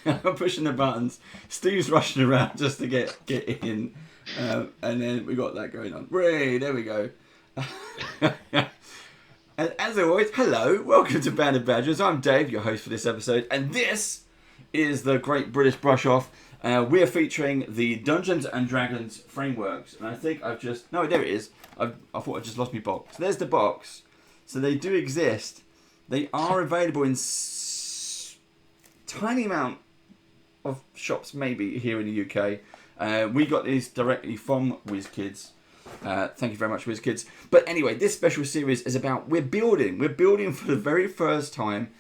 I'm pushing the buttons. Steve's rushing around just to get in. And then we got that going on. Ray, there we go. And as always, hello, welcome to Banded Badgers. I'm Dave, your host for this episode, and this is the Great British Brush Off. We are featuring the Dungeons and Dragons frameworks, and I think I've just... No, there it is. I thought I just lost my box. So there's the box. So they do exist. They are available in tiny amount of shops, maybe, here in the UK. We got these directly from WizKids. Thank you very much, WizKids. But anyway, this special series is about we're building for the very first time,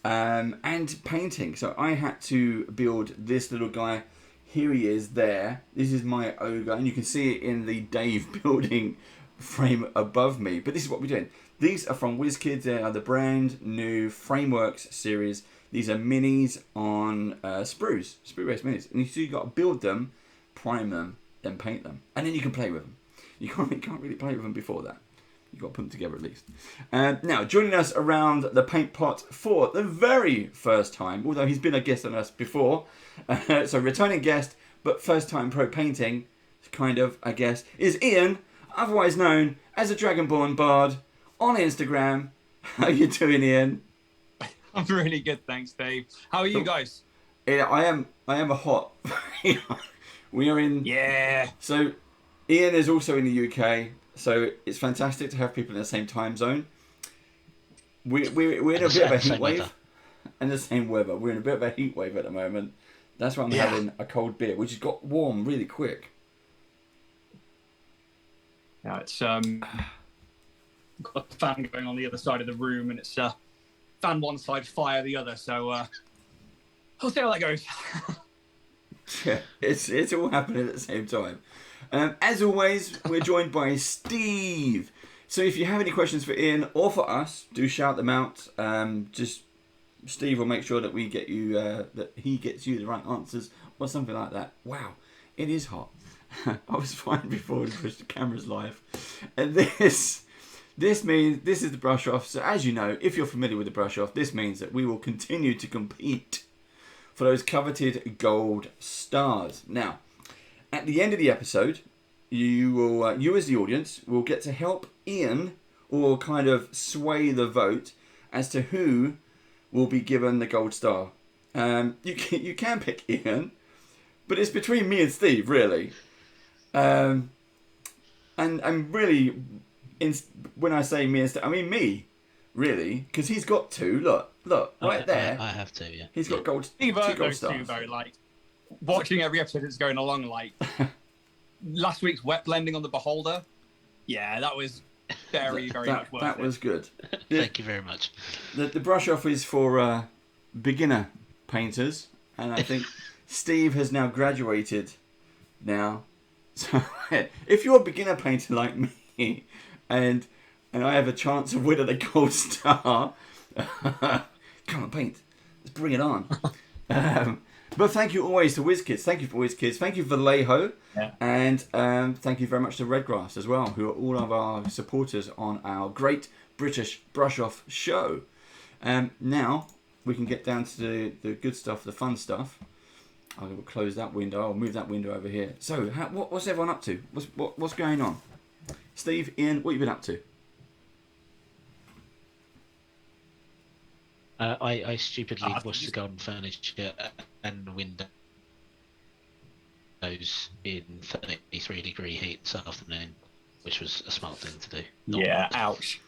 and painting. So I had to build this little guy. Here he is there. This is my ogre, and you can see it in the Dave building frame above me. But this is what we're doing. These are from WizKids. They are the brand new Frameworks series. These are minis on sprues, sprue-based minis. And so you've got to build them, prime them, then paint them. And then you can play with them. You can't really play with them before that. You've got to put them together at least. Now, joining us around the paint pot for the very first time, although he's been a guest on us before, so returning guest, but first time pro painting, kind of, I guess, is Ian, otherwise known as a Dragonborn Bard, on Instagram. How you doing, Ian? I'm really good, thanks, Dave. How are you guys? Yeah, I am a hot. We are in... Yeah. So... Ian is also in the UK, so it's fantastic to have people in the same time zone. We're in a bit of a heat wave, and the same weather. We're in a bit of a heat wave at the moment. That's why I'm having a cold beer, which has got warm really quick. Yeah, it's got a fan going on the other side of the room, and it's fan one side, fire the other. So I'll see how that goes. Yeah, it's all happening at the same time. As always, we're joined by Steve. So if you have any questions for Ian or for us, do shout them out. Just Steve will make sure that we get you, that he gets you the right answers or something like that. Wow, it is hot. I was fine before we pushed the cameras live. And this means this is the brush off. So as you know, if you're familiar with the brush off, this means that we will continue to compete for those coveted gold stars. Now, at the end of the episode, you as the audience will get to help Ian or kind of sway the vote as to who will be given the gold star. You can pick Ian, but it's between me and Steve, really. And really, when I say me and Steve, I mean me, really, because he's got two. Look, right there. I have two, yeah. He's got gold. Steve two earned gold those stars. two, though. Like watching every episode that's going along, like last week's wet blending on the Beholder. Yeah, that was very much worth it. That was good. Thank you very much. The brush off is for beginner painters, and I think Steve has now graduated. Now, so if you're a beginner painter like me, and I have a chance of winning a gold star, come on, paint. Let's bring it on. But thank you always to WizKids. Thank you for WizKids. Thank you for Leho. Yeah. And thank you very much to Redgrass as well, who are all of our supporters on our Great British Brush Off show. Now, we can get down to the good stuff, the fun stuff. I will close that window. I'll move that window over here. So, what's everyone up to? What's going on? Steve, Ian, what have you been up to? I stupidly washed the garden furniture and windows in 33-degree heat this afternoon, which was a smart thing to do. Ouch.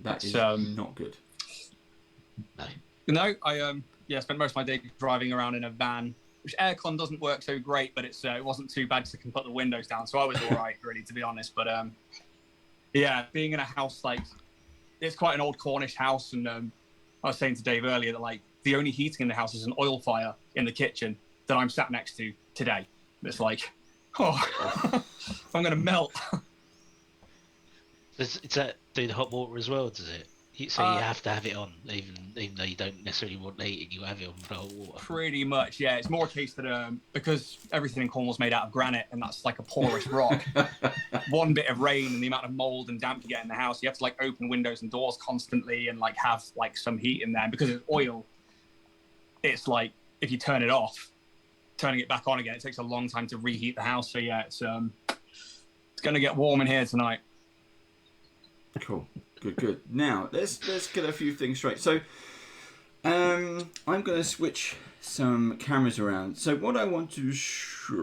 That is not good. No, I spent most of my day driving around in a van, which aircon doesn't work so great, but it wasn't too bad because I can put the windows down, so I was all right, really, to be honest. But being in a house it's quite an old Cornish house, and I was saying to Dave earlier that the only heating in the house is an oil fire in the kitchen that I'm sat next to today. It's like, I'm going to melt. Does that do the hot water as well, does it? So you have to have it on, even though you don't necessarily want heating, you have it on for the hot water. Pretty much, yeah. It's more a case that because everything in Cornwall's made out of granite and that's like a porous rock, one bit of rain and the amount of mold and damp you get in the house, you have to open windows and doors constantly and have some heat in there. And because it's oil, it's if you turn it off, turning it back on again, it takes a long time to reheat the house. So yeah, it's going to get warm in here tonight. Cool. Good. Now, let's get a few things straight. So, I'm going to switch some cameras around. So, what I want to show...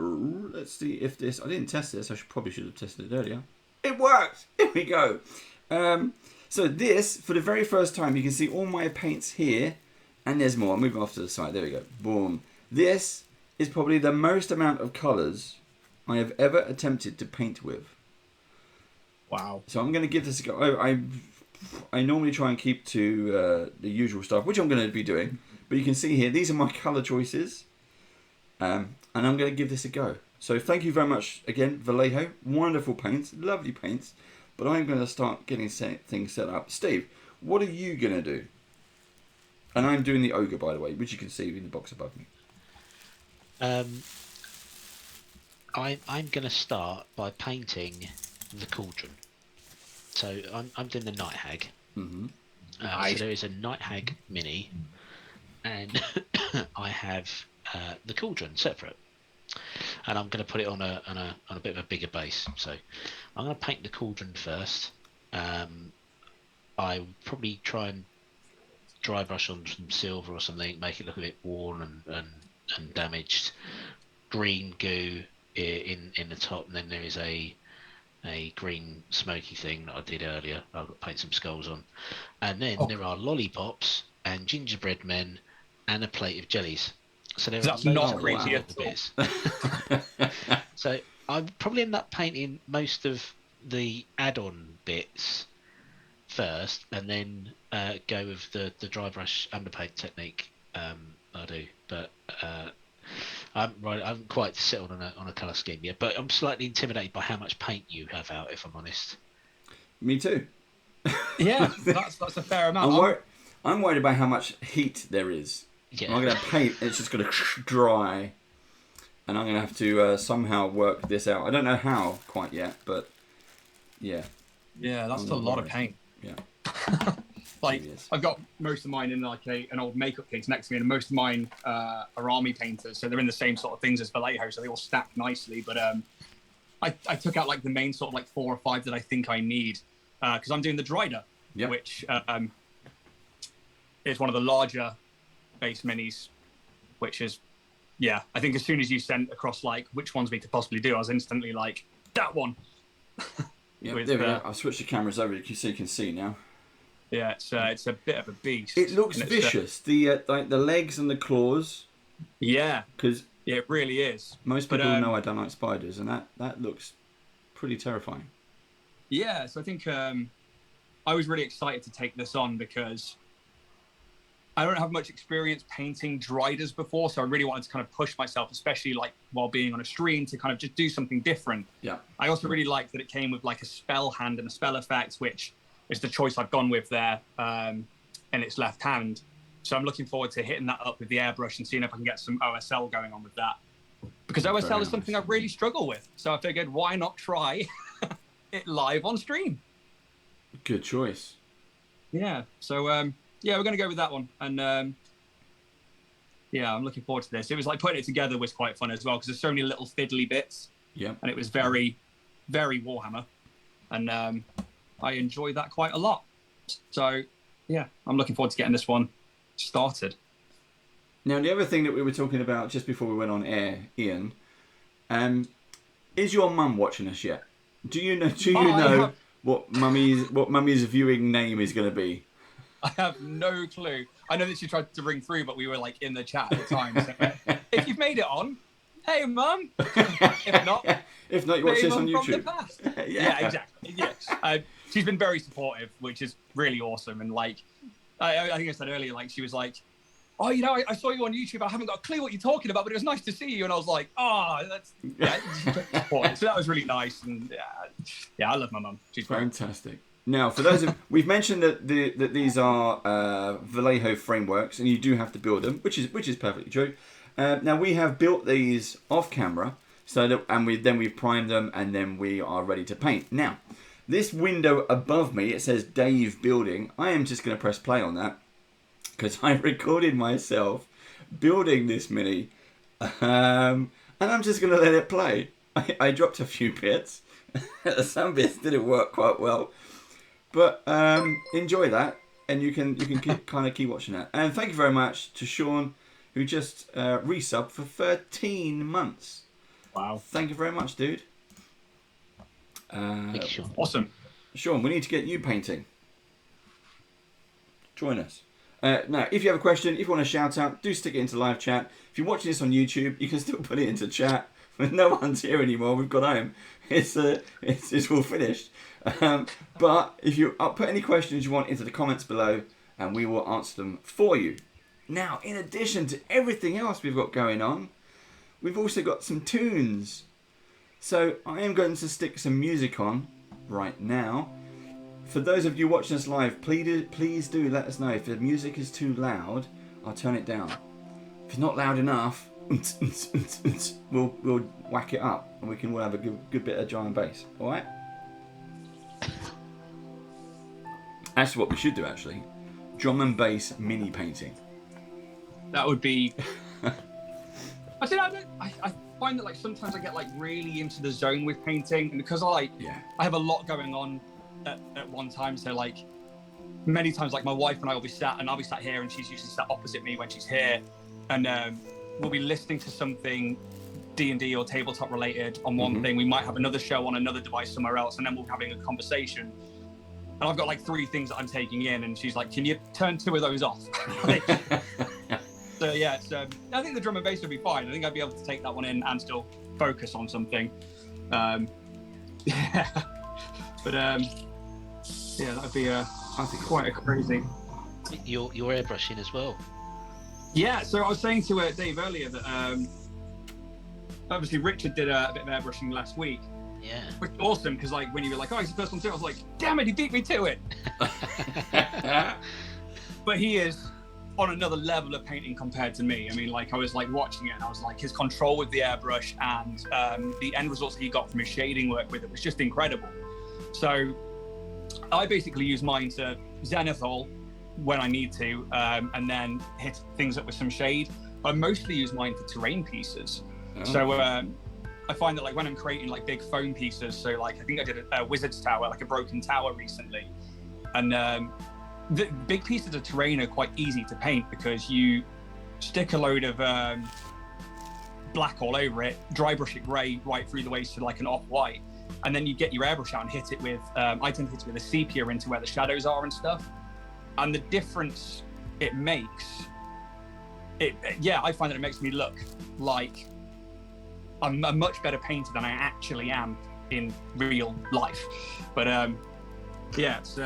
Let's see if this... I didn't test this. I probably should have tested it earlier. It worked! Here we go. So, this, for the very first time, you can see all my paints here. And there's more. I'm moving off to the side. There we go. Boom. This is probably the most amount of colours I have ever attempted to paint with. Wow. So I'm going to give this a go. I normally try and keep to the usual stuff, which I'm going to be doing. But you can see here, these are my colour choices. And I'm going to give this a go. So thank you very much again, Vallejo. Wonderful paints, lovely paints. But I'm going to start getting things set up. Steve, what are you going to do? And I'm doing the ogre, by the way, which you can see in the box above me. I'm going to start by painting the cauldron. So I'm doing the Night Hag. Mm-hmm. So there is a Night Hag mini, and I have the cauldron separate. And I'm going to put it on a bit of a bigger base. So I'm going to paint the cauldron first. I would probably try and dry brush on some silver or something, make it look a bit worn and damaged. Green goo in the top, and then there is a green smoky thing that I did earlier. I've got to paint some skulls on, and then there are lollipops and gingerbread men and a plate of jellies. So there That's are not loads of creepy little bits. So I'll probably end up painting most of the add-on bits first, and then go with the dry brush underpaint technique. I do, but I haven't quite settled on a colour scheme yet. But I'm slightly intimidated by how much paint you have out, if I'm honest. Me too. Yeah, that's a fair amount. I'm worried about how much heat there is. Yeah. I'm going to paint, it's just going to dry. And I'm going to have to somehow work this out. I don't know how quite yet, but yeah. Yeah, that's a lot of paint. Yeah. Like, I've got most of mine in like an old makeup case next to me, and most of mine are army painters, so they're in the same sort of things as Vallejo, so they all stack nicely. But I took out like the main sort of like 4 or 5 that I think I need, because I'm doing the Dryder, which is one of the larger base minis, which is, yeah, I think as soon as you sent across like which ones we could possibly do, I was instantly like, that one. Yeah, there we go. I'll switch the cameras over so you can see now. Yeah, it's a bit of a beast. It looks vicious. The like the legs and the claws. Yeah, because it really is. Most people know I don't like spiders, and that looks pretty terrifying. Yeah, so I think I was really excited to take this on because I don't have much experience painting Dryders before, so I really wanted to kind of push myself, especially like while being on a stream, to kind of just do something different. Yeah. I also really liked that it came with like a spell hand and a spell effect, which is the choice I've gone with there, in its left hand. So I'm looking forward to hitting that up with the airbrush and seeing if I can get some OSL going on with that. Because OSL is something I really struggle with. So I figured, why not try it live on stream? Good choice. Yeah. So, yeah, we're going to go with that one. And yeah, I'm looking forward to this. It was like putting it together was quite fun as well, because there's so many little fiddly bits. Yeah. And it was very, very Warhammer. And I enjoyed that quite a lot. So, yeah, I'm looking forward to getting this one started. Now, the other thing that we were talking about just before we went on air, Ian, is your mum watching us yet? Do you know what mummy's viewing name is going to be? I have no clue. I know that she tried to ring through, but we were like in the chat at the time. So, if you've made it on, hey mum. If not, you watch this on YouTube. From the past. Yeah, exactly. Yeah. She's been very supportive, which is really awesome. And like, I think I said earlier, like she was like, "Oh, you know, I saw you on YouTube. I haven't got a clue what you're talking about, but it was nice to see you." And I was like, "Oh, that's so that was really nice." And yeah, I love my mum. She's great. Fantastic. Now, for those of we've mentioned that these are Vallejo frameworks, and you do have to build them, which is perfectly true. Now we have built these off camera, so that we've primed them, and then we are ready to paint. Now, this window above me, it says Dave Building. I am just going to press play on that, because I recorded myself building this Mini, and I'm just going to let it play. I dropped a few bits. Some bits didn't work quite well, but enjoy that, and you can kind of keep watching that. And thank you very much to Sean, who just resubbed for 13 months. Wow. Thank you very much, dude. Thank you, Sean. Awesome. Sean, we need to get you painting. Join us. Now, if you have a question, if you want to shout out, do stick it into live chat. If you're watching this on YouTube, you can still put it into chat. No one's here anymore. We've got home. It's all finished. But if you put any questions you want into the comments below, and we will answer them for you. Now, in addition to everything else we've got going on, we've also got some tunes. So I am going to stick some music on right now. For those of you watching us live, please do let us know. If the music is too loud, I'll turn it down. If it's not loud enough, we'll whack it up, and we'll have a good bit of giant bass. All right? That's what we should do, actually. Drum and bass mini painting. That would be. I find that like sometimes I get like really into the zone with painting, and because I have a lot going on at one time, so like many times like my wife and I will be sat, and I'll be sat here and she's usually sat opposite me when she's here, and we'll be listening to something D&D or tabletop related on one thing. We might have another show on another device somewhere else, and then we'll be having a conversation, and I've got like 3 things that I'm taking in, and she's like, can you turn 2 of those off? So yeah, I think the drum and bass would be fine. I think I'd be able to take that one in and still focus on something. Yeah, but yeah, that'd be I think quite a crazy. You're airbrushing as well. Yeah, so I was saying to Dave earlier that obviously Richard did a bit of airbrushing last week. Yeah. Which is awesome, because like when you were like, oh, he's the first one to do it, I was like, damn it, he beat me to it. But he is on another level of painting compared to me. I mean, like I was like watching it and I was like, his control with the airbrush and the end results that he got from his shading work with it was just incredible. So I basically use mine to zenithal when I need to, and then hit things up with some shade. I mostly use mine for terrain pieces. Oh. So I find that like when I'm creating like big foam pieces, so like I think I did a wizard's tower, like a broken tower recently, and the big pieces of terrain are quite easy to paint because you stick a load of black all over it, dry brush it grey right through the waist to like an off-white, and then you get your airbrush out and hit it with, I tend to hit it with a sepia into where the shadows are and stuff. And the difference it makes, I find that it makes me look like I'm a much better painter than I actually am in real life. But yeah, it's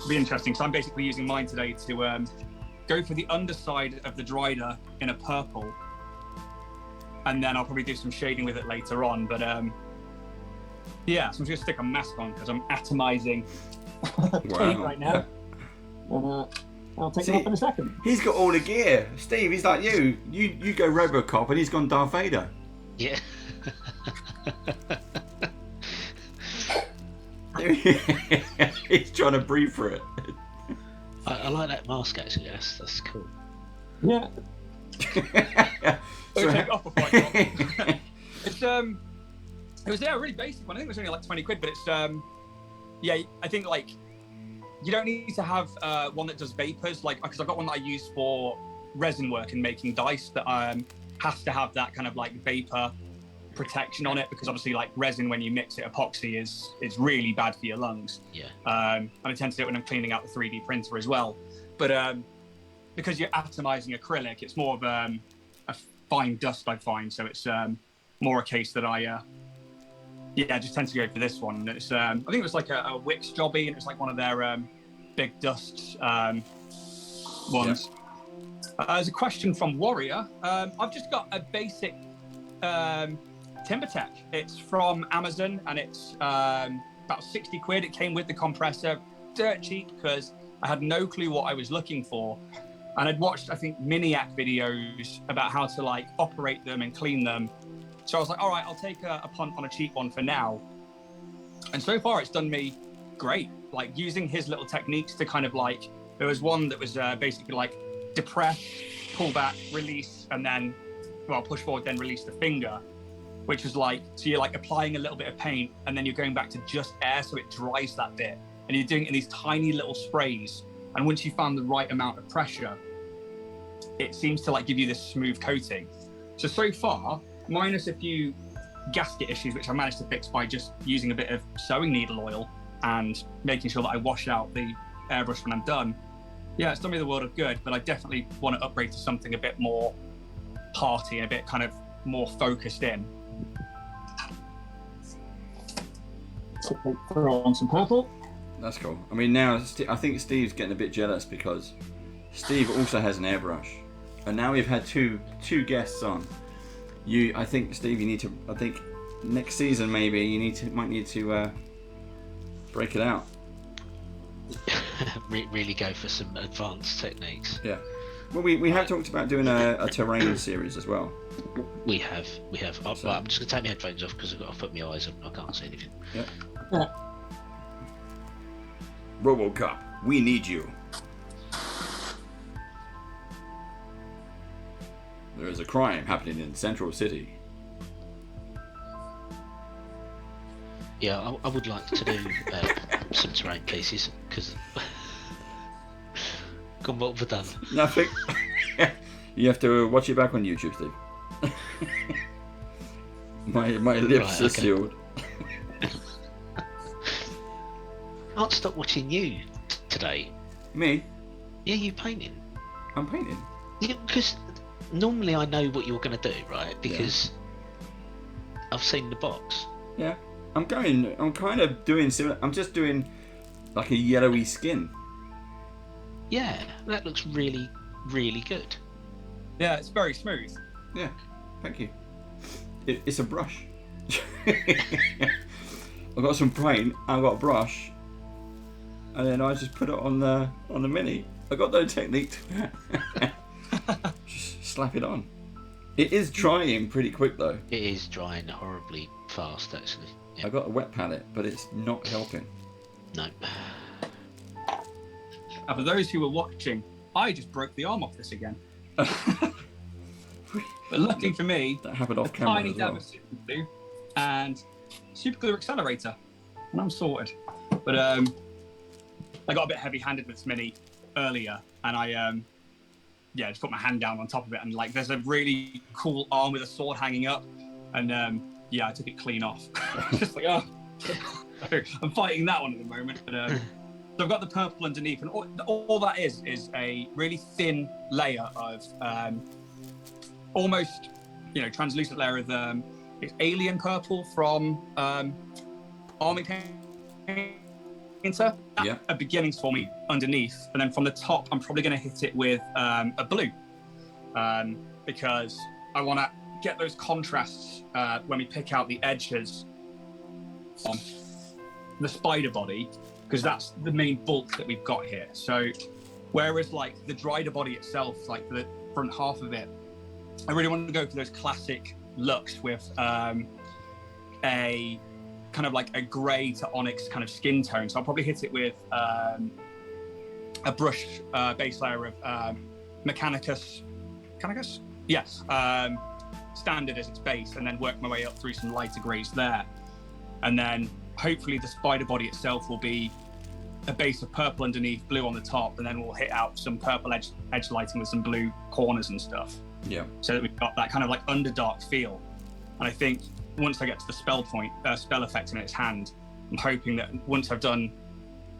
be interesting. So I'm basically using mine today to go for the underside of the Drider in a purple, and then I'll probably do some shading with it later on. But yeah, so I'm just gonna stick a mask on because I'm atomizing paint right now. I'll take it off in a second. He's got all the gear. Steve, he's like you. You go Robocop, and he's gone Darth Vader. Yeah. He's trying to breathe for it. I like that mask actually. That's cool. Yeah. So, take it off before I go. It's it was a really basic one. I think it was only like 20 quid, but it's yeah, I think like you don't need to have one that does vapors, like because I've got one that I use for resin work and making dice that has to have that kind of like vapor protection on it, because obviously like resin, when you mix it, epoxy is really bad for your lungs. Yeah. And I tend to do it when I'm cleaning out the 3D printer as well. But because you're atomizing acrylic, it's more of a fine dust, I find. So it's more a case that I just tend to go for this one. It's I think it was like a Wix jobby, and it's like one of their big dust ones. Yeah. There's a question from Warrior. I've just got a basic TimberTech. It's from Amazon, and it's about 60 quid. It came with the compressor, dirt cheap, because I had no clue what I was looking for. And I'd watched, I think, Miniac videos about how to like operate them and clean them. So I was like, all right, I'll take a punt on a cheap one for now. And so far it's done me great. Like using his little techniques to kind of like There was one that was basically like depress, pull back, release, and then, well, push forward, then release the finger, which was like, so you're like applying a little bit of paint and then you're going back to just air so it dries that bit. And you're doing it in these tiny little sprays. And once you found the right amount of pressure, it seems to like give you this smooth coating. So far, minus a few gasket issues, which I managed to fix by just using a bit of sewing needle oil and making sure that I wash out the airbrush when I'm done. Yeah, it's done me the world of good, but I definitely want to upgrade to something a bit more party, a bit kind of more focused in. Throw on some purple. That's cool. I mean, now I think Steve's getting a bit jealous because Steve also has an airbrush, and now we've had two guests on. I think Steve, you need to. I think next season maybe you might need to break it out. Really go for some advanced techniques. Yeah. Well, we have talked about doing a terrain series as well. We have. So, I'm just gonna take my headphones off because I've got to put my eyes on. I can't see anything. Yeah. RoboCop, we need you. There is a crime happening in Central City. Yeah, I would like to do some terrain pieces because. Come on, what have I done? Nothing. You have to watch it back on YouTube, Steve. my lips are sealed. I can't stop watching you today. Me? Yeah, you painting. I'm painting. Yeah, because normally I know what you're going to do, right? Because I've seen the box. Yeah. I'm kind of doing similar. I'm just doing like a yellowy skin. Yeah, that looks really, really good. Yeah, it's very smooth. Yeah, thank you. It's a brush. I've got some paint, I've got a brush, and then I just put it on the Mini. I got no technique to just slap it on. It is drying pretty quick though. It is drying horribly fast, actually. Yeah. I got a wet palette, but it's not helping. No. For those who were watching, I just broke the arm off this again. But luckily for me, That happened off a camera tiny as dab well. of super glue and super glue accelerator, and I'm sorted. But I got a bit heavy-handed with this Mini earlier, and I just put my hand down on top of it, and like there's a really cool arm with a sword hanging up, and I took it clean off. Just like, oh, I'm fighting that one at the moment. But so I've got the purple underneath, and all that is a really thin layer of almost, translucent layer of it's alien purple from Army Painter. Yeah. A beginnings for me underneath, and then from the top, I'm probably going to hit it with a blue, because I want to get those contrasts when we pick out the edges on the spider body, because that's the main bulk that we've got here. So whereas like the drider body itself, like the front half of it, I really wanted to go for those classic looks with a kind of like a grey to onyx kind of skin tone. So I'll probably hit it with a brush base layer of Mechanicus? Yeah, standard as its base, and then work my way up through some lighter greys there. And then hopefully the spider body itself will be a base of purple underneath, blue on the top, and then we'll hit out some purple edge lighting with some blue corners and stuff. Yeah. So that we've got that kind of like underdark feel. And I think once I get to the spell effect in its hand, I'm hoping that once I've done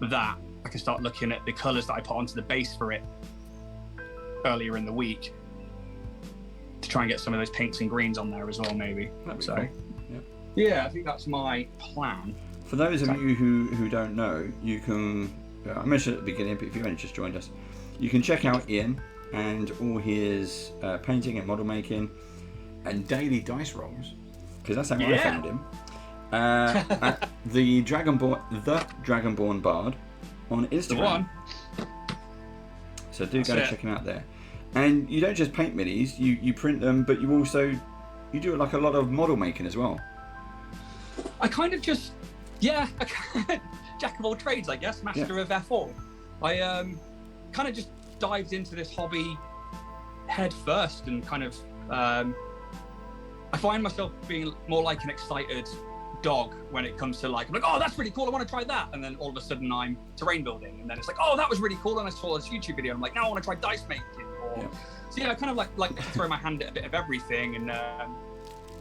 that, I can start looking at the colours that I put onto the base for it earlier in the week to try and get some of those pinks and greens on there as well, maybe. That'd be So, cool. yeah, I think that's my plan. For those of you who don't know, you can, I mentioned at the beginning, but if you've only just joined us, you can check out Ian and all his painting and model making and daily dice rolls, because that's how I found him, at the Dragonborn Bard on Instagram. The one. So do go check him out there. And you don't just paint minis, you print them, but you also, you do like a lot of model making as well. I kind of just, jack of all trades, I guess, master of F4. kind of just dived into this hobby head first, and kind of I find myself being more like an excited dog when it comes to like, I'm like, oh, that's really cool, I want to try that, and then all of a sudden I'm terrain building, and then it's like, oh, that was really cool, and I saw this YouTube video, and I'm like, now I want to try dice making, or so yeah, I kind of like to throw my hand at a bit of everything, and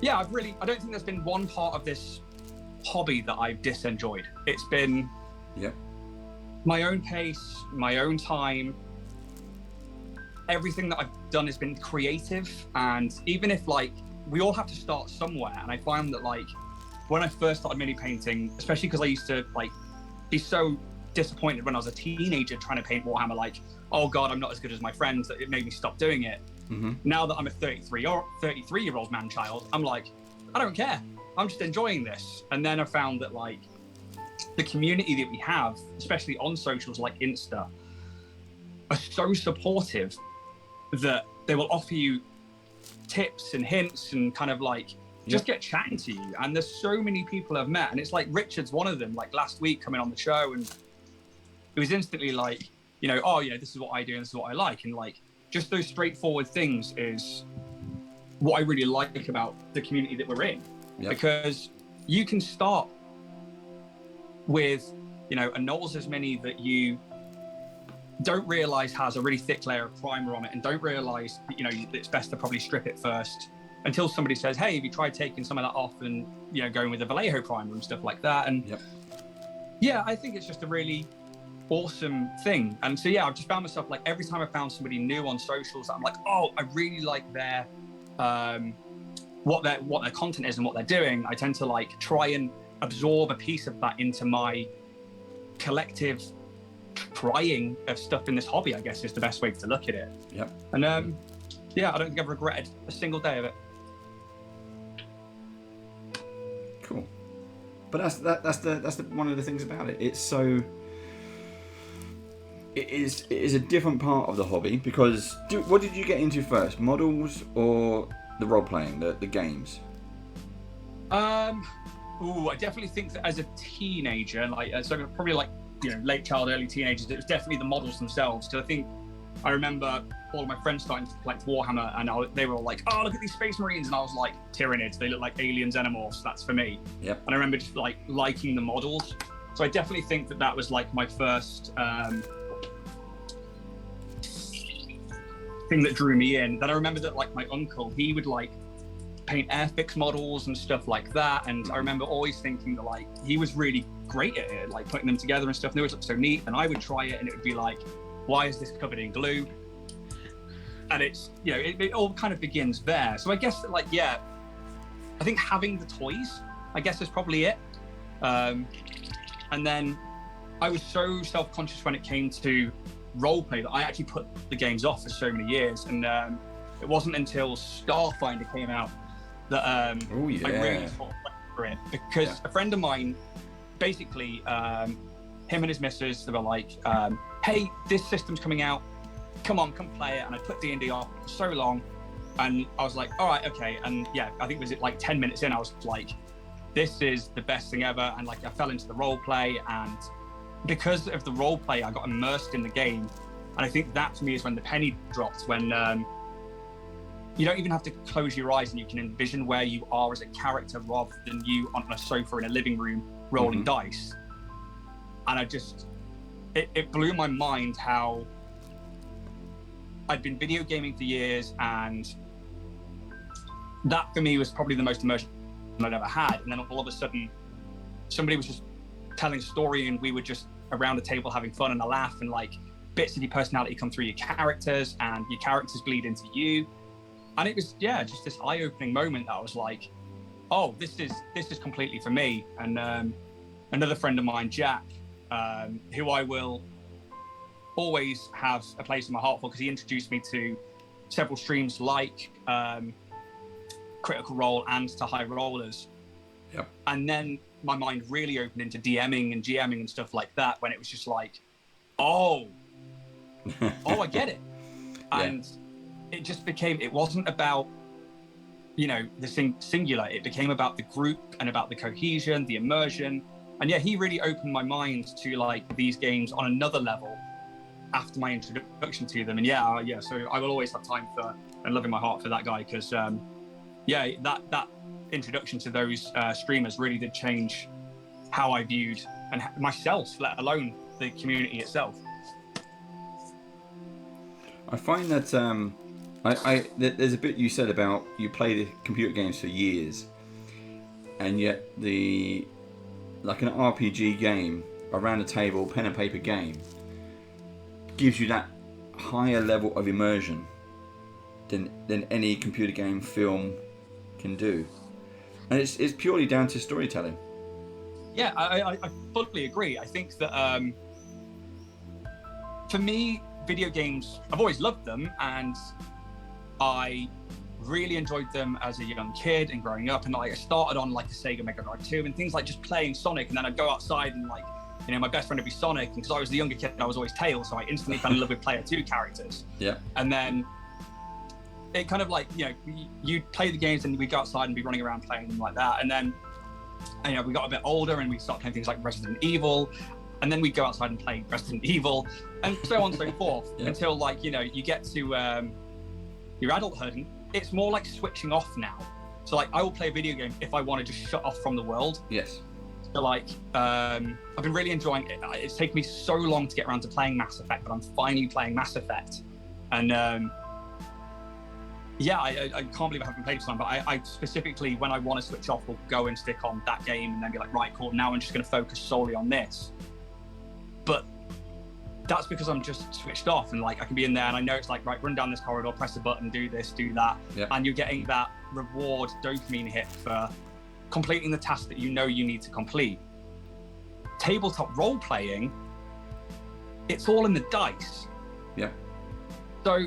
yeah, I don't think there's been one part of this hobby that I've disenjoyed. It's been my own pace, my own time. Everything that I've done has been creative, and even if like we all have to start somewhere, and I find that like when I first started mini painting, especially because I used to like be so disappointed when I was a teenager trying to paint Warhammer, like, oh god, I'm not as good as my friends, that it made me stop doing it. Now that I'm a 33-year-old man-child, I'm like, I don't care, I'm just enjoying this. And then I found that like the community that we have, especially on socials like Insta, are so supportive that they will offer you tips and hints and kind of like just get chatting to you. And there's so many people I've met, and it's like Richard's one of them, like last week coming on the show, and it was instantly like, you know, oh yeah, this is what I do and this is what I like. And like just those straightforward things is what I really like about the community that we're in. Because you can start with, you know, a Knowles as Mini that you don't realize has a really thick layer of primer on it, and don't realize, you know, it's best to probably strip it first, until somebody says, hey, have you tried taking some of that off and, you know, going with a Vallejo primer and stuff like that. And yeah, I think it's just a really awesome thing. And so yeah, I've just found myself like every time I found somebody new on socials, I'm like, oh, I really like their what their content is and what they're doing. I tend to like try and absorb a piece of that into my collective trying of stuff in this hobby, I guess is the best way to look at it. And yeah, I don't think I've regretted a single day of it. Cool. But that's the one of the things about it. It's so it is a different part of the hobby, because what did you get into first, models or the role playing, the games? I definitely think that as a teenager, like so probably like, you know, late child, early teenagers, it was definitely the models themselves. Because I think I remember all of my friends starting to collect Warhammer, and they were all like, oh, look at these Space Marines, and I was like, Tyranids, they look like alien xenomorphs, that's for me. And I remember just like liking the models. So I definitely think that was like my first thing that drew me in. Then I remember that like my uncle, he would like paint Airfix models and stuff like that, and I remember always thinking that like he was really great at it, like putting them together and stuff, and it was so neat, and I would try it and it would be like, why is this covered in glue? And it's, you know, it all kind of begins there. So I guess that like, yeah, I think having the toys, I guess, is probably it. And then I was so self-conscious when it came to roleplay that I actually put the games off for so many years, and it wasn't until Starfinder came out that I really sort of went for it, because a friend of mine, basically, him and his missus, they were like, hey, this system's coming out, come play it. And I put D&D off for so long, and I was like, all right, okay. And yeah, I think was it like 10 minutes in, I was like, this is the best thing ever. And like I fell into the role play, and because of the role play, I got immersed in the game. And I think that to me is when the penny dropped, when you don't even have to close your eyes and you can envision where you are as a character rather than you on a sofa in a living room rolling dice. And I just, it blew my mind how I'd been video gaming for years, and that for me was probably the most immersion I'd ever had. And then all of a sudden, somebody was just telling a story, and we were just around a table having fun and a laugh, and like bits of your personality come through your characters, and your characters bleed into you. And it was, yeah, just this eye-opening moment that I was like, oh, this is completely for me. And another friend of mine, Jack, who I will always have a place in my heart for, because he introduced me to several streams like Critical Role and to High Rollers. And then my mind really opened into DMing and GMing and stuff like that, when it was just like, oh, I get it. And it just became, it wasn't about, you know, the singular, it became about the group and about the cohesion, the immersion. And yeah, he really opened my mind to like these games on another level. after my introduction to them. And so I will always have time for and love in my heart for that guy, because that introduction to those streamers really did change how I viewed and myself, let alone the community itself. I find that there's a bit you said about you play the computer games for years, and yet like an RPG game, around a table, pen and paper game, gives you that higher level of immersion than any computer game film can do, and it's purely down to storytelling. Yeah, I fully agree. I think that for me, video games, I've always loved them, and I really enjoyed them as a young kid and growing up. And like I started on like a Sega Mega Drive 2 and things like just playing Sonic, and then I'd go outside and like, you know, my best friend would be Sonic, and because I was the younger kid, I was always Tails, so I instantly fell in love with Player 2 characters. Yeah. And then it kind of like, you know, you'd play the games and we'd go outside and be running around playing them like that. And then, you know, we got a bit older and we started playing things like Resident Evil, and then we'd go outside and play Resident Evil, and so on and so forth, until like, you know, you get to your adulthood, and it's more like switching off now. So like I will play a video game if I want to just shut off from the world. Yes. So like I've been really enjoying it. It's taken me so long to get around to playing Mass Effect, but I'm finally playing Mass Effect. And I can't believe I haven't played it for time, but I specifically, when I want to switch off, will go and stick on that game and then be like, right, cool, now I'm just going to focus solely on this. But that's because I'm just switched off, and like I can be in there and I know it's like, right, run down this corridor, press a button, do this, do that. Yep. And you're getting that reward dopamine hit for completing the task that you know you need to complete. Tabletop role playing, it's all in the dice. Yeah. So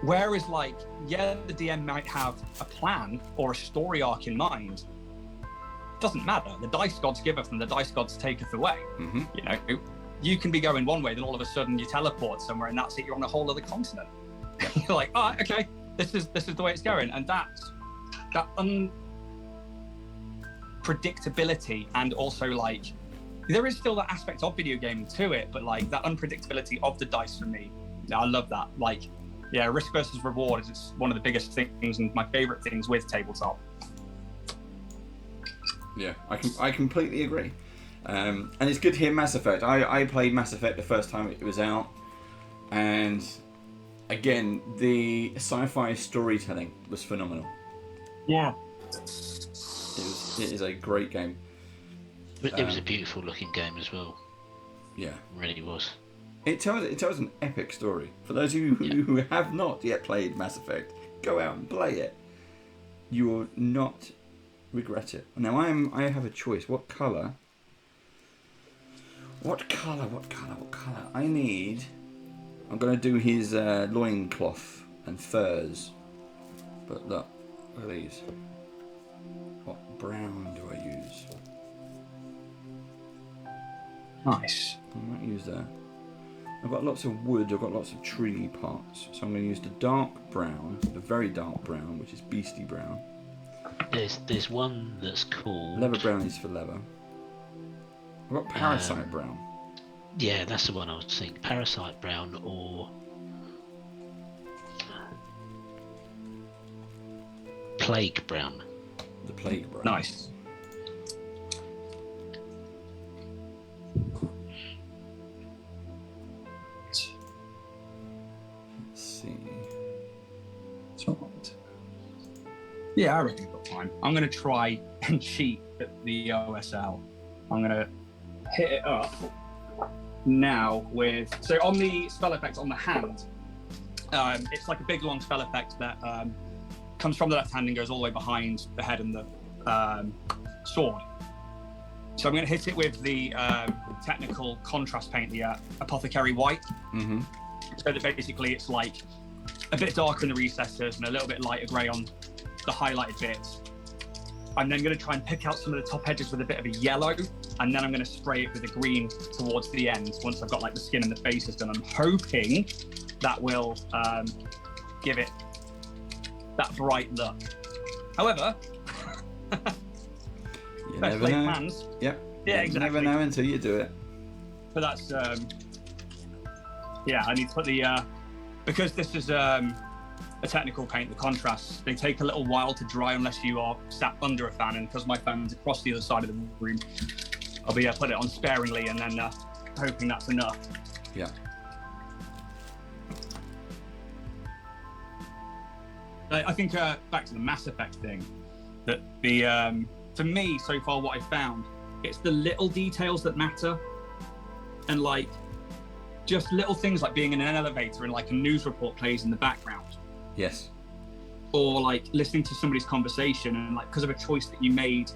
whereas like, yeah, the DM might have a plan or a story arc in mind, doesn't matter. The dice gods giveth and the dice gods taketh away. Mm-hmm. You know, you can be going one way, then all of a sudden you teleport somewhere and that's it, you're on a whole other continent. You're like, oh, okay, this is the way it's going. And that unpredictability, and also like, there is still that aspect of video gaming to it, but like that unpredictability of the dice for me, I love that. Like, yeah, risk versus reward is one of the biggest things and my favorite things with tabletop. Yeah, I completely agree. And it's good to hear Mass Effect. I played Mass Effect the first time it was out, and again, the sci-fi storytelling was phenomenal. Yeah. It is a great game. It was a beautiful looking game as well. Yeah. It really was. It tells an epic story. For those of you who have not yet played Mass Effect, go out and play it. You will not regret it. Now I have a choice. What colour? I'm going to do his loincloth and furs. But look at these. What brown do I use? Nice. I might use that. I've got lots of wood, I've got lots of tree parts. So I'm going to use the dark brown, the very dark brown, which is beastie brown. There's one that's called... Leather brown is for leather. I've got parasite brown. Yeah, that's the one I was thinking. Parasite brown or... plague brown. The plague brown. Nice. Let's see. Yeah, I reckon we've got time. I'm going to try and cheat at the OSL. I'm going to hit it up now with... So on the spell effect on the hand, it's like a big long spell effect that comes from the left hand and goes all the way behind the head and the sword. So I'm going to hit it with the technical contrast paint, the Apothecary White. Mm-hmm. So that basically it's like a bit darker in the recesses and a little bit lighter grey on the highlighted bits. I'm then going to try and pick out some of the top edges with a bit of a yellow, and then I'm going to spray it with a green towards the end once I've got like the skin and the faces done. I'm hoping that will give it that bright look. However, you best never laid know. plans. Yep. Yeah, You exactly. never know until you do it. But that's Yeah, I need to put the because this is a technical paint. The contrasts, they take a little while to dry unless you are sat under a fan, and because my fan's across the other side of the room, I'll be put it on sparingly and then hoping that's enough. Yeah. I think back to the Mass Effect thing, that the for me so far what I found, it's the little details that matter, and like just little things like being in an elevator and like a news report plays in the background. Yes. Or like listening to somebody's conversation and like because of a choice that you made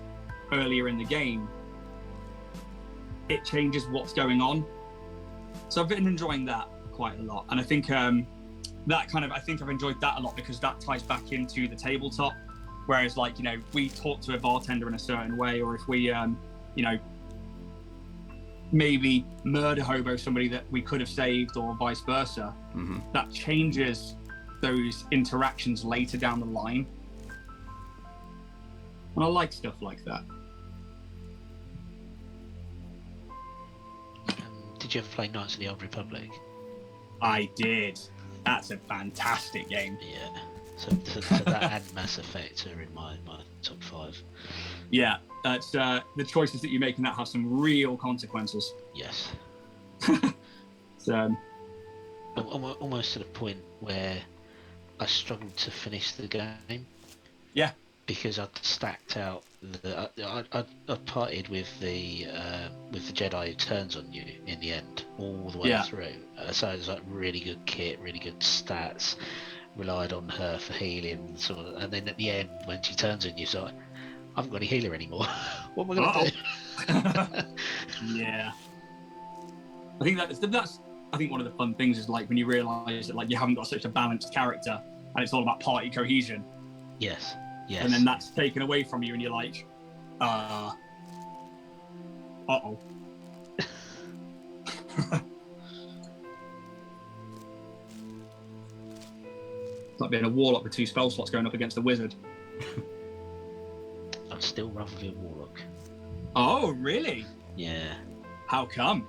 earlier in the game, it changes what's going on. So I've been enjoying that quite a lot, and I think I think I've enjoyed that a lot because that ties back into the tabletop. Whereas like, you know, we talk to a bartender in a certain way, or if we you know, maybe murder hobo somebody that we could have saved or vice versa, that changes those interactions later down the line. And I like stuff like that. Did you ever play Knights of the Old Republic? I did. That's a fantastic game. Yeah. So that and Mass Effect are in my top 5. Yeah, that's the choices that you make in that have some real consequences. Yes. So, almost to the point where I struggled to finish the game. Yeah. Because I'd stacked out I partied with the Jedi who turns on you in the end all the way through. So it was like really good kit, really good stats. Relied on her for healing, sort of, and then at the end when she turns on you, so I haven't got any healer anymore. What am I going to do? Yeah. I think that's I think one of the fun things is like when you realise that like you haven't got such a balanced character and it's all about party cohesion. Yes. Yes. And then that's taken away from you and you're like, uh-oh. It's like being a warlock with 2 spell slots going up against a wizard. I'd still rather be a warlock. Oh, really? Yeah. How come?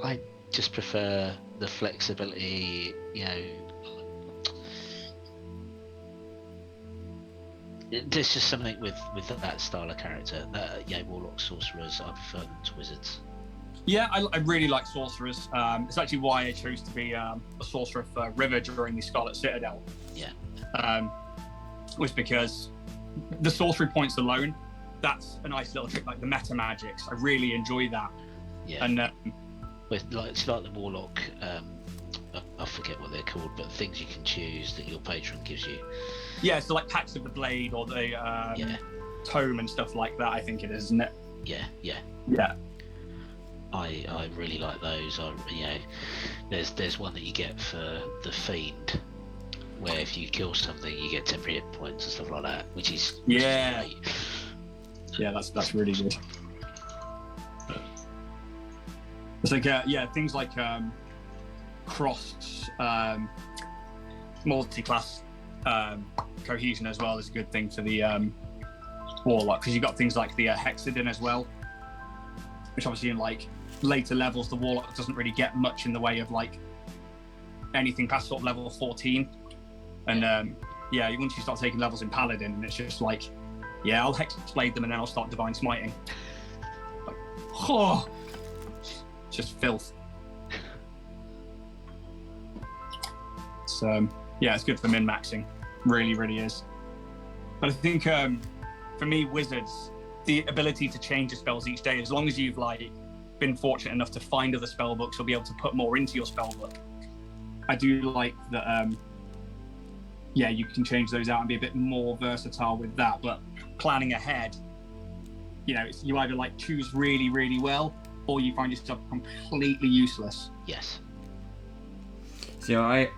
I just prefer the flexibility, you know. There's just something with that style of character. Warlocks, sorcerers, I prefer them to wizards. Yeah, I really like sorcerers. It's actually why I chose to be a sorcerer for River during the Scarlet Citadel. Yeah. Was because the sorcery points alone, that's a nice little trick, like the meta magics. I really enjoy that. Yeah. And it's like the warlock. I forget what they're called, but things you can choose that your patron gives you. Yeah, so like Pacts of the Blade or the Tome and stuff like that, I think it is, isn't it? Yeah. Yeah. I really like those. There's one that you get for the Fiend, where if you kill something, you get temporary hit points and stuff like that, which is great. Yeah, that's really good. It's like things like cross multi-class cohesion as well is a good thing for the warlock, because you've got things like the hexadin as well, which obviously in like later levels the warlock doesn't really get much in the way of like anything past sort of level 14, and once you start taking levels in paladin, it's just like I'll hexblade them and then I'll start divine smiting. Like, just filth. So it's good for min-maxing, really is. But I think for me, wizards, the ability to change your spells each day, as long as you've like been fortunate enough to find other spell books or be able to put more into your spell book, I do like that you can change those out and be a bit more versatile with that. But planning ahead, you either like choose really well, or you find yourself completely useless. Yes. See, I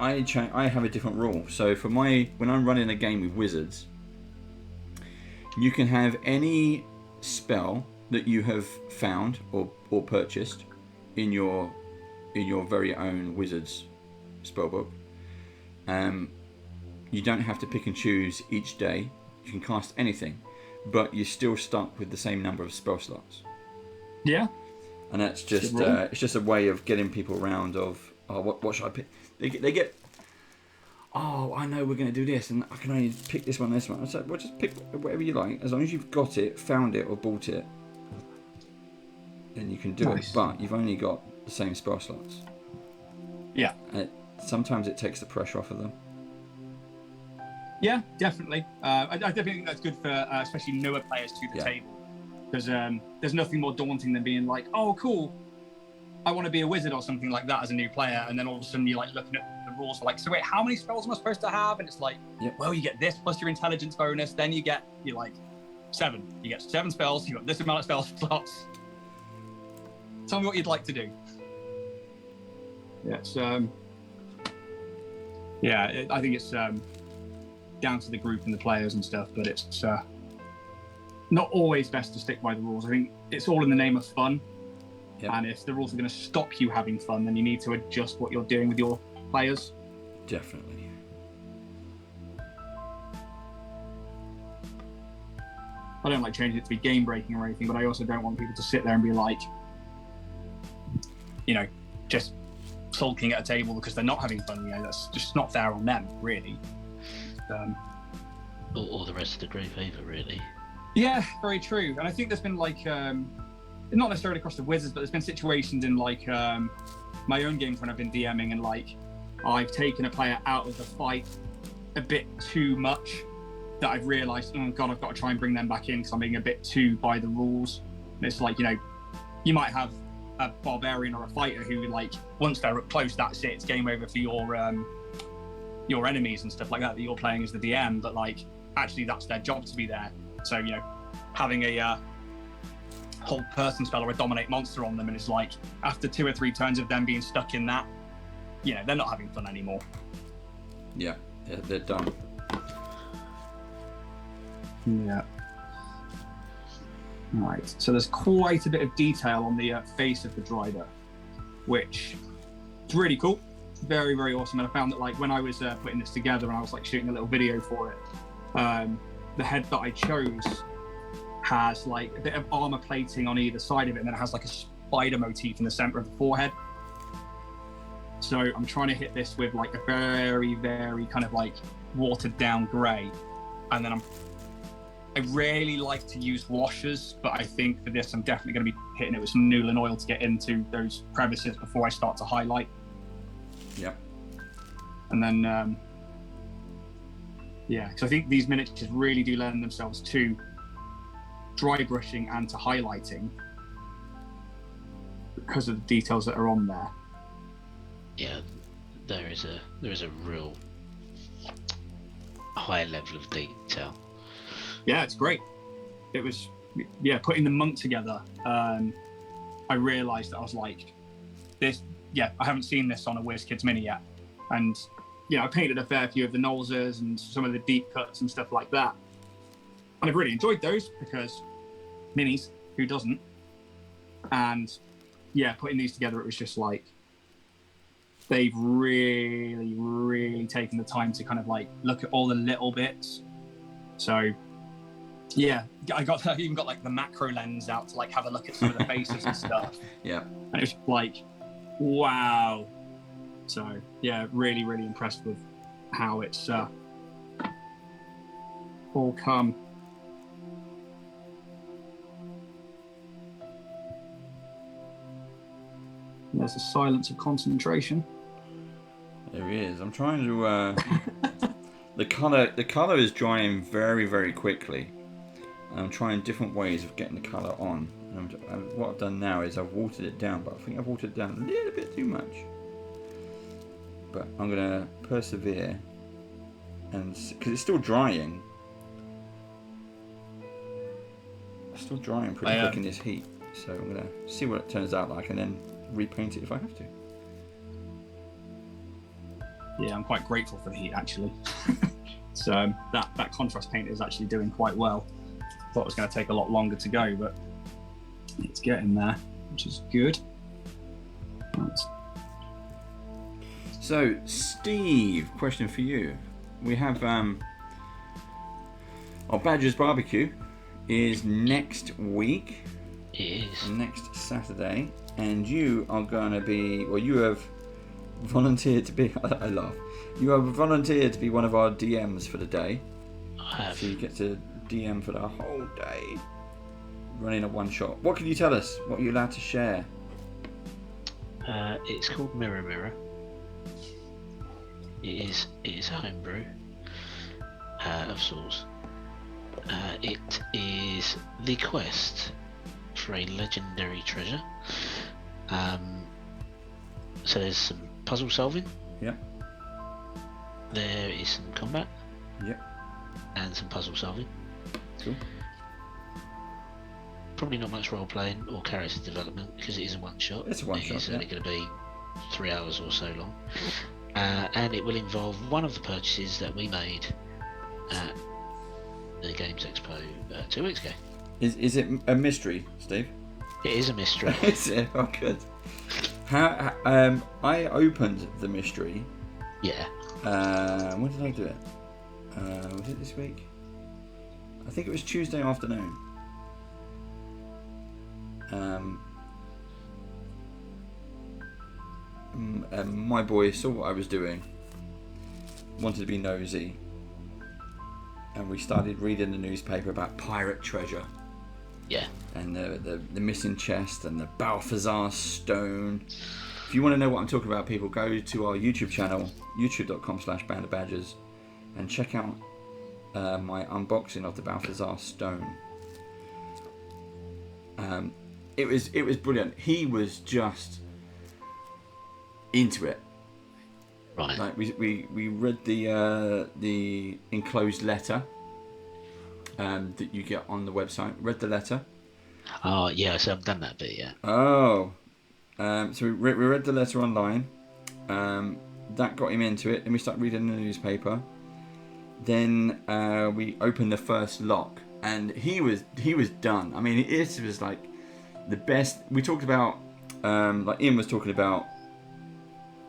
have a different rule. So for when I'm running a game with wizards, you can have any spell that you have found or purchased in your very own wizard's spellbook. You don't have to pick and choose each day. You can cast anything, but you're still stuck with the same number of spell slots. Yeah. and that's just it's just a way of getting people around. Of what should I pick? They get. Oh, I know we're going to do this, and I can only pick this one, this one. I said, well, just pick whatever you like, as long as you've got it, found it, or bought it. Then you can do it, but you've only got the same spell slots. Yeah. And sometimes it takes the pressure off of them. Yeah, definitely. I definitely think that's good for especially newer players to the table, because there's nothing more daunting than being like, oh, cool, I want to be a wizard or something like that as a new player, and then all of a sudden you're like looking at the rules like, so wait, how many spells am I supposed to have? And it's like, well, you get this plus your intelligence bonus, then you're like 7. You get 7 spells, you got this amount of spell slots. Tell me what you'd like to do. Yes. I think it's down to the group and the players and stuff, but it's not always best to stick by the rules. I think it's all in the name of fun. And if the rules are going to stop you having fun, then you need to adjust what you're doing with your players. Definitely. I don't like changing it to be game breaking or anything, but I also don't want people to sit there and be like, just sulking at a table because they're not having fun. That's just not fair on them, really. Or the rest of the group either, really. Yeah, very true. And I think there's been not necessarily across the Wizards, but there's been situations in my own games when I've been DMing and I've taken a player out of the fight a bit too much, that I've realised, oh God, I've got to try and bring them back in because I'm being a bit too by the rules. And it's you might have a barbarian or a fighter who once they're up close, that's it, it's game over for your enemies and stuff like that you're playing as the DM, but actually that's their job to be there. So having a hold person spell or a dominate monster on them, and it's after 2 or 3 turns of them being stuck in that, they're not having fun anymore. Yeah, they're done. Yeah. Right, so there's quite a bit of detail on the face of the driver, which is really cool. Very, very awesome. And I found that when I was putting this together and I was shooting a little video for it, the head that I chose has a bit of armor plating on either side of it, and then it has a spider motif in the center of the forehead. So I'm trying to hit this with a very, very kind of watered down gray, and then I really like to use washers, but I think for this I'm definitely going to be hitting it with some Newland oil to get into those crevices before I start to highlight. Yeah. And then because I think these miniatures really do lend themselves to dry brushing and to highlighting because of the details that are on there. Yeah, there is a real high level of detail. Yeah, it's great. It was putting the monk together. I realised that I was this. Yeah, I haven't seen this on a WizKids mini yet, and I painted a fair few of the nolzers and some of the deep cuts and stuff like that. And I've really enjoyed those because minis, who doesn't? And putting these together, it was just they've really, really taken the time to kind of look at all the little bits. So I even got the macro lens out to have a look at some of the faces and stuff. Yeah. And it was wow. So really, really impressed with how it's all come. There's a silence of concentration. There he is. I'm trying to. The color is drying very, very quickly. And I'm trying different ways of getting the color on. And what I've done now is I've watered it down, but I think I've watered it down a little bit too much. But I'm gonna persevere, and because it's still drying. It's still drying pretty quick in this heat, so I'm gonna see what it turns out like, and then repaint it if I have to. Yeah, I'm quite grateful for the heat actually. So that contrast paint is actually doing quite well. Thought it was going to take a lot longer to go, but it's getting there, which is good. Right. So, Steve, question for you. We have our Badger's Barbecue is next week. It is. next Saturday, and you are going to be, well, you have volunteered to be, I laugh, you have volunteered to be one of our DMs for the day. I have. So you get to DM for the whole day, running a one-shot. What can you tell us? What are you allowed to share? It's called Mirror Mirror. It is a homebrew of sorts. It is the quest for a legendary treasure. So there's some puzzle solving. Yep. There is some combat. Yep. And some puzzle solving. Cool. Probably not much role playing or character development because it is a one shot. It's a one shot. It's only going to be 3 hours or so long. And it will involve one of the purchases that we made at the Games Expo 2 weeks ago. Is it a mystery, Steve? It is a mystery. Is it? Oh, good. How? I opened the mystery. Yeah. When did I do it? Was it this week? I think it was Tuesday afternoon. My boy saw what I was doing, wanted to be nosy, and we started reading the newspaper about pirate treasure. Yeah. And the missing chest and the Balthazar stone. If you want to know what I'm talking about, people, go to our YouTube channel, youtube.com/bandofbadgers, and check out my unboxing of the Balthazar stone. It was brilliant. He was just into it. Right. Like we read the enclosed letter that you get on the website. Read the letter. Oh yeah, so I've done that bit. Yeah. Oh, so we read the letter online. That got him into it. Then we started reading the newspaper. Then we opened the first lock, and he was done. I mean, it was like the best. We talked about like Ian was talking about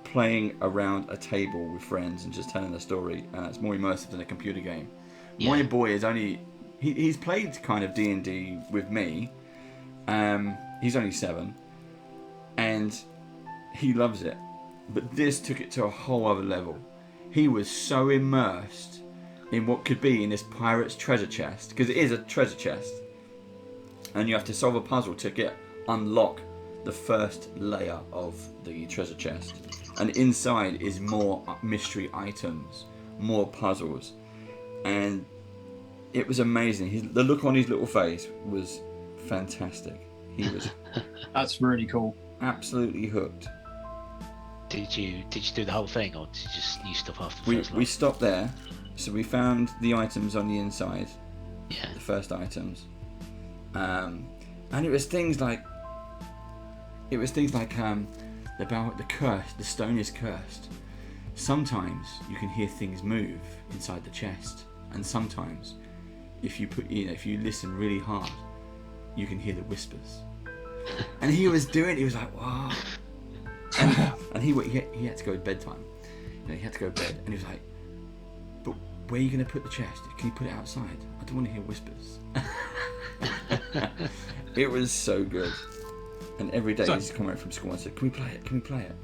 playing around a table with friends and just telling a story. It's more immersive than a computer game. Yeah. My boy is only he's played kind of D&D with me. He's only 7, and he loves it. But this took it to a whole other level. He was so immersed in what could be in this pirate's treasure chest, because it is a treasure chest, and you have to solve a puzzle to unlock the first layer of the treasure chest. And inside is more mystery items, more puzzles, and it was amazing. The look on his little face was fantastic. He was That's really cool. absolutely hooked. Did you do the whole thing, or did you just use stuff after the first We stopped there, so we found the items on the inside. Yeah. The first items, and it was things like the curse. The stone is cursed. Sometimes you can hear things move inside the chest, and sometimes, if you listen really hard, you can hear the whispers. And he was like, wow. And he had to go to bedtime. He had to go to bed, and he was like, but where are you going to put the chest? Can you put it outside? I don't want to hear whispers. It was so good. And every day he's come home from school and said, can we play it? Can we play it?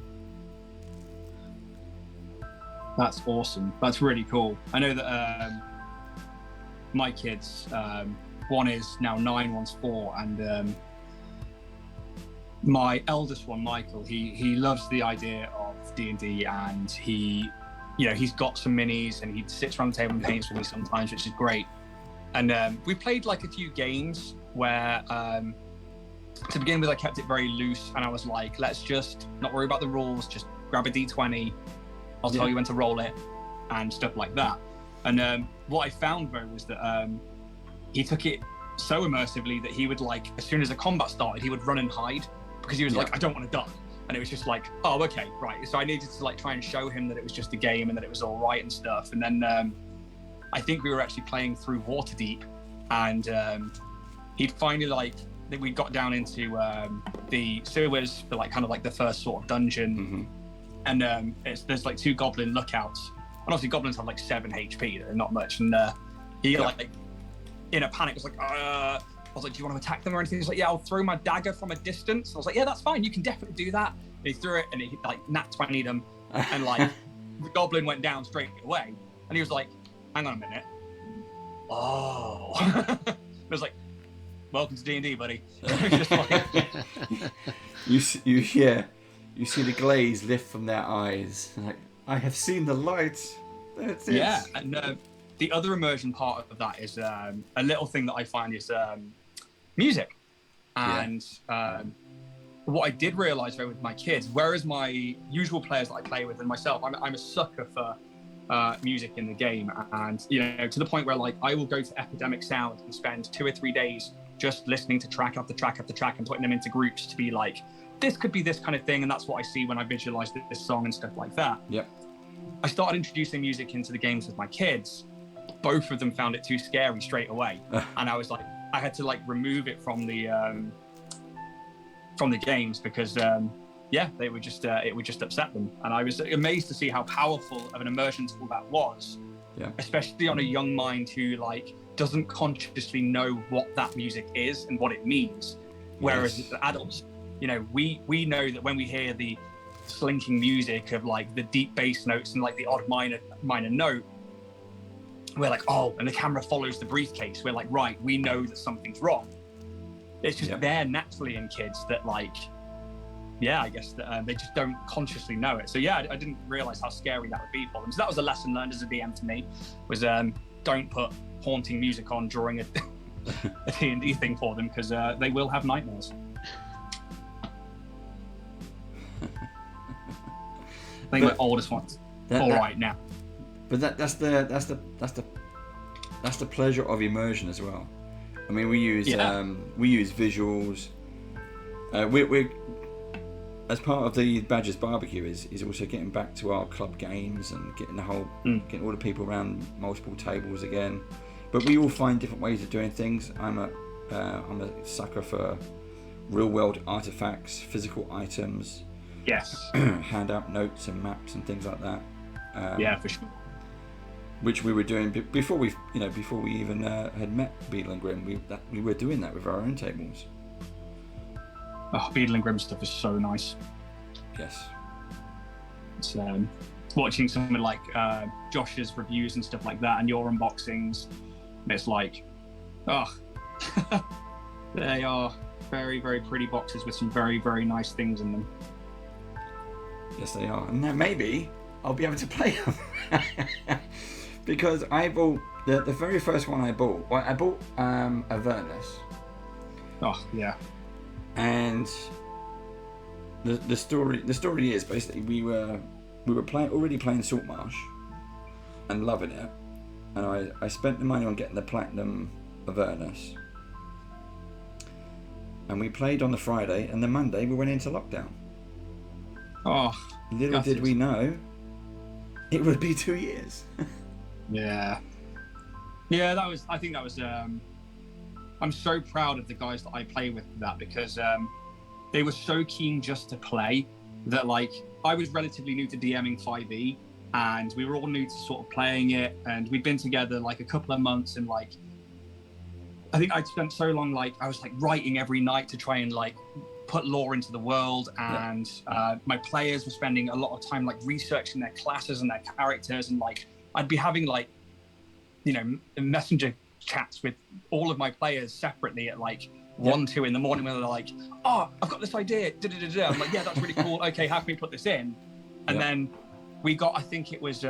That's awesome. That's really cool. I know that my kids, one is now 9, one's 4, and my eldest one, Michael, he loves the idea of D&D, and he's got some minis, and he sits around the table and paints with me sometimes, which is great. And we played like a few games where to begin with, I kept it very loose, and I was like, let's just not worry about the rules, just grab a D20, I'll tell you when to roll it, and stuff like that. And what I found, though, was that he took it so immersively that he would, like, as soon as the combat started, he would run and hide, because he was like, I don't want to die. And it was just like, oh, okay, right. So I needed to, like, try and show him that it was just a game and that it was all right and stuff. And then I think we were actually playing through Waterdeep, and he'd finally, like, we got down into the sewers for, like, kind of like the first sort of dungeon. Mm-hmm. And there's like 2 goblin lookouts, and obviously goblins have like 7 HP, they're not much. And he like in a panic was like, was like, do you want to attack them or anything? He's like, yeah, I'll throw my dagger from a distance. I was like, yeah, that's fine. You can definitely do that. And he threw it and he like nat 20'd them. And like the goblin went down straight away. And he was like, hang on a minute. Oh. I was like, welcome to D&D, buddy. Just like, you see the glaze lift from their eyes. Like, I have seen the light. That's it. yeah. And the other immersion part of that is a little thing that I find is music. And what I did realize though with my kids, whereas my usual players that I play with and myself, I'm a sucker for music in the game, and you know, to the point where like I will go to Epidemic Sound and spend 2 or 3 days just listening to track after track after track and putting them into groups to be like, this could be this kind of thing, and that's what I see when I visualize this song and stuff like that. Yep. I started introducing music into the games with my kids. Both of them found it too scary straight away, and I was like, I had to like remove it from the games because they would just it would just upset them. And I was amazed to see how powerful of an immersion tool that was, especially on a young mind who like doesn't consciously know what that music is and what it means. Whereas the adults, you know, we know that when we hear the slinking music of like the deep bass notes and like the odd minor note, we're like, oh, and the camera follows the briefcase. We're like, right, we know that something's wrong. It's just there naturally in kids that like, I guess that they just don't consciously know it. So I didn't realize how scary that would be for them. So that was a lesson learned as a DM for me, was don't put haunting music on during a D&D thing for them, because they will have nightmares. I think my oldest one's right now. But that's the pleasure of immersion as well. I mean, we use visuals. We're as part of the Badgers barbecue is also getting back to our club games and getting getting all the people around multiple tables again. But we all find different ways of doing things. I'm a sucker for real world artifacts, physical items. Yes. Hand out notes and maps and things like that. For sure. Which we were doing before we even had met Beadle and Grimm. We were doing that with our own tables. Oh, Beadle and Grimm stuff is so nice. Yes. It's watching someone like Josh's reviews and stuff like that, and your unboxings. It's like, they are very, very pretty boxes with some very, very nice things in them. Yes, they are, and then maybe I'll be able to play them. Because I bought the very first one I bought. Well, I bought Avernus. Oh yeah. And the story is basically we were already playing Saltmarsh and loving it, and I spent the money on getting the Platinum Avernus, and we played on the Friday, and the Monday we went into lockdown. Oh, little did we know it would be 2 years. Yeah, I think that was I'm so proud of the guys that I play with for that, because they were so keen just to play that, like, I was relatively new to DMing 5e, and we were all new to sort of playing it, and we'd been together like a couple of months, and like I think I'd spent so long, like I was like writing every night to try and like put lore into the world, and my players were spending a lot of time like researching their classes and their characters, and like I'd be having like, you know, messenger chats with all of my players separately at like 1-2 in the morning, when they're like, oh, I've got this idea, I'm like, yeah, that's really cool, okay, how can we put this in? And then we got, I think it was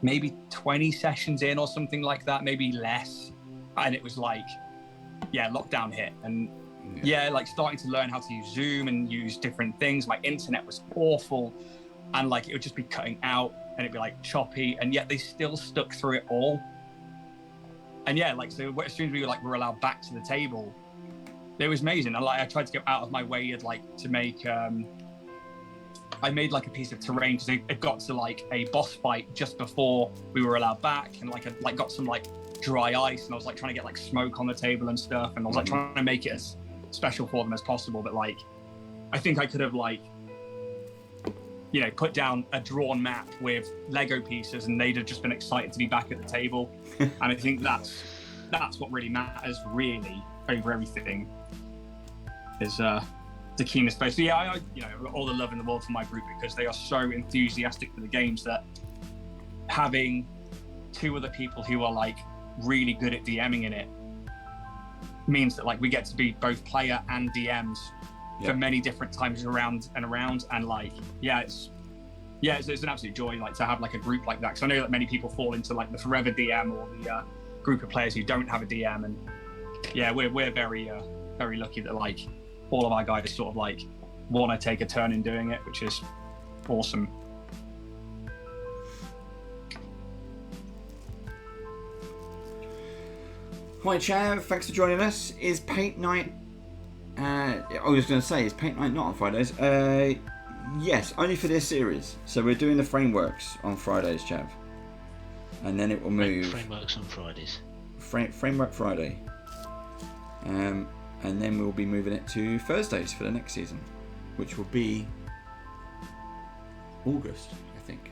maybe 20 sessions in or something like that, maybe less, and it was like, lockdown hit, and like starting to learn how to use Zoom and use different things. My internet was awful, and like it would just be cutting out, and it'd be like choppy, and yet they still stuck through it all. And like, so as soon as we were allowed back to the table, it was amazing. And like I tried to go out of my way to make I made like a piece of terrain, because it got to like a boss fight just before we were allowed back, and like I got some like dry ice, and I was like trying to get like smoke on the table and stuff, and I was like trying to make it as special for them as possible. But like I think I could have like, you know, put down a drawn map with Lego pieces, and they'd have just been excited to be back at the table. And I think that's that's what really matters, really, over everything. Is the keenness space. So yeah, I I've got all the love in the world for my group because they are so enthusiastic for the games that having two other people who are like really good at DMing in it means that like we get to be both player and DMs for many different times around, and like it's an absolute joy like to have like a group like that, because I know that many people fall into like the forever DM or the group of players who don't have a DM, and we're very very lucky that like all of our guys sort of like want to take a turn in doing it, which is awesome. Hi Chav, thanks for joining us. Is paint night I was going to say, is paint night not on Fridays? Yes, only for this series. So we're doing the frameworks on Fridays, Chav, and then it will move. Frameworks on Fridays. Framework Friday, and then we'll be moving it to Thursdays for the next season, which will be August, I think.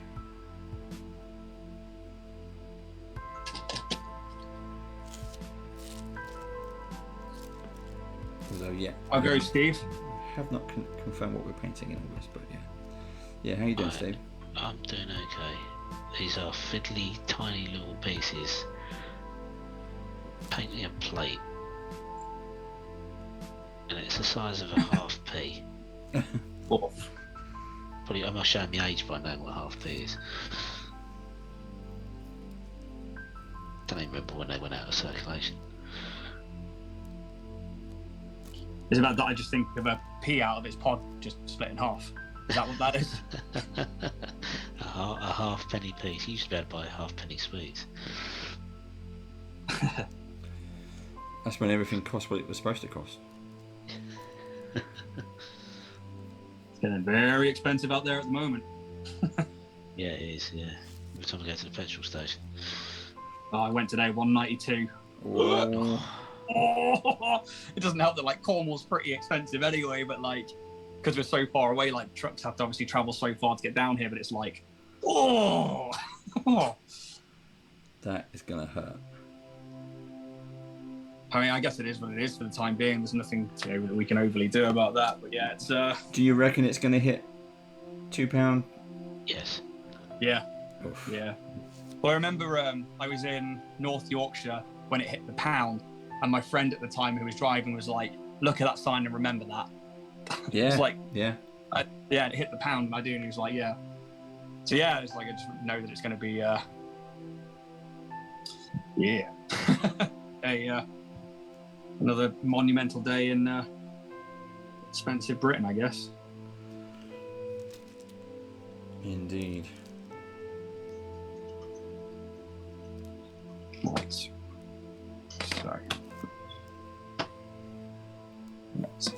Although, I'll go, Steve. I have not confirmed what we're painting in August, but yeah. How you doing, Steve? I'm doing okay. These are fiddly, tiny little pieces. Painting a plate, and it's the size of a half pea. Probably, I must show my age by knowing what half pea is. Don't even remember when they went out of circulation. Is about that? I just think of a pea out of its pod just split in half. Is that what that is? a half penny piece. You used to be able to buy half-penny sweets. That's when everything cost what it was supposed to cost. It's getting very expensive out there at the moment. Yeah, it is. Yeah, every time I go to the petrol station. Oh, I went today, $1.92. Whoa. Oh, it doesn't help that like Cornwall's pretty expensive anyway, but like because we're so far away, like trucks have to obviously travel so far to get down here. But it's like, That is gonna hurt. I mean, I guess it is what it is for the time being. There's nothing that we can overly do about that. But yeah, it's Do you reckon it's gonna hit £2? Yes. Yeah. Oof. Yeah. Well, I remember I was in North Yorkshire when it hit the pound, and my friend at the time who was driving was like, "Look at that sign and remember that." Yeah. It's like, yeah. It hit the pound, and I do, and he was like, "Yeah." So yeah, it's like I just know that it's going to be, another monumental day in expensive Britain, I guess. Indeed. Right. So. Let's see.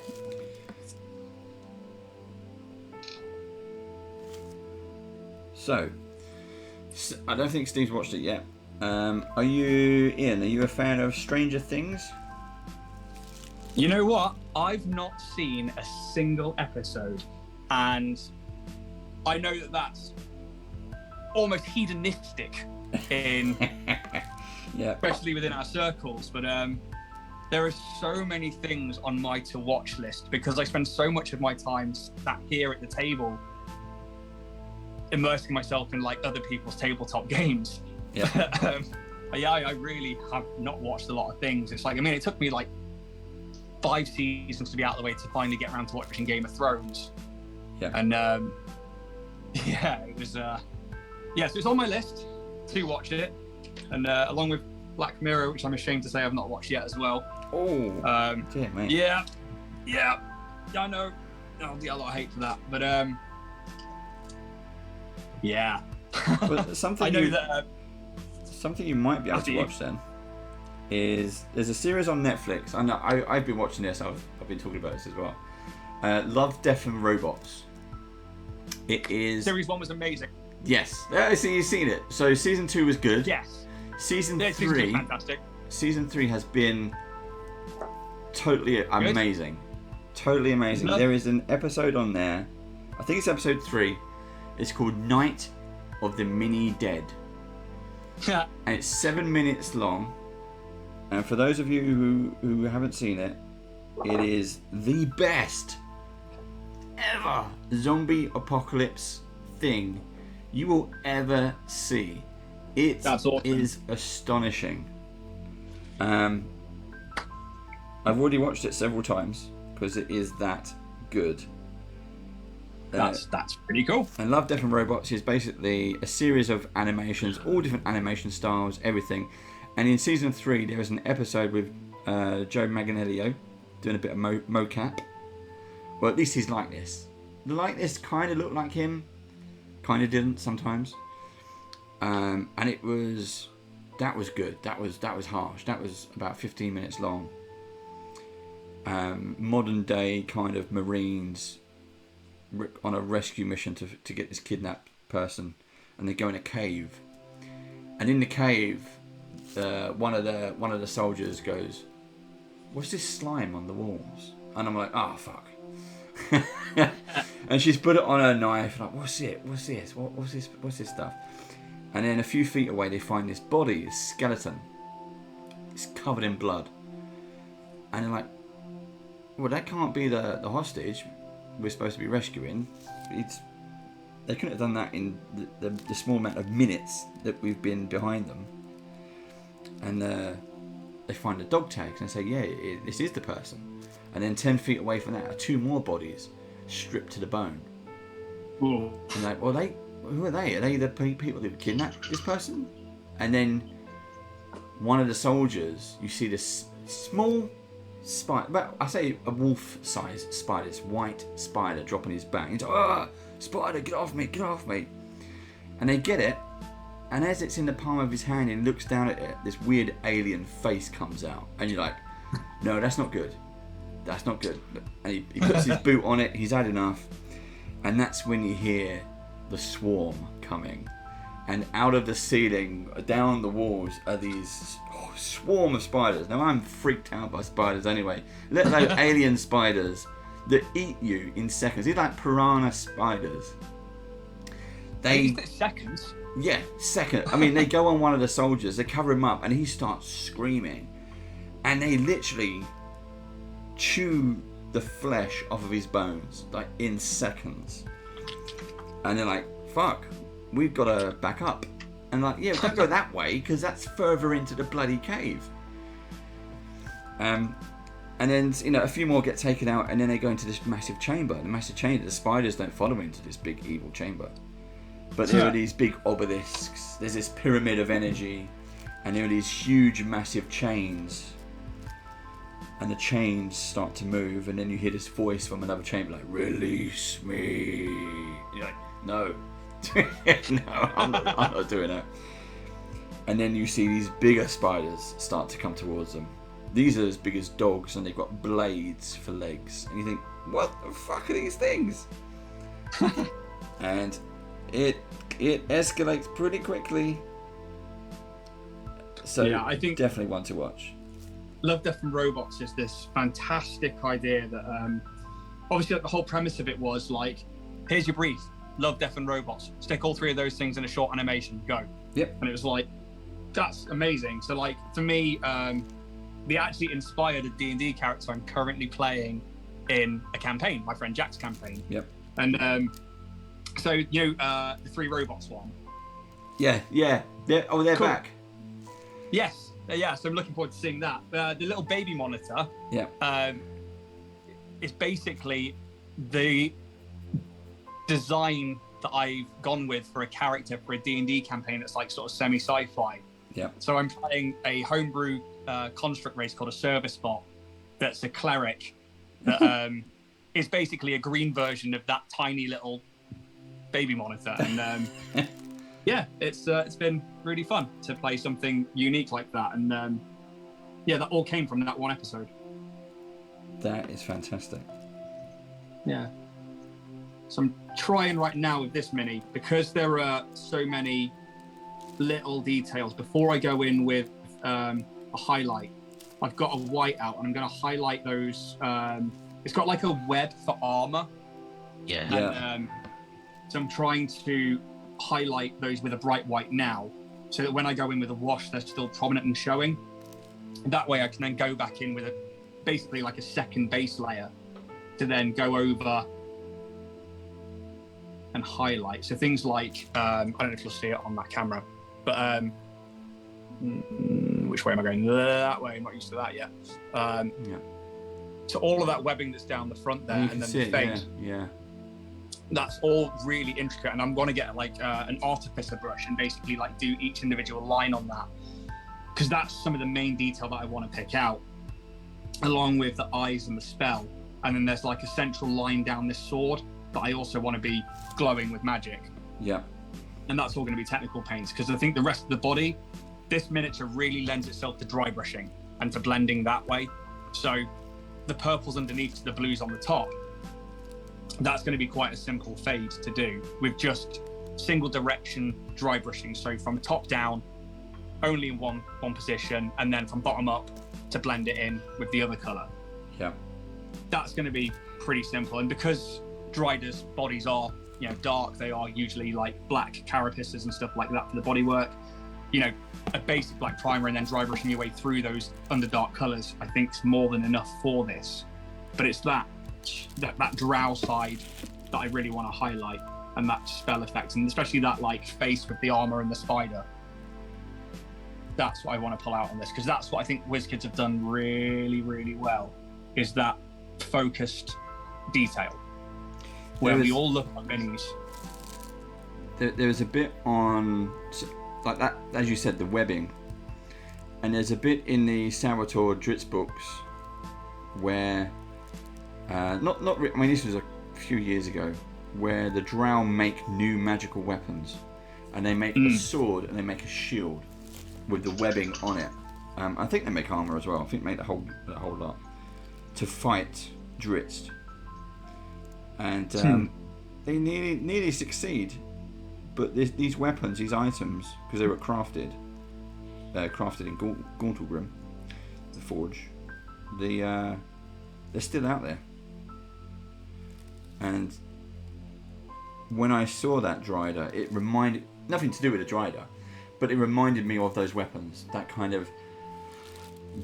So, I don't think Steve's watched it yet. Are you, Ian? Are you a fan of Stranger Things? You know what? I've not seen a single episode, and I know that that's almost hedonistic in, Yeah. especially within our circles. But there are so many things on my to-watch list because I spend so much of my time sat here at the table, immersing myself in like other people's tabletop games. Yeah. I really have not watched a lot of things. It's like, I mean, it took me like 5 seasons to be out of the way to finally get around to watching Game of Thrones. Yeah. And it was so it's on my list to watch it, and along with Black Mirror, which I'm ashamed to say I've not watched yet as well. Oh, dear mate. Yeah, I know. I'll get a lot of hate for that, but yeah. But something I know that something you might be able to watch then is there's a series on Netflix. I know I've been watching this. I've been talking about this as well. Love, Death and Robots. It is series 1 was amazing. Yes. I see you've seen it. So season 2 was good. Yes. Season 3. Season 2 fantastic. Season 3 has been totally amazing. Totally amazing. Love. There is an episode on there. I think it's episode 3. It's called Night of the Mini Dead. Yeah. And it's 7 minutes long. And for those of you who haven't seen it, it is the best ever zombie apocalypse thing you will ever see. It That's awesome. is astonishing. I've already watched it several times because it is that good. That's pretty cool. And Love, Death and Robots is basically a series of animations, all different animation styles, everything. And in season 3, there is an episode with Joe Manganiello doing a bit of mocap. Well, at least he's like this. The likeness kind of looked like him, kind of didn't sometimes. And that was good. That was harsh. That was about 15 minutes long. Modern day kind of Marines on a rescue mission to get this kidnapped person, and they go in a cave. And in the cave, one of the soldiers goes, "What's this slime on the walls?" And I'm like, "Oh fuck." And she's put it on her knife, like, "What's it? What's this? What's this? What's this stuff?" And then a few feet away, they find this body, this skeleton. It's covered in blood. And they're like, "Well, that can't be the hostage we're supposed to be rescuing." They couldn't have done that in the small amount of minutes that we've been behind them. And they find the dog tags and say, "Yeah, this is the person." And then 10 feet away from that are 2 more bodies stripped to the bone. Ooh. And like, well, who are they? Are they the people who kidnapped this person? And then one of the soldiers, you see this small spider, but I say a wolf-sized spider, this white spider dropping his back. He's like, "Ah, spider, get off me, get off me." And they get it, and as it's in the palm of his hand and he looks down at it, this weird alien face comes out. And you're like, "No, that's not good. That's not good." And he puts his boot on it, he's had enough. And that's when you hear the swarm coming. And out of the ceiling, down the walls, are these swarm of spiders. Now, I'm freaked out by spiders anyway. Let alone alien spiders that eat you in seconds. These are like piranha spiders. Seconds? Yeah, second. I mean, they go on one of the soldiers, they cover him up, and he starts screaming. And they literally chew the flesh off of his bones, like in seconds. And they're like, "Fuck, we've got to back up." And like, "Yeah, don't go that way, because that's further into the bloody cave." And then, a few more get taken out, and then they go into this massive chamber. The massive chamber, the spiders don't follow into this big evil chamber. But there are these big obelisks, there's this pyramid of energy, and there are these huge, massive chains. And the chains start to move, and then you hear this voice from another chamber like, "Release me." You're like, "No." No, I'm not doing that. And then you see these bigger spiders start to come towards them. These are as big as dogs, and they've got blades for legs. And you think, what the fuck are these things? And it escalates pretty quickly. So yeah, I think definitely one to watch. Love, Death and Robots is this fantastic idea that obviously like, the whole premise of it was like, here's your brief, Love, Death and Robots, stick all 3 of those things in a short animation, go. Yep. And it was like, that's amazing. So like for me, they actually inspired a D&D character I'm currently playing in a campaign, my friend Jack's campaign. Yep. And so the 3 robots one. Yeah. They're cool. Back. Yes. Yeah, so I'm looking forward to seeing that. The little baby monitor. Yeah. Is basically the design that I've gone with for a character for a D&D campaign that's like sort of semi-sci-fi. Yeah. So I'm playing a homebrew construct race called a service bot that's a cleric that is basically a green version of that tiny little baby monitor. And yeah, it's been really fun to play something unique like that. And that all came from that one episode. That is fantastic. Yeah. So I'm trying right now with this mini, because there are so many little details. Before I go in with a highlight, I've got a whiteout and I'm going to highlight those. It's got like a web for armor. Yeah. And, so I'm trying to highlight those with a bright white now, so that when I go in with a wash, they're still prominent and showing. That way I can then go back in with basically like a second base layer to then go over and highlight. So things like, I don't know if you'll see it on that camera, but which way am I going? That way, I'm not used to that yet. So all of that webbing that's down the front there, and then the face, that's all really intricate. And I'm going to get like an artificer brush and basically like do each individual line on that, because that's some of the main detail that I want to pick out, along with the eyes and the spell. And then there's like a central line down this sword that I also want to be glowing with magic. Yeah. And that's all going to be technical paints, because I think the rest of the body, this miniature really lends itself to dry brushing and to blending that way. So the purples underneath to the blues on the top, that's going to be quite a simple fade to do with just single direction dry brushing. So from top down, only in one position, and then from bottom up to blend it in with the other color. Yeah. That's going to be pretty simple. And because Dryder's bodies are, dark, they are usually like black carapaces and stuff like that for the bodywork. A basic black primer and then dry brushing your way through those underdark colors, I think is more than enough for this. But it's that drow side that I really want to highlight, and that spell effect, and especially that like face with the armor and the spider. That's what I want to pull out on this, because that's what I think WizKids have done really, really well, is that focused detail where we all look like minis. There's a bit on, like that, as you said, the webbing, and there's a bit in the Salvatore Dritz books where, I mean, this was a few years ago, where the Drow make new magical weapons, and they make a sword and they make a shield with the webbing on it. I think they make armor as well. I think they make the whole lot to fight Dritz, and they nearly succeed. But these weapons, these items, because they were crafted in Gauntlgrim, the forge, they're still out there. And when I saw that Dryder, it reminded, nothing to do with the Dryder, but it reminded me of those weapons. That kind of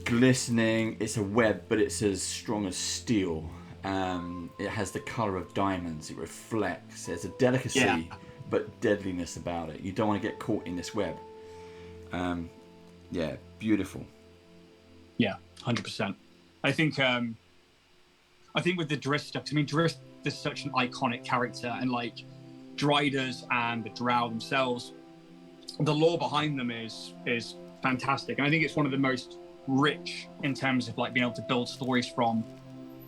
glistening, it's a web, but it's as strong as steel. It has the colour of diamonds, it reflects, there's a delicacy, but deadliness about it. You don't want to get caught in this web. Beautiful. Yeah, 100%. I think with the Driss stuff, I mean, Driss is such an iconic character, and like Dryders and the Drow themselves, the lore behind them is fantastic. And I think it's one of the most rich in terms of like being able to build stories from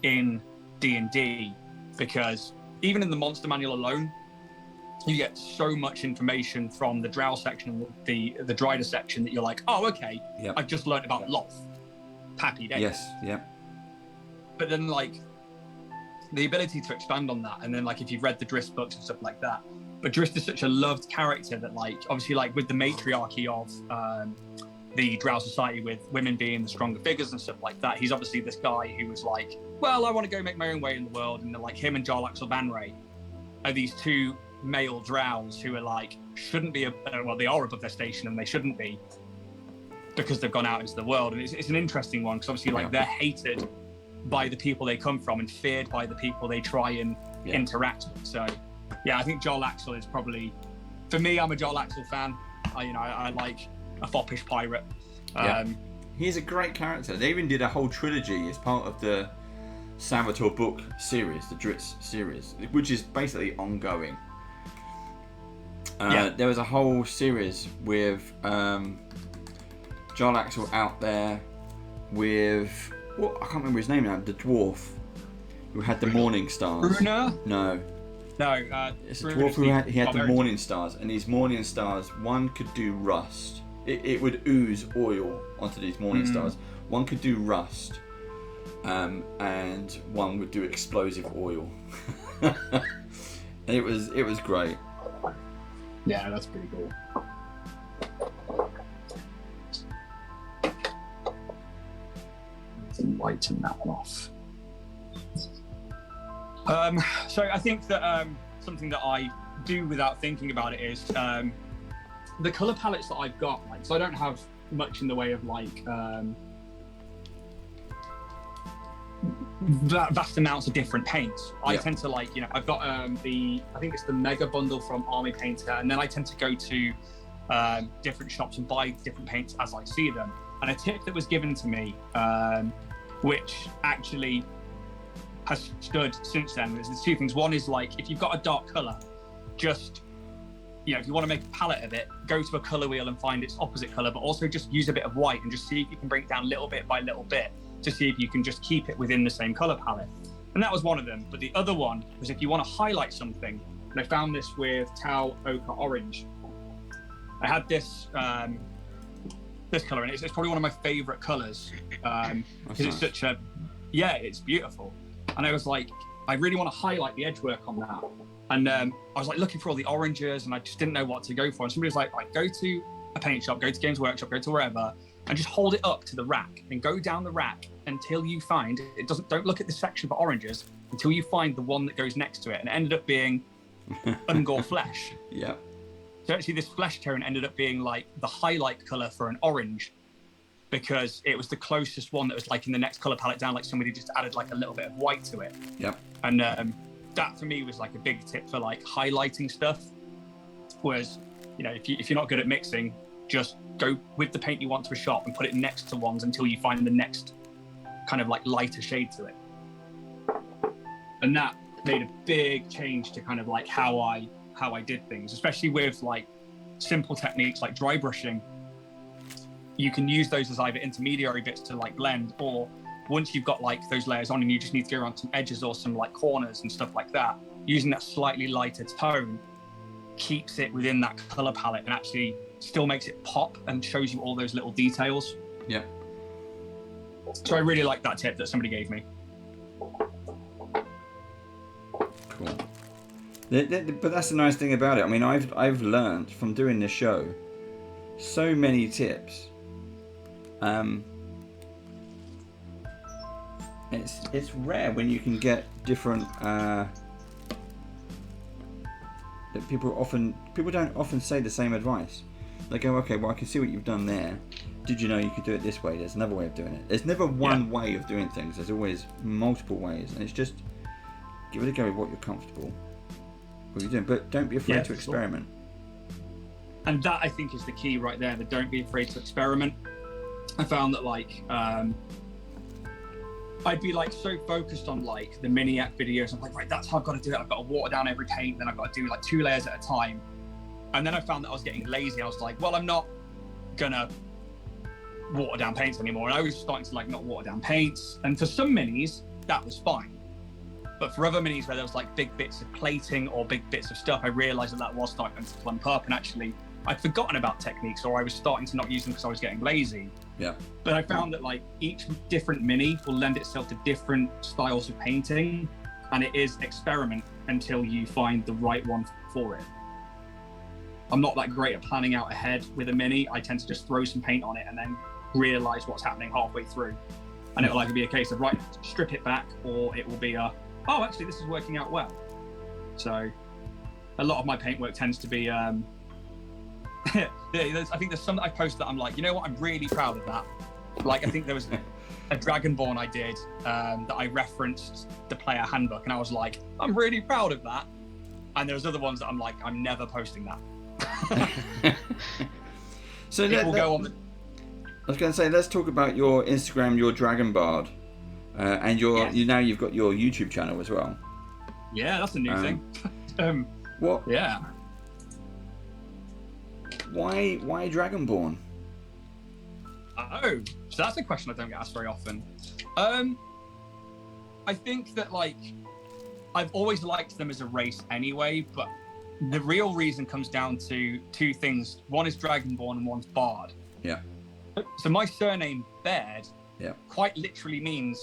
in D&D, because even in the monster manual alone, you get so much information from the Drow section and the Dryder section that you're like, oh, okay, I've just learned about Loth. Happy days. Yes, yeah. But then like the ability to expand on that, and then like if you've read the Driss books and stuff like that, but Driss is such a loved character that like obviously like with the matriarchy of the Drow society, with women being the stronger figures and stuff like that, he's obviously this guy who was like, well, I want to go make my own way in the world, and like him and Jarlaxle Banray are these two male Drows who are like shouldn't be they are above their station, and they shouldn't be because they've gone out into the world. And it's an interesting one, because obviously like they're hated by the people they come from and feared by the people they try and interact with. So I think Jarlaxle is probably, for me, I'm a Jarlaxle fan. I like a foppish pirate. He's a great character. They even did a whole trilogy as part of the Salvatore book series, the Dritz series, which is basically ongoing. There was a whole series with Jarlaxle out there with, I can't remember his name now, the dwarf who had the morning stars. Bruna? No. It's a dwarf who had the morning stars, and these morning stars, one could do rust. It would ooze oil onto these morning stars. One could do rust, and one would do explosive oil. It was great. Yeah, that's pretty cool. Let's lighten that one off. So I think that something that I do without thinking about it is the color palettes that I've got. Like, so I don't have much in the way of like vast amounts of different paints. I Yeah. tend to like, I've got I think it's the mega bundle from Army Painter, and then I tend to go to different shops and buy different paints as I see them. And a tip that was given to me, which actually has stood since then, is there's two things. One is like, if you've got a dark color, just, if you want to make a palette of it, go to a color wheel and find its opposite color, but also just use a bit of white and just see if you can bring it down little bit by little bit to see if you can just keep it within the same color palette. And that was one of them. But the other one was if you want to highlight something, and I found this with Tau Ochre Orange. I had this this color, and it's probably one of my favorite colors because it's such a, it's beautiful. And I was like, I really want to highlight the edge work on that. And I was like looking for all the oranges, and I just didn't know what to go for. And somebody was like, go to a paint shop, go to Games Workshop, go to wherever, and just hold it up to the rack and go down the rack until you find don't look at the section for oranges until you find the one that goes next to it. And it ended up being Ungor Flesh. Yeah. So actually this flesh tone ended up being like the highlight color for an orange, because it was the closest one that was like in the next color palette down, like somebody just added like a little bit of white to it. Yeah. And that for me was like a big tip for like highlighting stuff. Whereas, if you're not good at mixing, just go with the paint you want to a shop and put it next to ones until you find the next kind of like lighter shade to it. And that made a big change to kind of like how I did things, especially with like simple techniques like dry brushing. You can use those as either intermediary bits to like blend, or once you've got like those layers on and you just need to go around some edges or some like corners and stuff like that, using that slightly lighter tone keeps it within that color palette and actually still makes it pop and shows you all those little details. Yeah. So I really like that tip that somebody gave me. Cool. But that's the nice thing about it. I mean, I've learned from doing this show so many tips. It's rare when you can get different. That people don't often say the same advice. They go, okay, well, I can see what you've done there. Did you know you could do it this way? There's another way of doing it. There's never one way of doing things. There's always multiple ways, and it's just give it a go with what you're comfortable with you're doing. But don't be afraid to experiment. And that, I think, is the key right there. That don't be afraid to experiment. I found that like I'd be like so focused on like the mini app videos. I'm like, right, that's how I've got to do it. I've got to water down every paint, then I've got to do like 2 layers at a time. And then I found that I was getting lazy. I was like, well, I'm not gonna water down paints anymore. And I was starting to like not water down paints. And for some minis, that was fine. But for other minis where there was like big bits of plating or big bits of stuff, I realized that was starting to clump up, and actually I'd forgotten about techniques, or I was starting to not use them because I was getting lazy. Yeah. But I found that like each different mini will lend itself to different styles of painting, and it is experiment until you find the right one for it. I'm not that great at planning out ahead with a mini. I tend to just throw some paint on it and then realize what's happening halfway through. And it'll either be a case of, right, strip it back, or it will be oh, actually, this is working out well. So a lot of my paintwork tends to be, I think there's some that I post that I'm like, you know what, I'm really proud of that. Like, I think there was a Dragonborn I did that I referenced the player handbook, and I was like, I'm really proud of that. And there's other ones that I'm like, I'm never posting that. So it will go on. I was going to say, let's talk about your Instagram, your Dragon Bard, and you've got your YouTube channel as well. Yeah, that's a new thing. What? Yeah. Why Dragonborn? Oh, so that's a question I don't get asked very often. I think that like I've always liked them as a race anyway, but the real reason comes down to 2 things. One is Dragonborn and one's Bard. Yeah. So my surname Baird quite literally means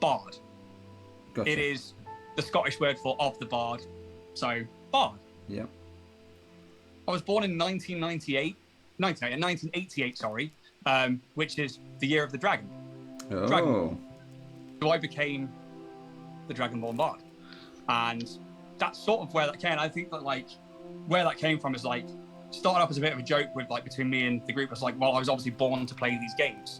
bard. Gotcha. It is the Scottish word for of the bard, so bard. Yeah. I was born in 1988, sorry, which is the year of the dragon. Oh. Dragonborn. So I became the Dragonborn Bard. And that's sort of where that came. I think that like where that came from is like started off as a bit of a joke with like between me and the group. I was like, well, I was obviously born to play these games.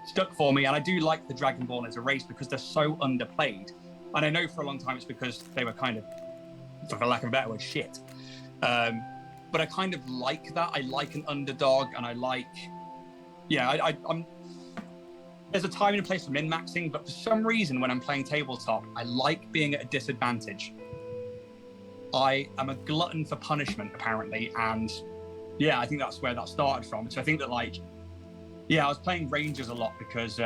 stuck for me. And I do like the Dragonborn as a race because they're so underplayed. And I know for a long time it's because they were kind of, for lack of a better word, shit. But I kind of like that. I like an underdog, and I like, I'm. There's a time and a place for min-maxing, but for some reason when I'm playing tabletop, I like being at a disadvantage. I am a glutton for punishment, apparently, and I think that's where that started from. So I think that, like, I was playing Rangers a lot because,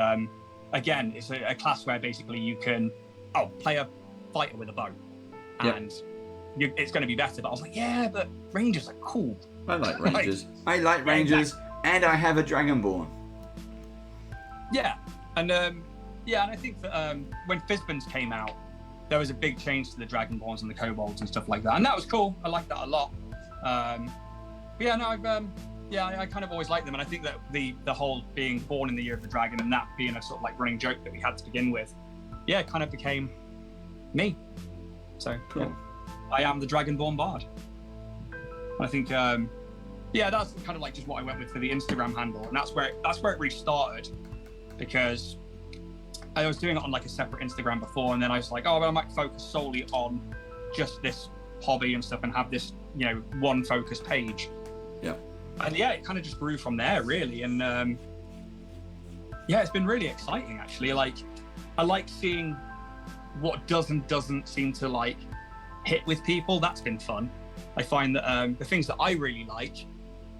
again, it's a class where basically you can play a fighter with a bow, and it's going to be better. But I was like, but Rangers are cool. I like Rangers. I like Rangers, exactly. And I have a Dragonborn. Yeah, and and I think that when Fizbans came out, there was a big change to the Dragonborns and the Kobolds and stuff like that, and that was cool. I liked that a lot. I kind of always liked them, and I think that the whole being born in the year of the dragon and that being a sort of like running joke that we had to begin with, kind of became me. So cool. I am the Dragonborn Bard. And I think that's kind of like just what I went with for the Instagram handle, and that's where it really started. Because I was doing it on like a separate Instagram before, and then I was like, I might focus solely on just this hobby and stuff and have this, one focused page. Yeah. And it kind of just grew from there, really. And it's been really exciting, actually. Like, I like seeing what does and doesn't seem to like hit with people. That's been fun. I find that the things that I really like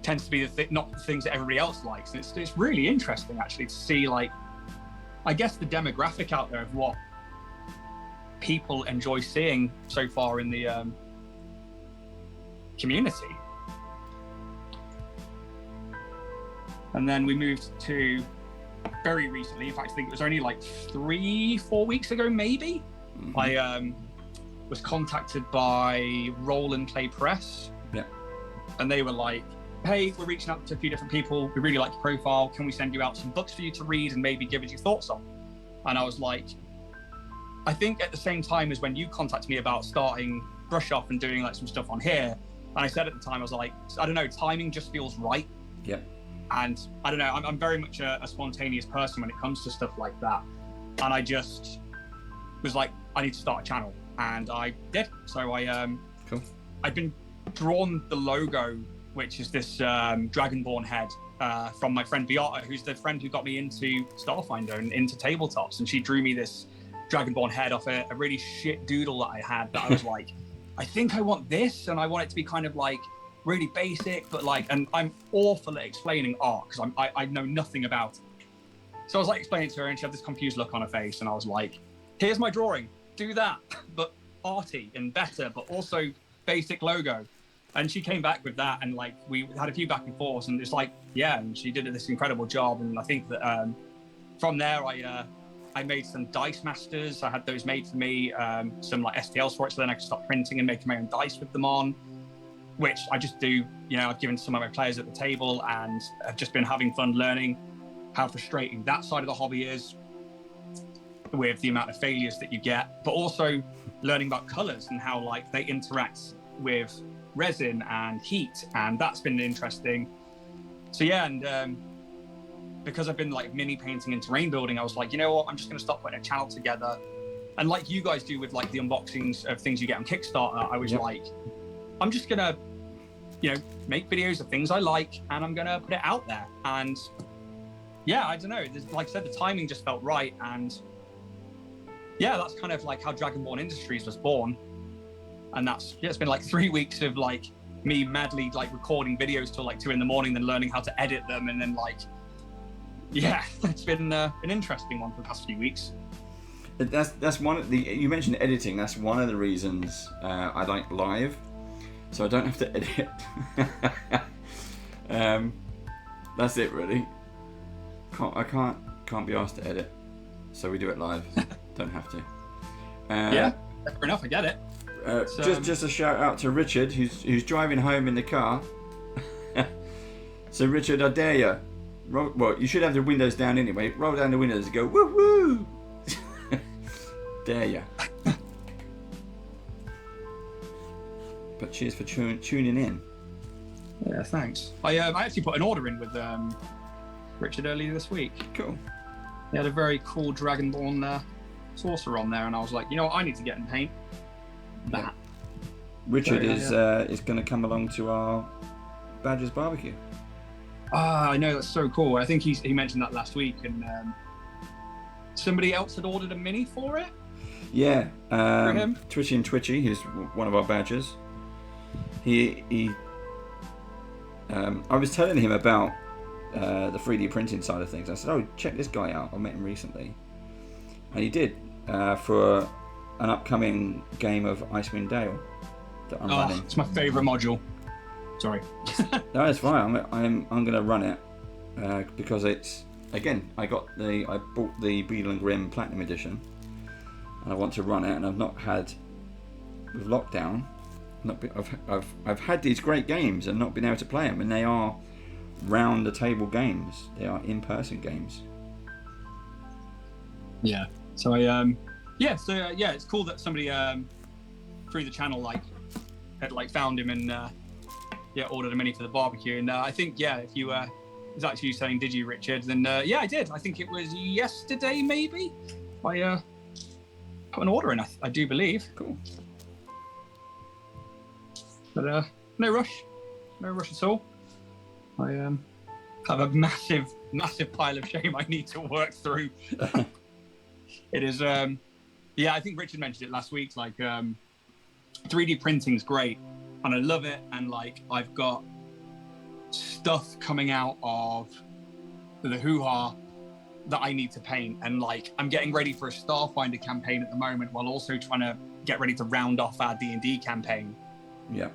tends to be not the things that everybody else likes. And it's really interesting, actually, to see, like, I guess the demographic out there of what people enjoy seeing so far in the community. And then we moved to very recently, in fact, I think it was only like 3-4 weeks ago, maybe. Mm-hmm. I was contacted by Roll and Play Press. Yeah. And they were like, hey, we're reaching out to a few different people. We really like your profile. Can we send you out some books for you to read and maybe give us your thoughts on? And I was like, I think at the same time as when you contacted me about starting Brush Off and doing like some stuff on here, and I said at the time, I was like, I don't know, timing just feels right. Yeah. And I don't know, I'm very much a spontaneous person when it comes to stuff like that. And I just was like, I need to start a channel. And I did. So cool. I've been drawn the logo, which is this Dragonborn head from my friend Beata, who's the friend who got me into Starfinder and into tabletops. And she drew me this Dragonborn head off a really shit doodle that I had that I was like, I think I want this, and I want it to be kind of like really basic, but like, and I'm awful at explaining art because I know nothing about it. So I was like explaining to her, and she had this confused look on her face, and I was like, here's my drawing, do that, but arty and better, but also basic logo. And she came back with that, and like we had a few back and forths, and it's like, and she did this incredible job. And I think that from there, I made some dice masters. I had those made for me, some like STLs for it, so then I could start printing and making my own dice with them on, which I just do. I've given some of my players at the table, and I've just been having fun learning how frustrating that side of the hobby is with the amount of failures that you get, but also learning about colors and how like they interact with resin and heat, and that's been interesting. So and because I've been like mini painting and terrain building, I was like, you know what, I'm just going to start putting a channel together, and like you guys do with like the unboxings of things you get on Kickstarter, I was like, I'm just gonna make videos of things I like, and I'm gonna put it out there. And I don't know, like I said, the timing just felt right, and that's kind of like how Dragonborn Industries was born. And that's it's been like 3 weeks of like me madly like recording videos till like 2 a.m, then learning how to edit them, and then like it's been an interesting one for the past few weeks. That's one of the, you mentioned editing. That's one of the reasons I like live, so I don't have to edit. That's it really. I can't be asked to edit, so we do it live. Don't have to. Fair enough. I get it. Just a shout out to Richard, who's driving home in the car. So Richard, I dare you. Well, you should have the windows down anyway. Roll down the windows and go woo woo. Dare you. But cheers for tuning in. Yeah, thanks. I actually put an order in with Richard earlier this week. Cool. He had a very cool Dragonborn saucer on there, and I was like, you know what, I need to get and paint that. Yeah. Richard So, is going to come along to our Badgers barbecue. Ah, I know, that's so cool. I think he mentioned that last week, and somebody else had ordered a mini for it. Yeah, For him? Twitchy and Twitchy, who's one of our Badgers. I was telling him about the 3D printing side of things. I said, "Oh, check this guy out. I met him recently," and he did for an upcoming game of Icewind Dale that I'm running. It's my favourite module. Sorry. No, it's fine. I'm going to run it because it's, again, I bought the Beadle and Grimm Platinum Edition, and I want to run it. And I've not had, with lockdown, I've had these great games and not been able to play them, and they are round the table games. They are in-person games. Yeah. So it's cool that somebody through the channel had found him and ordered a mini for the barbecue. And I think if you it was actually you saying, did you, Richard? Then I did. I think it was yesterday maybe. I put an order in. I do believe. Cool. But no rush at all. I have a massive pile of shame I need to work through. It is I think Richard mentioned it last week, 3D printing's great and I love it, and I've got stuff coming out of the hoo-ha that I need to paint, and I'm getting ready for a Starfinder campaign at the moment while also trying to get ready to round off our D&D campaign. Yeah.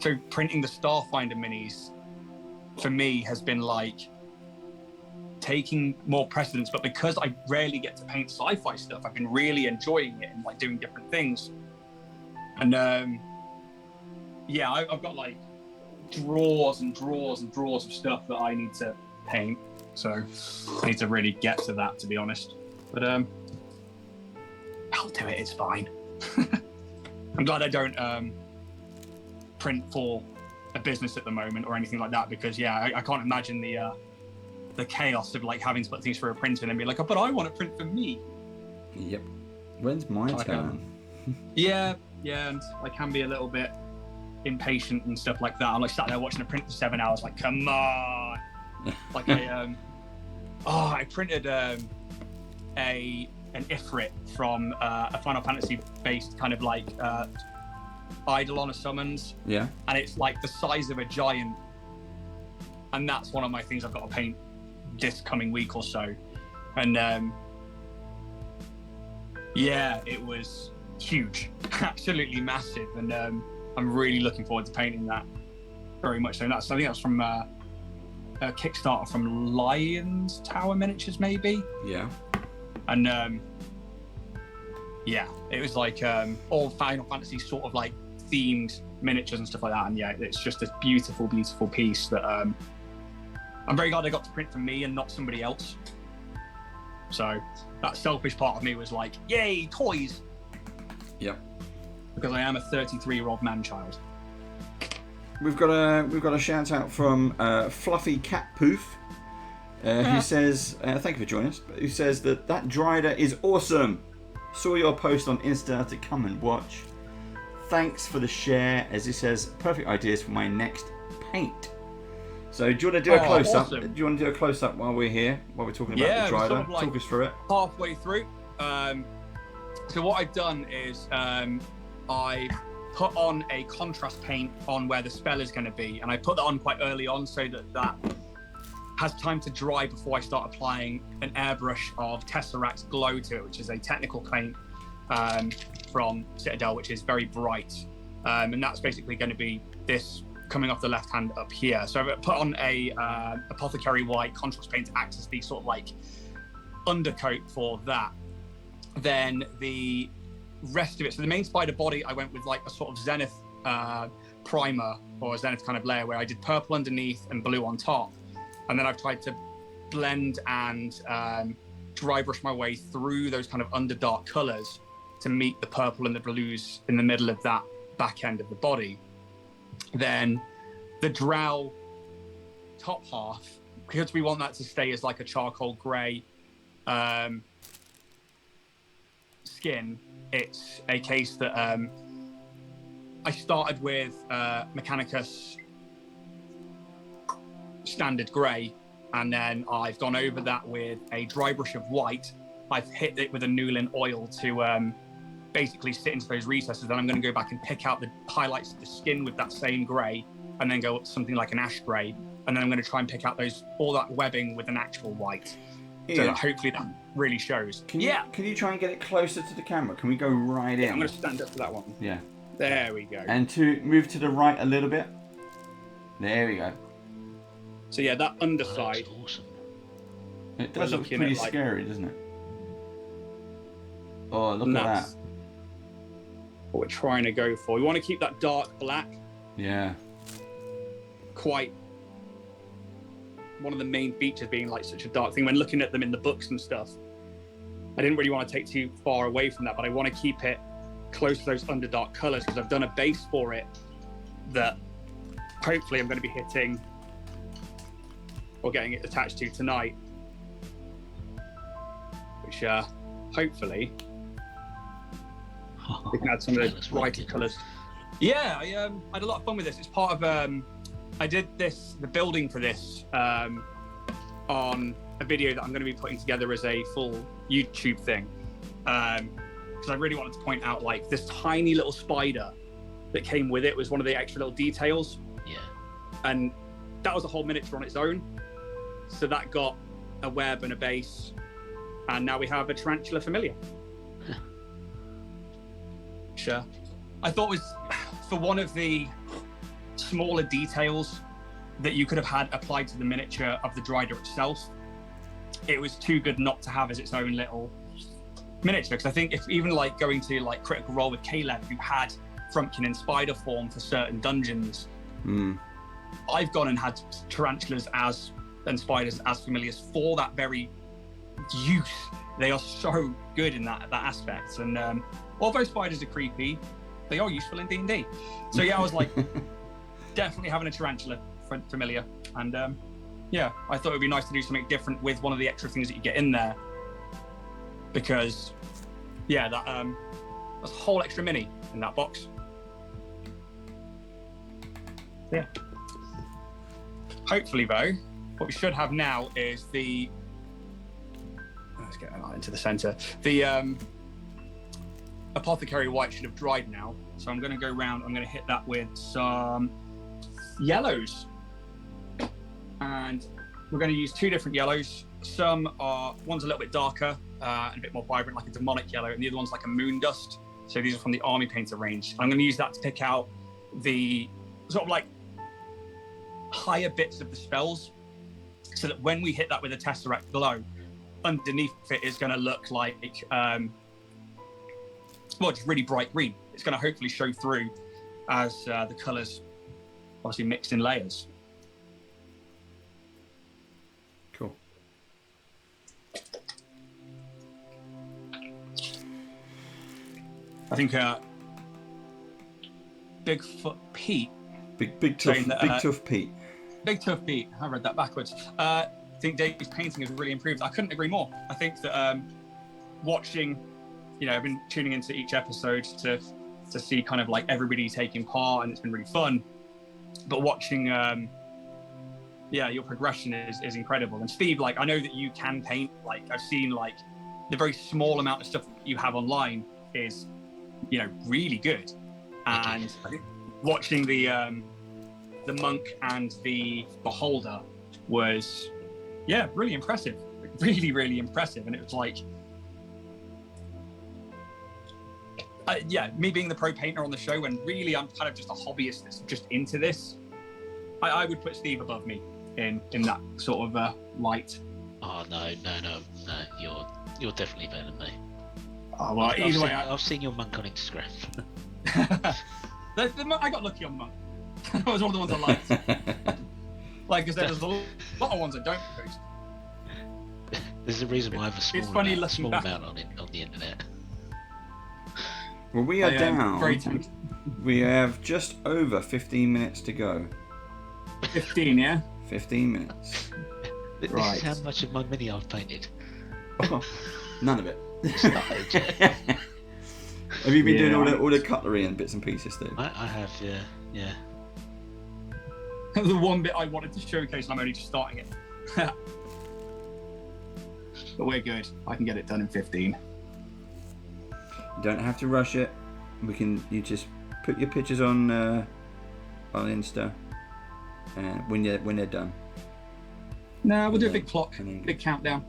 So printing the Starfinder minis for me has been taking more precedence, but because I rarely get to paint sci-fi stuff, I've been really enjoying it and doing different things. And I've got drawers and drawers and drawers of stuff that I need to paint. So I need to really get to that, to be honest. But I'll do it. It's fine. I'm glad I don't print for a business at the moment or anything like that, because I can't imagine the chaos of having to put things through a printer and then be like, oh, but I want to print for me. Yep. When's my turn? And I can be a little bit impatient and stuff like that. I'm sat there watching a print for 7 hours, come on. I printed an Ifrit from a Final Fantasy based kind of Eidolon of Summons. Yeah. And it's the size of a giant. And that's one of my things I've got to paint this coming week or so. And it was huge, absolutely massive. And I'm really looking forward to painting that very much so. I think that's from a Kickstarter from Lions Tower Miniatures, maybe. Yeah. And it was all Final Fantasy sort of themed miniatures and stuff like that. And it's just this beautiful, beautiful piece that I'm very glad I got to print for me and not somebody else. So that selfish part of me was yay, toys. Yep. Because I am a 33-year-old man-child. We've got a shout out from Fluffy Cat Poof, who says, thank you for joining us, who says that Dryder is awesome. Saw your post on Insta to come and watch. Thanks for the share, as he says, perfect ideas for my next paint. So do you want to do a close-up? Awesome. Do you want to do a close-up while we're here, while we're talking about the Dryder? Talk us through it. Halfway through. So what I've done is I put on a contrast paint on where the spell is going to be, and I put that on quite early on so that has time to dry before I start applying an airbrush of Tesseract's Glow to it, which is a technical paint from Citadel, which is very bright, and that's basically going to be this coming off the left hand up here. So I've put on a Apothecary White contrast paint to act as the sort of undercoat for that. Then the rest of it, so the main spider body, I went with a sort of Zenith primer or a Zenith kind of layer where I did purple underneath and blue on top, and then I've tried to blend and dry brush my way through those kind of underdark colors to meet the purple and the blues in the middle of that back end of the body. Then the drow top half, because we want that to stay as a charcoal grey, skin, it's a case that I started with Mechanicus standard grey, and then I've gone over that with a dry brush of white. I've hit it with a Newlin oil to basically sit into those recesses. Then I'm going to go back and pick out the highlights of the skin with that same grey, and then go up to something like an ash grey. And then I'm going to try and pick out all that webbing with an actual white. So that hopefully that really shows. Can you try and get it closer to the camera? Can we go right in? I'm going to stand up for that one. Yeah. There we go. And to move to the right a little bit. There we go. So yeah, that underside. Oh, awesome. It does look pretty scary, doesn't it? Oh, look at that. What we're trying to go for. We want to keep that dark black. Yeah. Quite one of the main features being like such a dark thing. When looking at them in the books and stuff, I didn't really want to take too far away from that, but I want to keep it close to those underdark colours because I've done a base for it that hopefully I'm going to be hitting or getting it attached to tonight, which hopefully we can add some of those brighter colours. Yeah, I had a lot of fun with this. It's part of I did the building for this on a video that I'm going to be putting together as a full YouTube thing, because I really wanted to point out like this tiny little spider that came with it was one of the extra little details. Yeah. And that was a whole miniature on its own. So that got a web and a base, and now we have a tarantula familiar. Sure. I thought was for one of the smaller details that you could have had applied to the miniature of the Drider itself, it was too good not to have as its own little miniature. Because I think if even like going to like Critical Role with Caleb, who had Frumpkin in spider form for certain dungeons, I've gone and had tarantulas and spiders as familiars for that very use. They are so good in that aspect. And although spiders are creepy, they are useful in D&D. So yeah, I was like, definitely having a tarantula familiar. And yeah, I thought it would be nice to do something different with one of the extra things that you get in there. Because yeah, that's a whole extra mini in that box. Yeah. Hopefully though, what we should have now is let's get that into the center. The Apothecary White should have dried now. So I'm going to go around, I'm going to hit that with some yellows. And we're going to use two different yellows. One's a little bit darker and a bit more vibrant, like a demonic yellow, and the other one's like a moon dust. So these are from the Army Painter range. I'm going to use that to pick out the sort of like higher bits of the spells, so that when we hit that with a Tesseract glow, underneath it is going to look like, just really bright green. It's going to hopefully show through as the colours obviously mixed in layers. Cool. I think Bigfoot Pete. Big tough Pete. Big Tough Pete. I read that backwards. I think Dave's painting has really improved. I couldn't agree more. I think that watching, I've been tuning into each episode to see kind of like everybody taking part, and it's been really fun. But watching, your progression is incredible. And Steve, like, I know that you can paint. Like, I've seen like the very small amount of stuff that you have online is, really good. And I think watching the monk and the beholder was, really impressive. Really, really impressive. And it was like, me being the pro painter on the show, and really I'm kind of just a hobbyist that's just into this, I would put Steve above me in that sort of light. Oh no, you're definitely better than me. Oh well, either way, I've seen your monk on Instagram. I got lucky on the monk. That was one of the ones I liked. Like I said, there's a lot of ones I don't post. There's a reason why I have a small amount on the internet. Well, we are down. We have just over 15 minutes to go. 15, yeah? 15 minutes. This Right. is how much of my mini I've painted. Oh, none of it. Started. Have you been doing Yeah. all the cutlery and bits and pieces, Steve? I have, yeah. The one bit I wanted to showcase, and I'm only just starting it. But we're good. I can get it done in 15. You don't have to rush it. You just put your pictures on Insta, when they're done. No, we'll do a Yeah, big clock, and then- big countdown.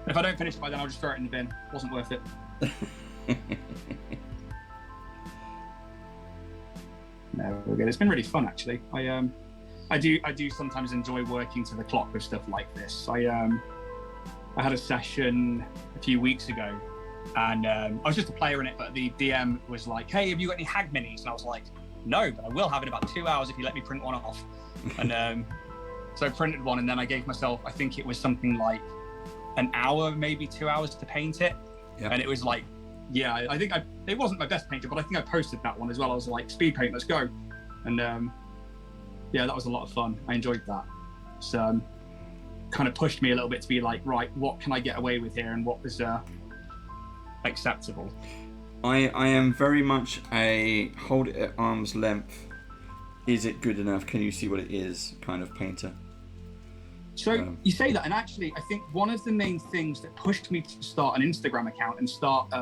If I don't finish by then, I'll just throw it in the bin. Wasn't worth it. No, we're good. It's been really fun, actually. I do sometimes enjoy working to the clock with stuff like this. I had a session a few weeks ago, and I was just a player in it, but the DM was like, "Hey, have you got any hag minis?" And I was like, "No, but I will have in about 2 hours if you let me print one off." And so I printed one, and then I gave myself, I think it was something like an hour, maybe 2 hours to paint it. Yep. And it was like, yeah, I think it wasn't my best painter, but I think I posted that one as well. I was like, speed paint, let's go. And yeah, that was a lot of fun. I enjoyed that. So kind of pushed me a little bit to be like, right, what can I get away with here, and what was acceptable? I am very much a hold it at arm's length. Is it good enough? Can you see what it is? Kind of painter. So you say that, and actually, I think one of the main things that pushed me to start an Instagram account and start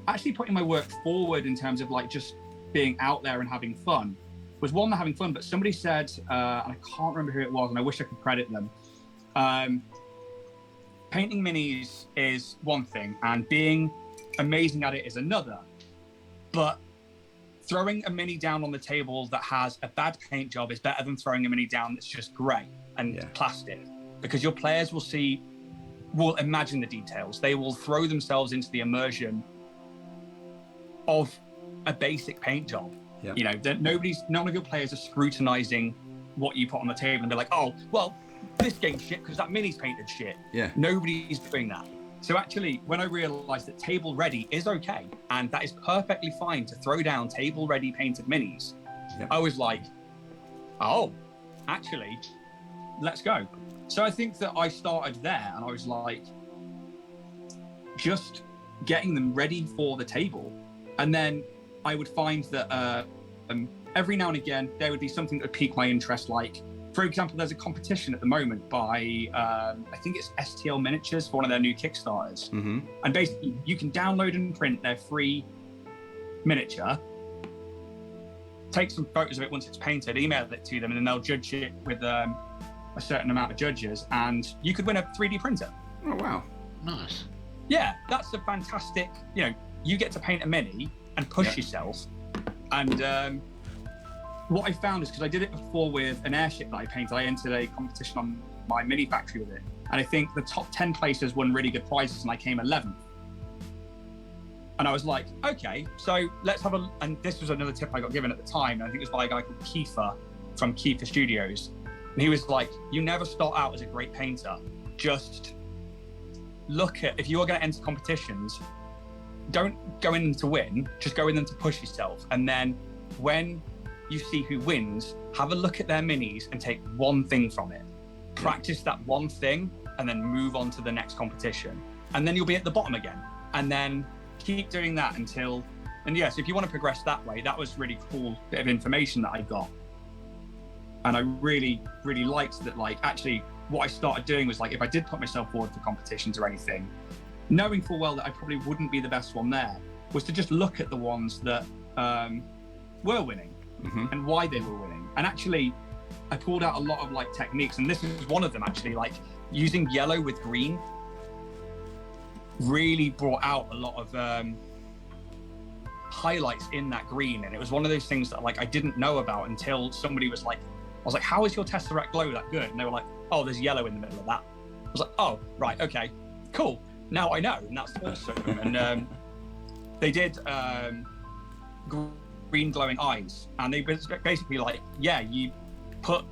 actually putting my work forward in terms of like just being out there and having fun was one, having fun, but somebody said, and I can't remember who it was, and I wish I could credit them. Painting minis is one thing, and being amazing at it is another. But throwing a mini down on the table that has a bad paint job is better than throwing a mini down that's just grey and plastic, because your players will imagine the details. They will throw themselves into the immersion of a basic paint job. Yeah. You know, none of your players are scrutinizing what you put on the table and they're like, oh, well, this game's shit because that mini's painted shit. Yeah. Nobody's doing that. So actually, when I realized that table ready is okay, and that is perfectly fine to throw down table ready painted minis, I was like, oh, actually, let's go. So I think that I started there, and I was like, just getting them ready for the table. And then I would find that every now and again, there would be something that would pique my interest. Like, for example, there's a competition at the moment by, I think it's STL Miniatures for one of their new Kickstarters. Mm-hmm. And basically, you can download and print their free miniature, take some photos of it once it's painted, email it to them, and then they'll judge it with a certain amount of judges, and you could win a 3D printer. Oh, wow. Nice. Yeah, that's a fantastic, you get to paint a mini and push yourself. And what I found is, because I did it before with an airship that I painted, I entered a competition on my mini factory with it. And I think the top 10 places won really good prizes, and I came 11th. And I was like, okay, so let's have and this was another tip I got given at the time. I think it was by a guy called Kiefer from Kiefer Studios. And he was like, you never start out as a great painter. Just look at, if you are going to enter competitions, don't go in them to win, just go in them to push yourself. And then when you see who wins, have a look at their minis and take one thing from it. Practice that one thing and then move on to the next competition. And then you'll be at the bottom again. And then keep doing that until, and yes, if you want to progress that way, that was really cool bit of information that I got. And I really, really liked that, like, actually what I started doing was, like, if I did put myself forward for competitions or anything, knowing full well that I probably wouldn't be the best one there, was to just look at the ones that were winning and why they were winning. And actually, I pulled out a lot of like techniques, and this is one of them actually, like using yellow with green really brought out a lot of highlights in that green. And it was one of those things that like I didn't know about until somebody was like, I was like, how is your Tesseract glow that good? And they were like, oh, there's yellow in the middle of that. I was like, oh, right, okay, cool. Now I know, and that's awesome. And they did green glowing eyes, and they basically like, yeah, you put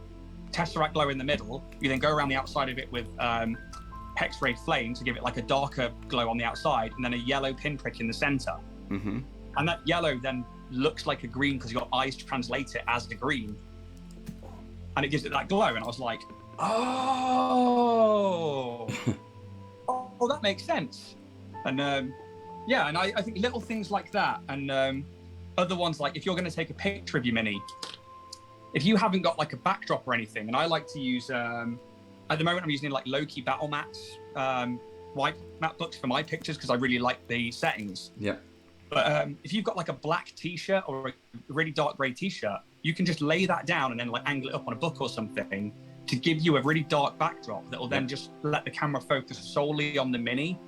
Tesseract glow in the middle, you then go around the outside of it with Hex-ray flame to give it like a darker glow on the outside, and then a yellow pinprick in the center. And that yellow then looks like a green because your eyes translate it as the green, and it gives it that glow. And I was like, Oh, oh, that makes sense. And yeah, and I think little things like that, and other ones like if you're going to take a picture of your Mini, if you haven't got like a backdrop or anything, and I like to use at the moment I'm using like Loki Battle Mats white matte books for my pictures because I really like the settings. Yeah. But if you've got like a black t-shirt or a really dark grey t-shirt, you can just lay that down and then like angle it up on a book or something to give you a really dark backdrop that will then just let the camera focus solely on the Mini.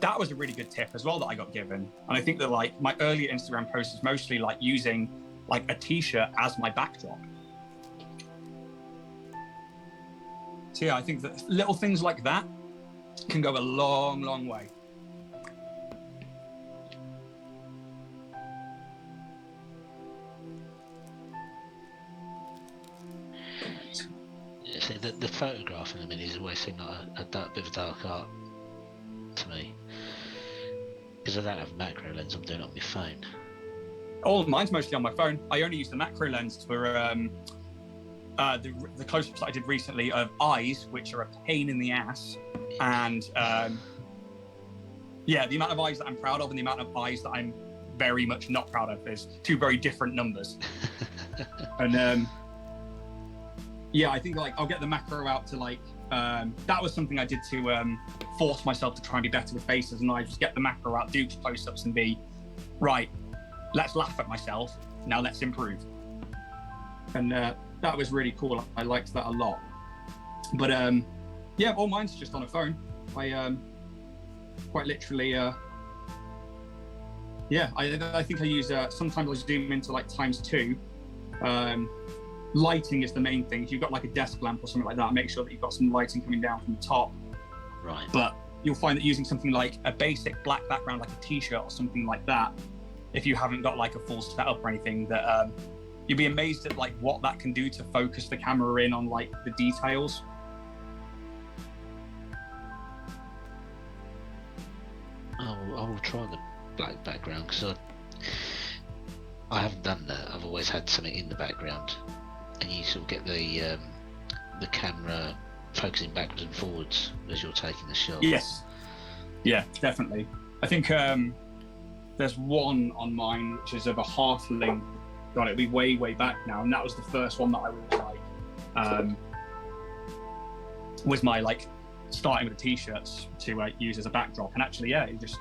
That was a really good tip as well that I got given. And I think that like my earlier Instagram posts is mostly like using like a t-shirt as my backdrop. So yeah, I think that little things like that can go a long, long way. Yeah, see, the photograph in the Mini has always seemed like a bit of a dark art to me. Because I don't have a macro lens, I'm doing it on my phone. Oh, mine's mostly on my phone. I only use the macro lens for the close-ups that I did recently of eyes, which are a pain in the ass. And yeah, the amount of eyes that I'm proud of and the amount of eyes that I'm very much not proud of is two very different numbers. And yeah, I think like I'll get the macro out to like that was something I did to force myself to try and be better with faces, and I just get the macro out, do close-ups, and be right. Let's laugh at myself. Now let's improve. And that was really cool. I liked that a lot. But yeah, all mine's just on a phone. I quite literally, yeah, I think I use, sometimes I zoom into like ×2. Lighting is the main thing. If you've got like a desk lamp or something like that, make sure that you've got some lighting coming down from the top. Right. But you'll find that using something like a basic black background, like a t-shirt or something like that, if you haven't got like a full setup or anything, that you'll be amazed at like what that can do to focus the camera in on like the details. I will try the black background because I haven't done that. I've always had something in the background, and you sort of get the camera focusing backwards and forwards as you're taking the shot. Yes, yeah, definitely. I think there's one on mine which is of a halfling. God, it'll be way back now, and that was the first one that I was like, was my like starting with the t-shirts to use as a backdrop. And actually, yeah, it just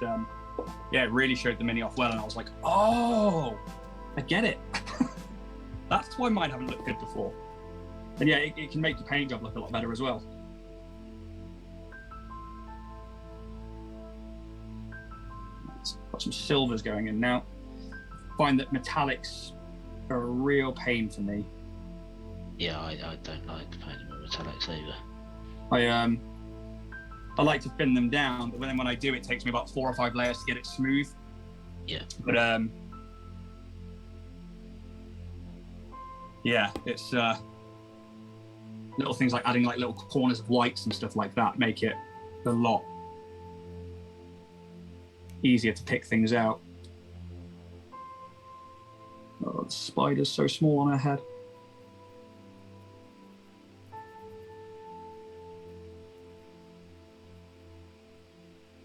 yeah, it really showed the Mini off well, and I was like, oh, I get it. That's why mine haven't looked good before. And yeah, it can make your paint job look a lot better as well. Got some silvers going in now. Find that metallics are a real pain for me. Yeah, I don't like painting with metallics either. I like to thin them down, but then when I do, it takes me about 4 or 5 layers to get it smooth. Yeah. But yeah, it's little things like adding like little corners of whites and stuff like that make it a lot easier to pick things out. Oh, the spider's so small on her head.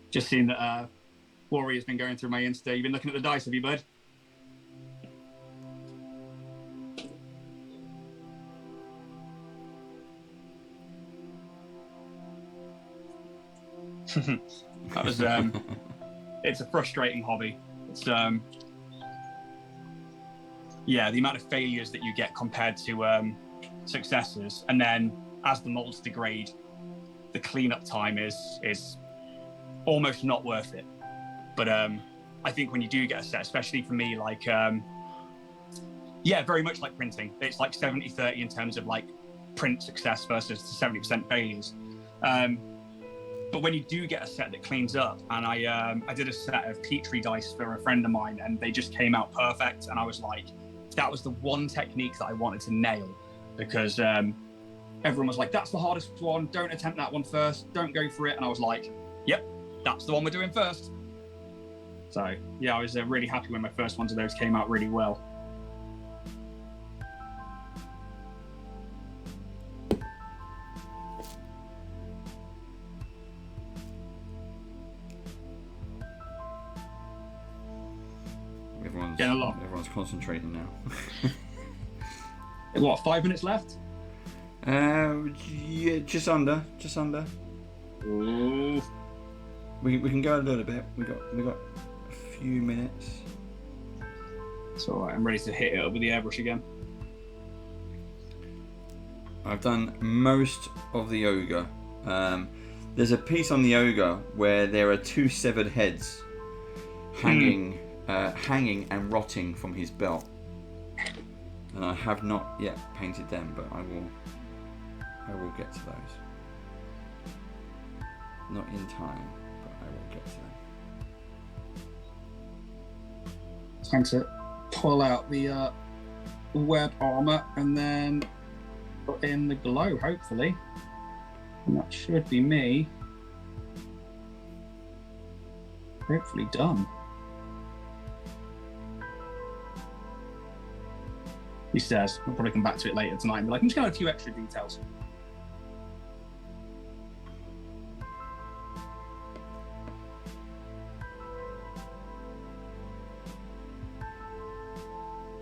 Just seen that Warrior's been going through my Insta. You've been looking at the dice, have you, bud? That was it's a frustrating hobby. It's yeah, the amount of failures that you get compared to successes, and then as the molds degrade, the cleanup time is almost not worth it. But I think when you do get a set, especially for me, like yeah, very much like printing, it's like 70-30 in terms of like print success versus 70% failures. But when you do get a set that cleans up, and I did a set of Petri dice for a friend of mine, and they just came out perfect, and I was like, that was the one technique that I wanted to nail, because everyone was like, that's the hardest one, don't attempt that one first, don't go for it. And I was like, yep, that's the one we're doing first. So yeah, I was really happy when my first ones of those came out really well. Getting a lot. Everyone's concentrating now. What, 5 minutes left? Yeah, just under. Ooh. We can go a little bit. We got a few minutes. It's alright, I'm ready to hit it up with the airbrush again. I've done most of the ogre. There's a piece on the ogre where there are 2 severed heads hanging and rotting from his belt, and I have not yet painted them, but I will get to those. Not in time, but I will get to them. Time to pull out the web armor and then put in the glow, hopefully. And that should be me. Hopefully done. He says, we'll probably come back to it later tonight and be like, I'm just going to have a few extra details.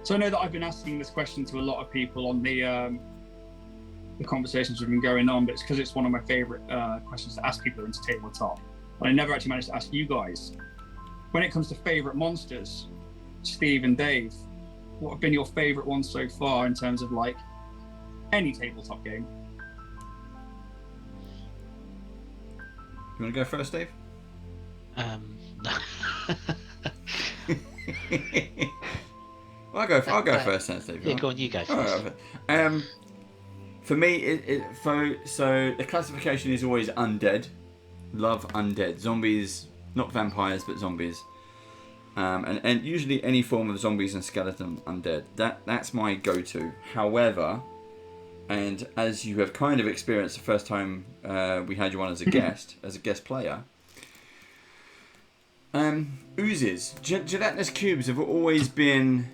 So I know that I've been asking this question to a lot of people on the conversations we've been going on, but it's because it's one of my favourite questions to ask people into tabletop. But I never actually managed to ask you guys. When it comes to favourite monsters, Steve and Dave, what have been your favourite ones so far in terms of like any tabletop game? You want to go first, Dave? I'll go first, then, Steve. Yeah, go on, you go first. Right, for me, so the classification is always undead. Love undead. Zombies, not vampires, but zombies. And usually any form of zombies and skeleton undead. That's my go-to. However, and as you have kind of experienced the first time we had you on as a guest player, oozes, gelatinous cubes have always been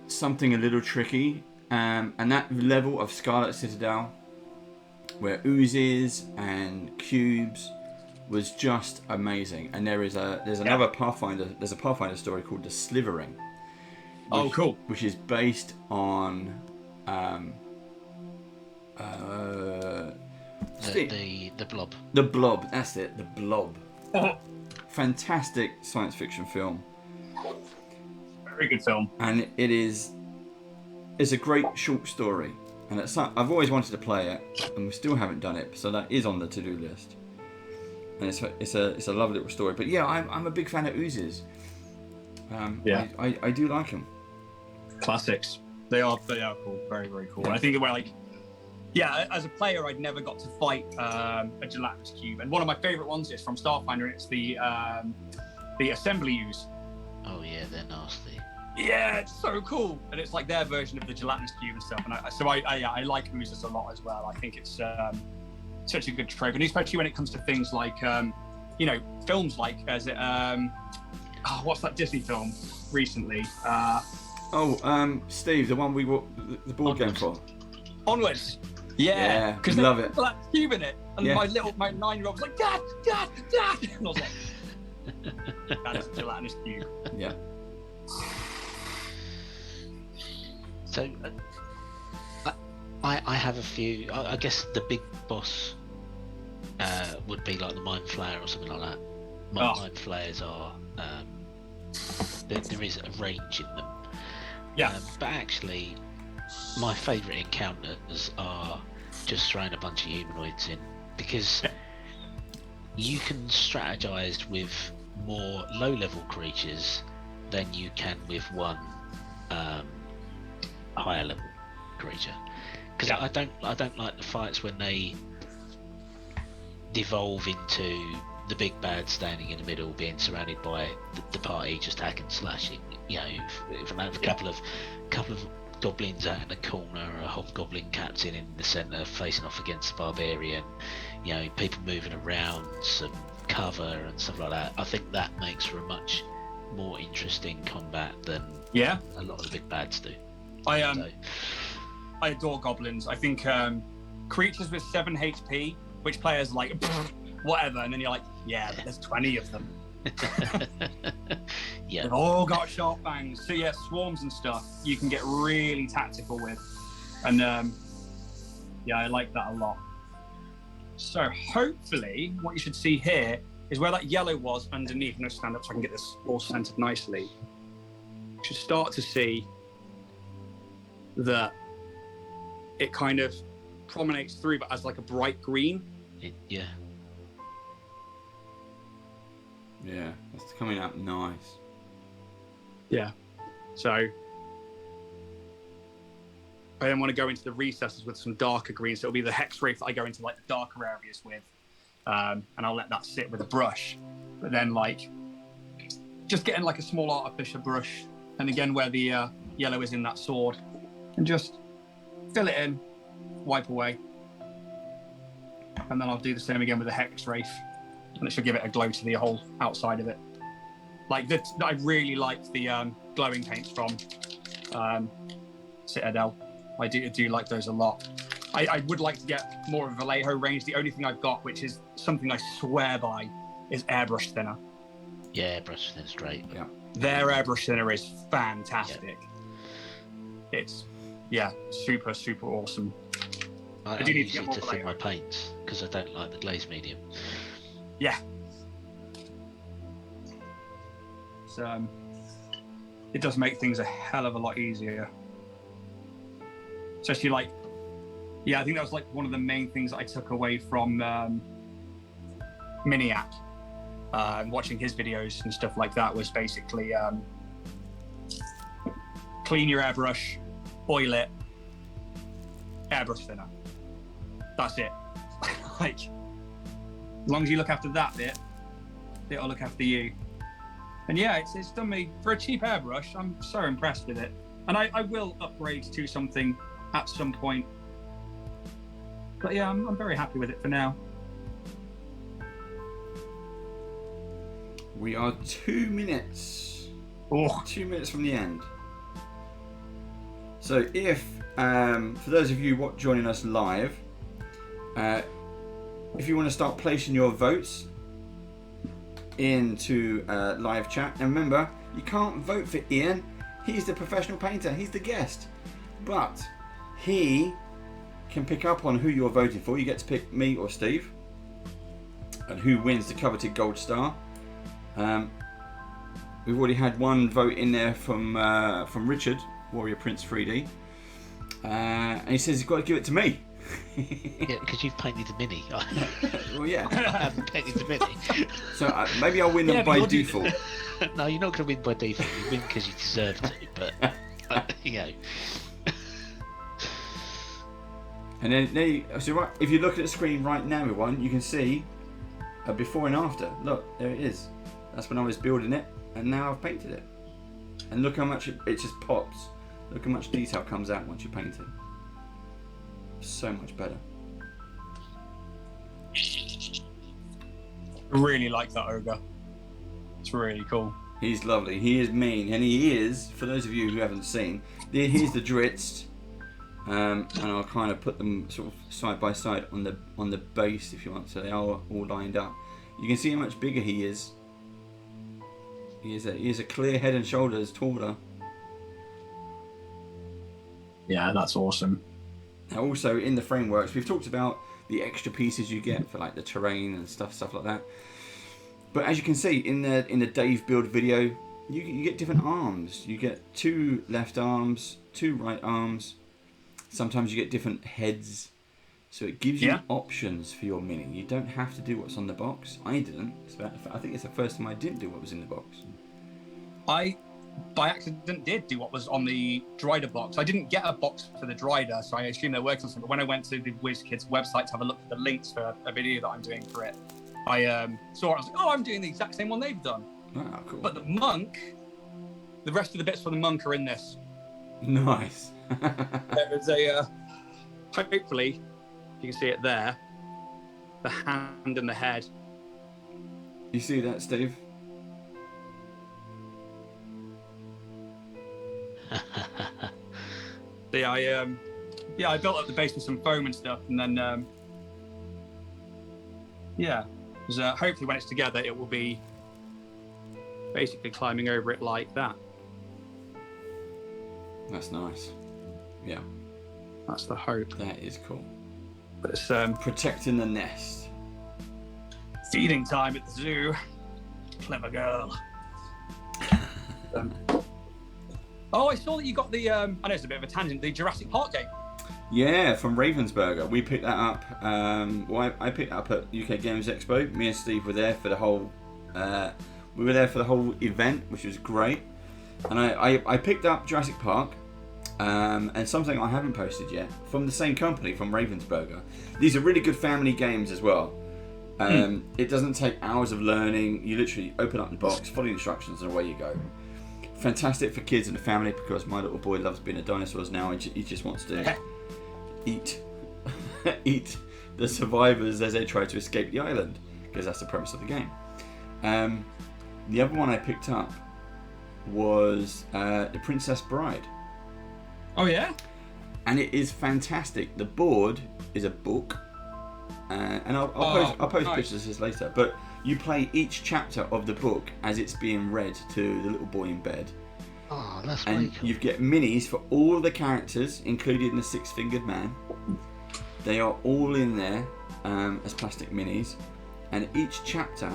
something a little tricky. And that level of Scarlet Citadel, where oozes and cubes was just amazing. And there's another Pathfinder. There's a Pathfinder story called The Slithering. Cool. Which is based on the Blob. The Blob. That's it. The Blob. Fantastic science fiction film. Very good film. And it's a great short story. And I've always wanted to play it, and we still haven't done it. So that is on the to-do list. And it's a lovely little story. But yeah, I'm a big fan of oozes. I do like them. Classics. They are cool. Very, very cool. And I think we're like, yeah, as a player, I'd never got to fight a gelatinous cube. And one of my favourite ones is from Starfinder, and it's the assembly ooze. Oh yeah, they're nasty. Yeah, it's so cool, and it's like their version of the gelatinous cube and stuff. And I like oozes a lot as well. I think it's such a good trope, and especially when it comes to things like films like what's that Disney film recently? Steve, the one we bought the board game for. Onwards. Yeah, because love it. That cube in it, and my 9-year-old was like, Dad, and I was like, that is a gelatinous cube. Yeah. So, I have a few. I guess the big boss would be like the Mind Flayer or something like that. Mind Flayers are there is a range in them. Yeah. But actually, my favourite encounters are just throwing a bunch of humanoids in, because you can strategize with more low-level creatures than you can with one higher level creature. Because I don't like the fights when they devolve into the big bad standing in the middle, being surrounded by the party just hacking and slashing. You know, if I have a couple of goblins out in the corner, or a hobgoblin captain in the centre facing off against the barbarian, you know, people moving around, some cover and stuff like that, I think that makes for a much more interesting combat than a lot of the big bads do. I adore goblins. I think creatures with 7 HP, which players like whatever, and then you're like, yeah, but there's 20 of them. Yeah. They've all got sharp fangs. So yeah, swarms and stuff you can get really tactical with. And yeah, I like that a lot. So hopefully what you should see here is where that yellow was underneath. I'm going to stand up so I can get this all centered nicely. You should start to see that it kind of promenades through, but as like a bright green. Yeah. Yeah, it's coming up nice. Yeah. So I then want to go into the recesses with some darker greens. So it'll be the hex wraith that I go into like the darker areas with. And I'll let that sit with a brush. But then like just getting like a small artificial brush. And again, where the yellow is in that sword. And just fill it in, wipe away. And then I'll do the same again with the hex wraith. And it should give it a glow to the whole outside of it. Like I really like the glowing paints from Citadel. I do like those a lot. I would like to get more of a Vallejo range. The only thing I've got, which is something I swear by, is airbrush thinner. Yeah, airbrush thinner's great. Yeah. Their airbrush thinner is fantastic. Yeah. It's, yeah, super, super awesome. I do need use to get it more to thin Vallejo. my paints because I don't like the glaze medium. Yeah. So it does make things a hell of a lot easier. Especially like, yeah, I think that was like one of the main things that I took away from Miniac. Watching his videos and stuff like that was basically clean your airbrush, oil it, airbrush thinner. That's it. Like, as long as you look after that bit, it'll look after you. And yeah, it's done me, for a cheap airbrush, I'm so impressed with it. And I will upgrade to something at some point. But yeah, I'm very happy with it for now. We are 2 minutes. Oh, 2 minutes from the end. So if, for those of you joining us live, if you want to start placing your votes into live chat, and remember, you can't vote for Ian. He's the professional painter. He's the guest. But he can pick up on who you're voting for. You get to pick me or Steve. And who wins the coveted gold star. We've already had one vote in there from Richard, Warrior Prince 3D. And he says he's got to give it to me. Yeah, because you've painted the mini. Well, yeah. I haven't painted the mini. So maybe I'll win them by default. No, you're not going to win by default. You win because you deserve to. But you know. And then so right, if you look at the screen right now, everyone, you can see a before and after. Look, there it is. That's when I was building it, and now I've painted it. And look how much it just pops. Look how much detail comes out once you paint it. So much better. I really like that ogre. It's really cool. He's lovely. He is mean, and he is. For those of you who haven't seen, here's the Dritz, and I'll kind of put them sort of side by side on the base, if you want. So they are all lined up. You can see how much bigger he is. He is a clear head and shoulders taller. Yeah, that's awesome. Now also in the frameworks, we've talked about the extra pieces you get for like the terrain and stuff like that. But as you can see in the Dave build video, you get different arms. You get 2 left arms, 2 right arms. Sometimes you get different heads. So it gives you options for your mini. You don't have to do what's on the box. I didn't. I think it's the first time I didn't do what was in the box. I, by accident, did do what was on the Dryder box. I didn't get a box for the Dryder, so I assume they're working on something. But when I went to the WizKids website to have a look at the links for a video that I'm doing for it, I saw it. I was like, oh, I'm doing the exact same one they've done. Wow, cool. But the monk, the rest of the bits for the monk are in this. Nice. There is a, hopefully, you can see it there, the hand and the head. You see that, Steve? I built up the base with some foam and stuff, and then hopefully when it's together it will be basically climbing over it like that. That's nice. Yeah, That's the hope. that is cool. But it's Protecting the nest. feeding time at the zoo. Clever girl. Oh, I saw that you got the. I know it's a bit of a tangent. The Jurassic Park game. Yeah, from Ravensburger. We picked that up. I picked it up at UK Games Expo. Me and Steve were there for the whole. We were there for the whole event, which was great. And I picked up Jurassic Park, and something I haven't posted yet from the same company, from Ravensburger. These are really good family games as well. It doesn't take hours of learning. You literally open up the box, follow the instructions, and away you go. Fantastic for kids and the family, because my little boy loves being a dinosaurs now, and he just wants to eat the survivors as they try to escape the island, because that's the premise of the game. The other one I picked up was The Princess Bride. Oh yeah. And it is fantastic. The board is a book, and I'll post nice. pictures of this later. But you play each chapter of the book as it's being read to the little boy in bed. Oh, that's And really cool. you get minis for all the characters, including the six-fingered man. They are all in there as plastic minis, and each chapter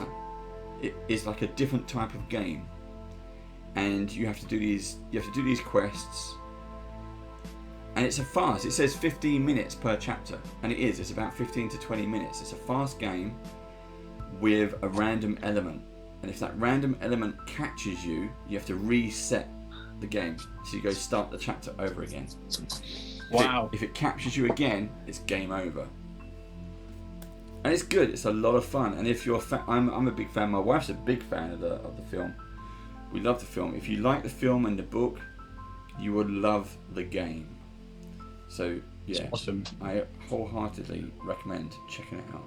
is like a different type of game. And you have to do these. You have to do these quests. And it's a fast. It says 15 minutes per chapter, and it is. It's about 15 to 20 minutes. It's a fast game with a random element, and if that random element catches you, you have to reset the game. So you go start the chapter over again. Wow. If it captures you again, it's game over. And it's good. It's a lot of fun. And if you're I'm a big fan. My wife's a big fan of the film. We love the film. If you like the film and the book, you would love the game. So yeah, Awesome. I wholeheartedly recommend checking it out.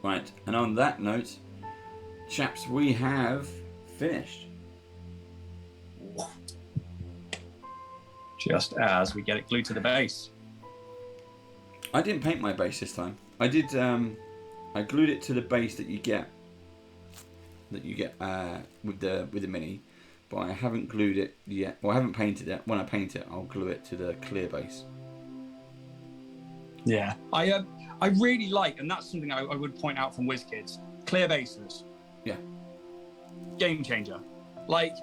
Right, and on that note, chaps, we have finished. Just as we get it glued to the base. I didn't paint my base this time. I did. I glued it to the base that you get with the mini, but I haven't glued it yet. Well, I haven't painted it. When I paint it, I'll glue it to the clear base. Yeah. I really like, and that's something I would point out from WizKids, clear bases. Yeah. Game changer. Like,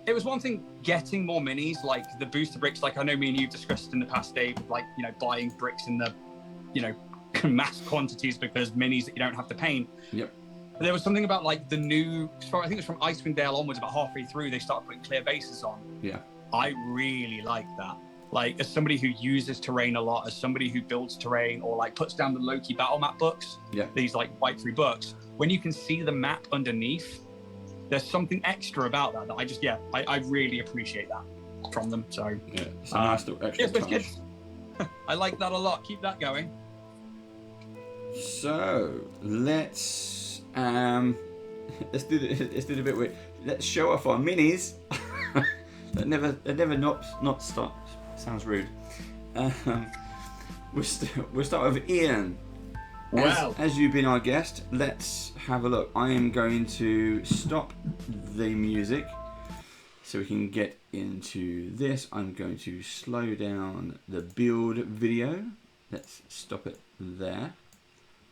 it was one thing getting more minis, like the booster bricks, like I know me and you've discussed in the past, Dave, like, buying bricks in the, mass quantities because minis that you don't have to paint. Yep. But there was something about like the new, I think it was from Icewind Dale onwards, about halfway through, they started putting clear bases on. Yeah. I really like that. Like, as somebody who uses terrain a lot, as somebody who builds terrain or like puts down the Loki battle map books, these like white free books, when you can see the map underneath, there's something extra about that I really appreciate that from them. So yeah, it's a nice little extra touch. kids. I like that a lot. Keep that going. So let's do the bit where let's show off our minis. that never not stops. Sounds rude. We'll start with Ian. As you've been our guest, let's have a look. I am going to stop the music so we can get into this. I'm going to slow down the build video. Let's stop it there.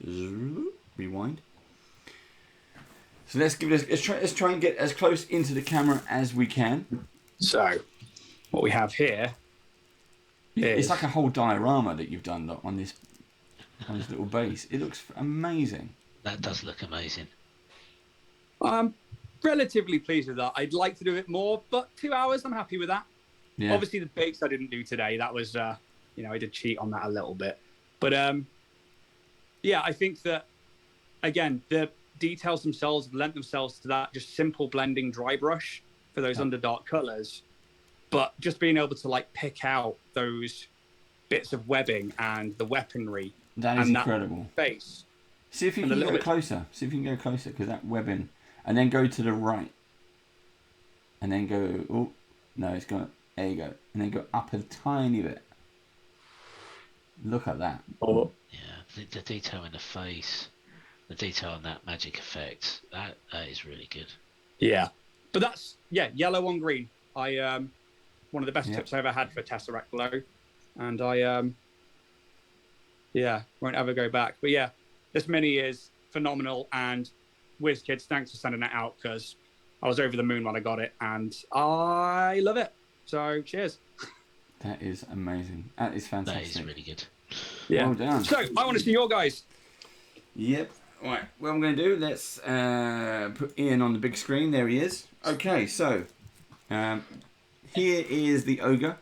Rewind. So let's try and get as close into the camera as we can. So what we have here it's like a whole diorama that you've done on this little base. It looks amazing. That does look amazing. I'm relatively pleased with that. I'd like to do it more, but 2 hours, I'm happy with that. Yeah. Obviously, the base I didn't do today. That was, I did cheat on that a little bit. But, yeah, I think that, again, the details themselves lent themselves to that just simple blending dry brush for those underdark colours. But just being able to, like, pick out those bits of webbing and the weaponry. That is incredible. Base. See if you can go closer. See if you can go closer, because that webbing. And then go to the right. And then go... Oh, no, it's gone... There you go. And then go up a tiny bit. Look at that. Oh. Yeah, the detail in the face. the detail on that magic effect, that is really good. Yeah, but that's yellow on green. I one of the best Yeah. tips I ever had for Tesseract Glow, and I won't ever go back. But yeah, this mini is phenomenal, and WizKids, thanks for sending it out because I was over the moon when I got it, and I love it. So cheers. That is amazing. That is That fantastic. is really good. Yeah. Well done. So I want to see your guys. Yep. Right. What I'm going to do, let's put Ian on the big screen. There he is. Okay, so here is the ogre.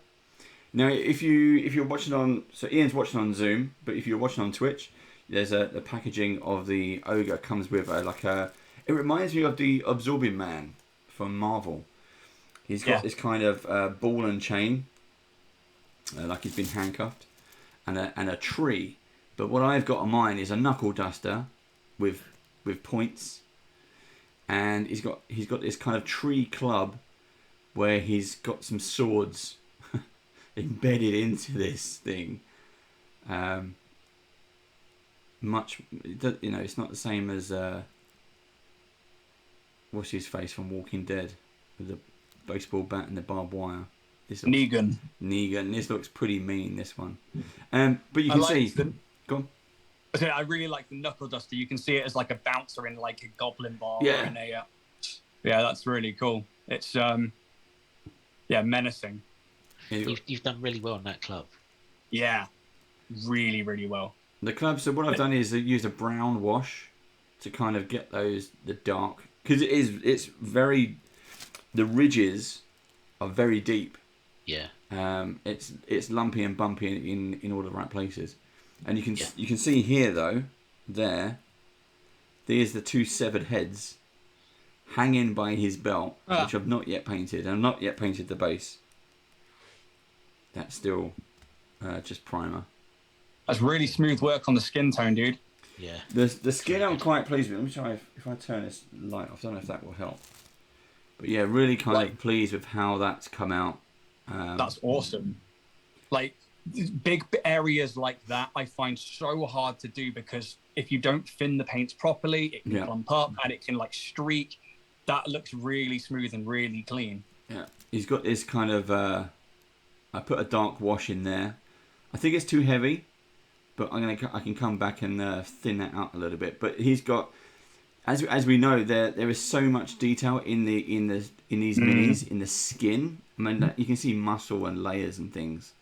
Now, if you're watching on, so Ian's watching on Zoom, but if you're watching on Twitch, there's the packaging of the ogre comes with it reminds me of the Absorbing Man from Marvel. He's got this kind of ball and chain, like he's been handcuffed, and a tree. But what I've got on mine is a knuckle duster with points, and he's got this kind of tree club where he's got some swords embedded into this thing. It's not the same as what's his face from Walking Dead with the baseball bat and the barbed wire. Negan. This looks pretty mean, this one. But you can see. Go on. I really like the knuckle duster. You can see it as like a bouncer in like a goblin bar. Yeah. Or in yeah, that's really cool. It's menacing. You've done really well in that club. Yeah, really, really well. The club. So what I've done is I used a brown wash to kind of get the dark, because it's very, the ridges are very deep. Yeah. It's lumpy and bumpy in all the right places, and you can see here though, there's the two severed heads hanging by his belt, which I've not yet painted, and I've not yet painted the base. That's still just primer. That's really smooth work on the skin tone, dude. Yeah. The skin I'm quite pleased with. Let me try if I turn this light off. I don't know if that will help. But yeah, really kind of pleased with how that's come out. That's awesome. Like big areas like that, I find so hard to do because if you don't thin the paints properly, it can clump up and it can like streak. That looks really smooth and really clean. Yeah, he's got this kind of. I put a dark wash in there. I think it's too heavy, but I can come back and thin that out a little bit. But he's got, as we know, there is so much detail in these minis, in the skin. I mean, you can see muscle and layers and things.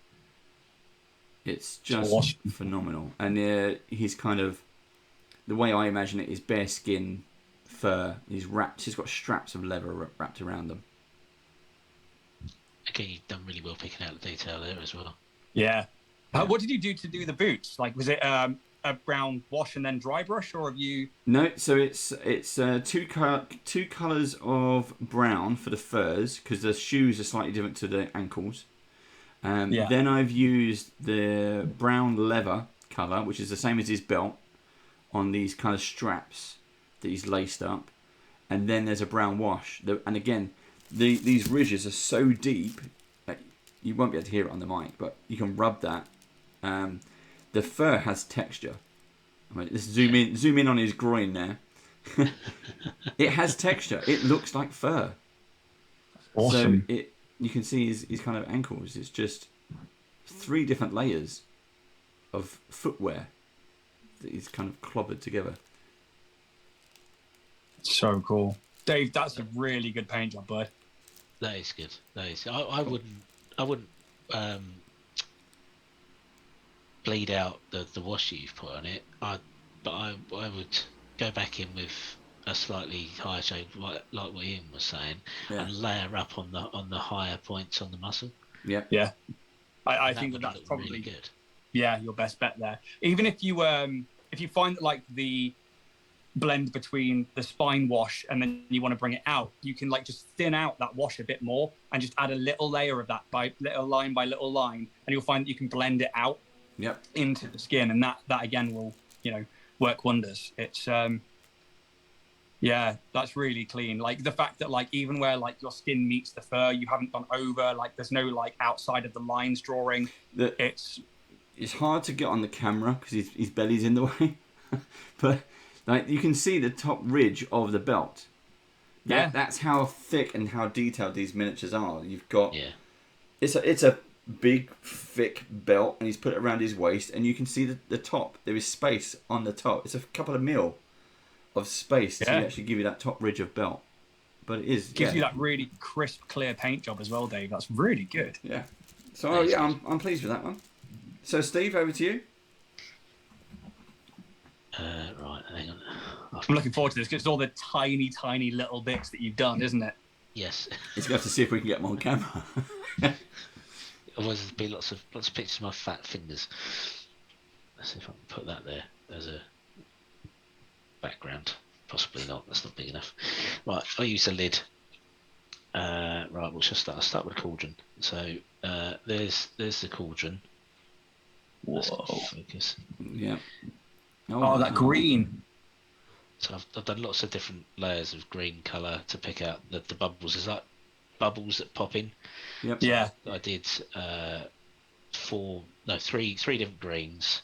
It's just phenomenal. And he's kind of, the way I imagine it is bare skin, fur. He's got straps of leather wrapped around them. Again, you've done really well picking out the detail there as well. Yeah. What did you do to do the boots? Like, was it a brown wash and then dry brush, or have you? No, so it's two colours of brown for the furs, because the shoes are slightly different to the ankles. Then I've used the brown leather colour, which is the same as his belt, on these kind of straps that he's laced up, and then there's a brown wash. And again, these ridges are so deep that you won't be able to hear it on the mic, but you can rub that. The fur has texture. I mean, let's zoom in on his groin there. It has texture. It looks like fur. Awesome. So you can see his kind of ankles. It's just 3 different layers of footwear that he's kind of clobbered together. So cool, Dave. That's a really good paint job, bud. That is good. That is. I wouldn't bleed out the wash that you've put on it. But I would go back in with a slightly higher shade, like what Ian was saying, and layer up on the higher points on the muscle. Yeah. Yeah. I think that's probably really good. Yeah, your best bet there. Even if you find that like the blend between the spine wash and then you want to bring it out, you can like just thin out that wash a bit more and just add a little layer of that by little line, and you'll find that you can blend it out into the skin, and that again will work wonders. It's that's really clean. Like the fact that like even where like your skin meets the fur, you haven't gone over, like there's no like outside of the lines drawing. It's hard to get on the camera because his belly's in the way. But Like you can see the top ridge of the belt. That's how thick and how detailed these miniatures are. You've got it's a big thick belt, and he's put it around his waist, and you can see the top. There is space on the top. It's a couple of mil of space to actually give you that top ridge of belt. But it gives you that really crisp, clear paint job as well, Dave. That's really good. Yeah. So I'm pleased with that one. So Steve, over to you. Right, hang on. I'm looking forward to this because it's all the tiny, tiny little bits that you've done, isn't it? Yes. He's going to have to see if we can get them on camera. Otherwise, there'll be lots of pictures of my fat fingers. Let's see if I can put that there as a background. Possibly not. That's not big enough. Right, I'll use the lid. Right, we'll just start. I'll start with the cauldron. So there's the cauldron. Whoa! Focus. Yeah. Oh, that green. So I've done lots of different layers of green colour to pick out the bubbles. Is that bubbles that pop in? Yep. Yeah. I did three different greens.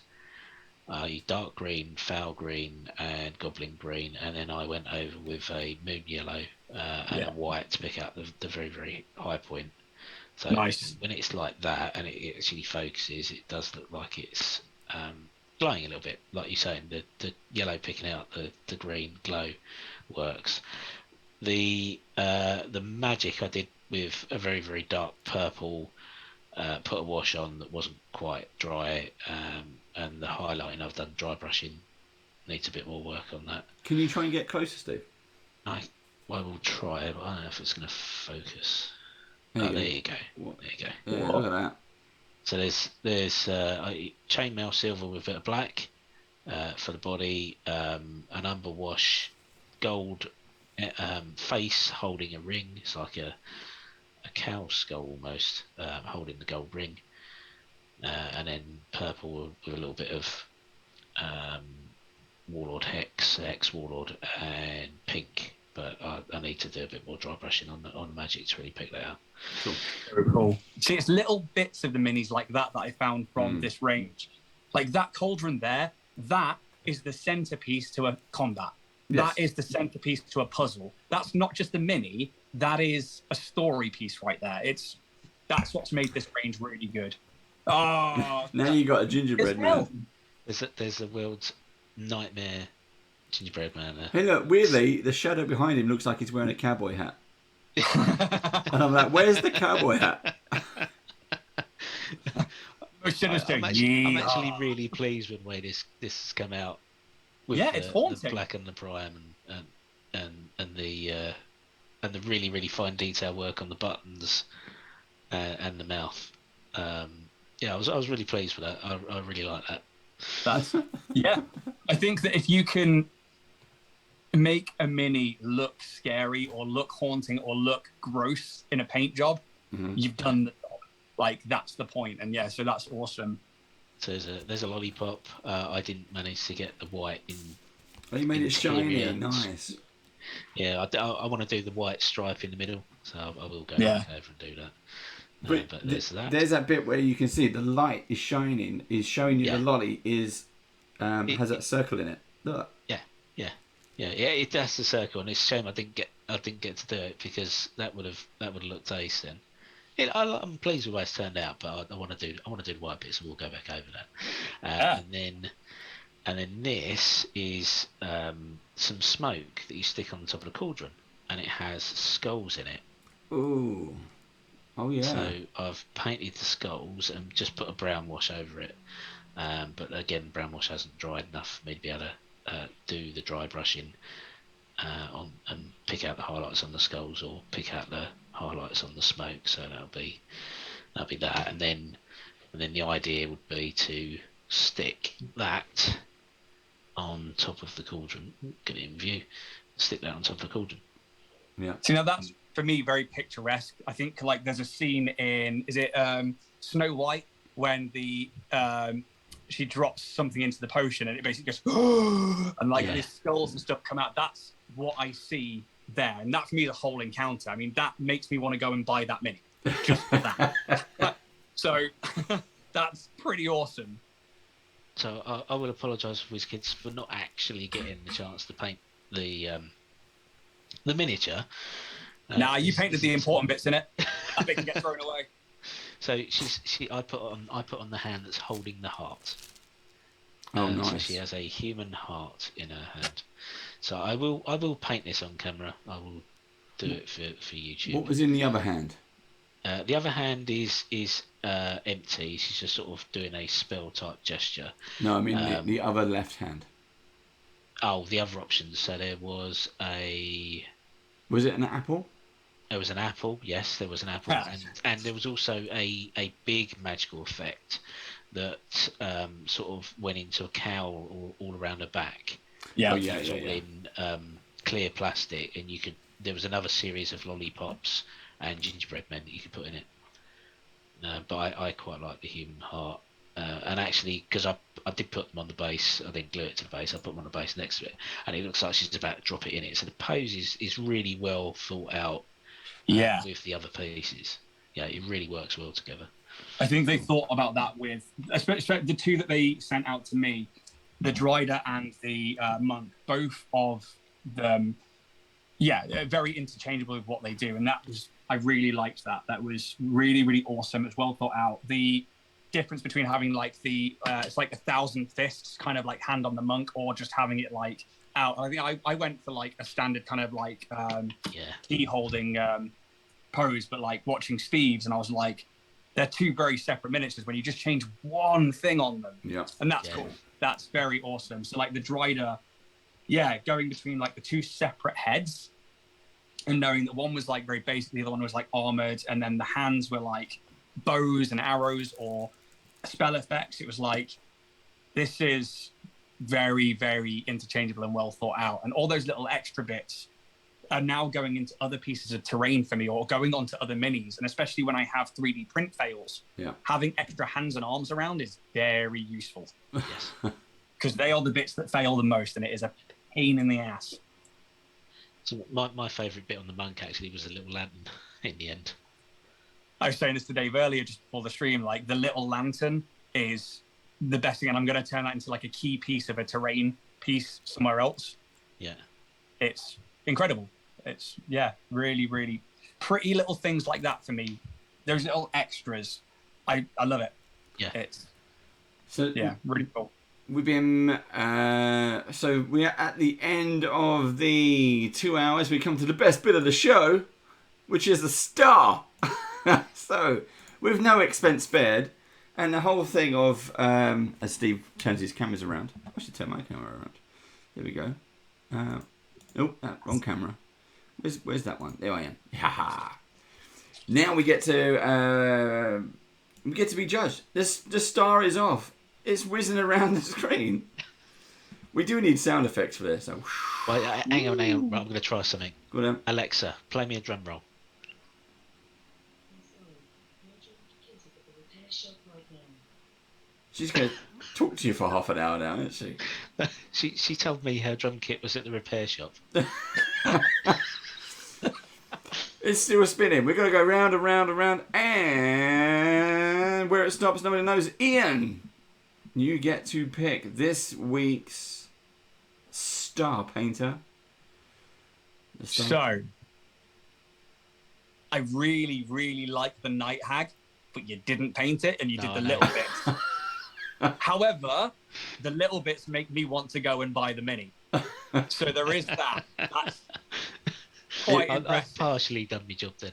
Dark green, foul green, and goblin green, and then I went over with a moon yellow and a white to pick out the very, very high point. So nice. When it's like that and it actually focuses, it does look like it's glowing a little bit, like you're saying. The yellow picking out the green glow works. The magic I did with a very, very dark purple. Put a wash on that wasn't quite dry, and the highlighting I've done dry brushing needs a bit more work on that. Can you try and get closer, Steve? I will try, but I don't know if it's going to focus. There you go. What? There you go. Yeah, look at that. So there's chainmail silver with a bit of black for the body, an umber wash, gold face holding a ring. It's like a cow skull almost, holding the gold ring, and then purple with a little bit of Warlord Hex Warlord, and pink. But I need to do a bit more dry brushing on the magic to really pick that out. Cool. Very cool. See, it's little bits of the minis like that I found from this range. Like that cauldron there, that is the centerpiece to a combat. Yes. That is the centerpiece to a puzzle. That's not just a mini. That is a story piece right there. That's what's made this range really good. Oh, now you got a gingerbread man. There's the world's nightmare gingerbread man there. Hey, look, weirdly, the shadow behind him looks like he's wearing a cowboy hat. And I'm like, where's the cowboy hat? I'm actually really pleased with the way this has come out. With it's haunting. The black and the prime and the really, really fine detail work on the buttons and the mouth. I was really pleased with that. I really like that. I think that if you can make a mini look scary or look haunting or look gross in a paint job, you've done the job. Like that's the point. And so that's awesome. So there's a lollipop. I didn't manage to get the white in. Oh, you made it shiny, nice. Yeah, I want to do the white stripe in the middle, so I will go back over and do that. But there's that. There's that bit where you can see the light is shining, is showing you the lolly is has that circle in it. Look. Yeah. It has the circle, and it's a shame I didn't get to do it because that would have looked ace then. I'm pleased with the way it's turned out, but I want to do the white bits, and we'll go back over that. And then this is some smoke that you stick on the top of the cauldron, and it has skulls in it. Ooh. Oh yeah. So I've painted the skulls and just put a brown wash over it. But again, brown wash hasn't dried enough for me to be able to do the dry brushing on and pick out the highlights on the skulls or pick out the highlights on the smoke. So that'll be that. And then the idea would be to stick that on top of the cauldron. Get it in view. Stick that on top of the cauldron. Yeah. See, now that's for me very picturesque. I think like there's a scene in Snow White when the she drops something into the potion and it basically goes and like these skulls and stuff come out. That's what I see there, and that for me is a whole encounter. I mean, that makes me want to go and buy that mini just for that. So that's pretty awesome. So I will apologise for WizKids for not actually getting the chance to paint the miniature. Nah, you painted the important bits in it. That bit can get thrown away. So I put on the hand that's holding the heart. Oh, So nice. she has a human heart in her hand. So I will paint this on camera. I will do it for YouTube. What was in the other hand? The other hand is empty. She's just sort of doing a spell type gesture. No, I mean the other left hand. Oh, the other options. So there was Was it an apple? There was an apple. Yes, there was an apple, and there was also a big magical effect that sort of went into a cowl all around her back. Yeah, It was all in clear plastic, and there was another series of lollipops and gingerbread men that you could put in it. But I quite like the human heart, and actually because I did put them on the base, I didn't glue it to the base. I put them on the base next to it, and it looks like she's about to drop it in it. So the pose is really well thought out. With the other pieces, it really works well together. I think they thought about that with, especially the two that they sent out to me, the Dryder and the Monk, both of them, very interchangeable with what they do. And I really liked that. That was really, really awesome. It's well thought out. The difference between having like it's like 1,000 fists kind of like hand on the Monk, or just having it like out. I think I went for like a standard kind of like key holding pose, but like watching Steve's, and I was like, they're two very separate miniatures when you just change one thing on them. Yeah. And that's cool. That's very awesome. So like the Dryder, going between like the two separate heads and knowing that one was like very basic, the other one was like armored, and then the hands were like bows and arrows or spell effects. It was like, this is very, very interchangeable and well thought out. And all those little extra bits are now going into other pieces of terrain for me, or going onto other minis. And especially when I have 3D print fails, having extra hands and arms around is very useful. Yes. Because they are the bits that fail the most, and it is a pain in the ass. So my favourite bit on the Monk actually was the little lantern in the end. I was saying this to Dave earlier just before the stream, like the little lantern is the best thing, and I'm going to turn that into like a key piece of a terrain piece somewhere else. Yeah. It's incredible. It's really, really pretty little things like that for me. Those little extras, I love it. Yeah. It's really cool. We've been so we are at the end of the 2 hours. We come to the best bit of the show, which is the star. So with no expense spared, and the whole thing of as Steve turns his cameras around. I should turn my camera around. There we go. Wrong camera. Where's that one? There I am. Haha. Now we get to be judged. The star is off. It's whizzing around the screen. We do need sound effects for this. So. Well, hang on. Right, I'm going to try something. Go on. Alexa, play me a drum roll. She's going to talk to you for half an hour now, isn't she? She told me her drum kit was at the repair shop. It's still spinning. We're going to go round and round and round. And where it stops, nobody knows. Ian, you get to pick this week's star painter. So, I really, really like the Night Hag, but you didn't paint it, and you did the little bits. However, the little bits make me want to go and buy the mini. So there is that. That's quite impressive. I've partially done my job then.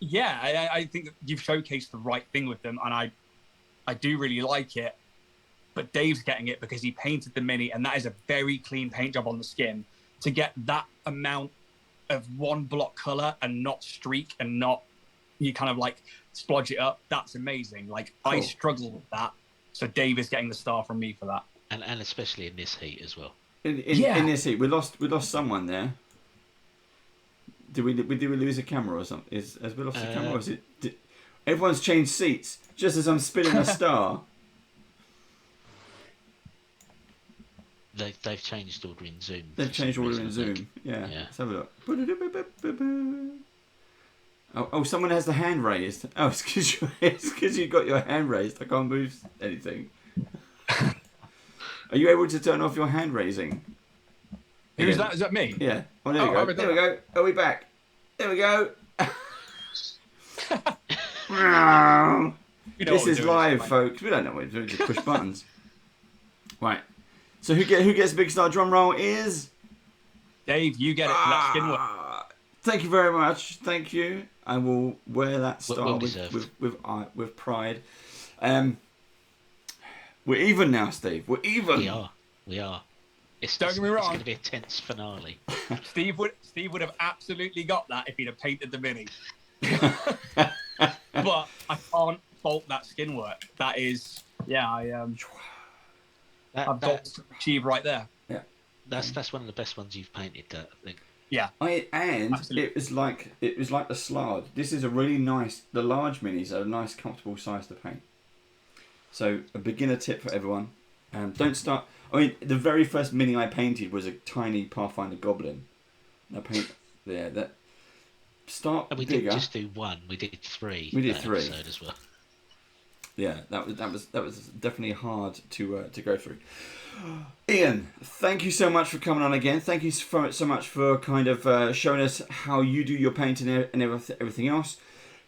Yeah, I think that you've showcased the right thing with them, and I do really like it. But Dave's getting it because he painted the mini, and that is a very clean paint job on the skin. To get that amount of one block color and not streak and not you kind of like splodge it up, that's amazing. Like cool. I struggle with that. So Dave is getting the star from me for that. And especially in this heat as well. In this heat, we lost someone there. Did we lose a camera or something? Has we lost a camera? Or is it? Everyone's changed seats just as I'm spinning a star. They've changed order in Zoom. They've changed order in Zoom. Yeah. Let's have a look. Oh, someone has the hand raised. Oh, it's because you got your hand raised. I can't move anything. Are you able to turn off your hand raising? Who's Again. that? Is that me? Yeah. Oh, there we Oh, go. I've There we go. Are we back? There we go. You know This what we're is doing, live, it's fine. folks. We don't know what we're doing. Just push buttons. Right. So who gets the big star drum roll is... Dave, you get it for that skin work. Thank you very much. Thank you. I will wear that star Well with deserved. with pride. We're even now, Steve. We're even. We are. Don't get me wrong. It's going to be a tense finale. Steve would have absolutely got that if he'd have painted the mini. But I can't fault that skin work. That is, I've got to achieve right there. Yeah. That's one of the best ones you've painted. I think. Yeah. Absolutely. it was like the Slard. This is a really nice. The large minis are a nice, comfortable size to paint. So a beginner tip for everyone: don't start. I mean, the very first mini I painted was a tiny Pathfinder Goblin. I paint that. Start And we bigger. didn't just do one; we did three. We did that three episode as well. Yeah, that was definitely hard to go through. Ian, thank you so much for coming on again. Thank you so much for kind of showing us how you do your painting and everything else.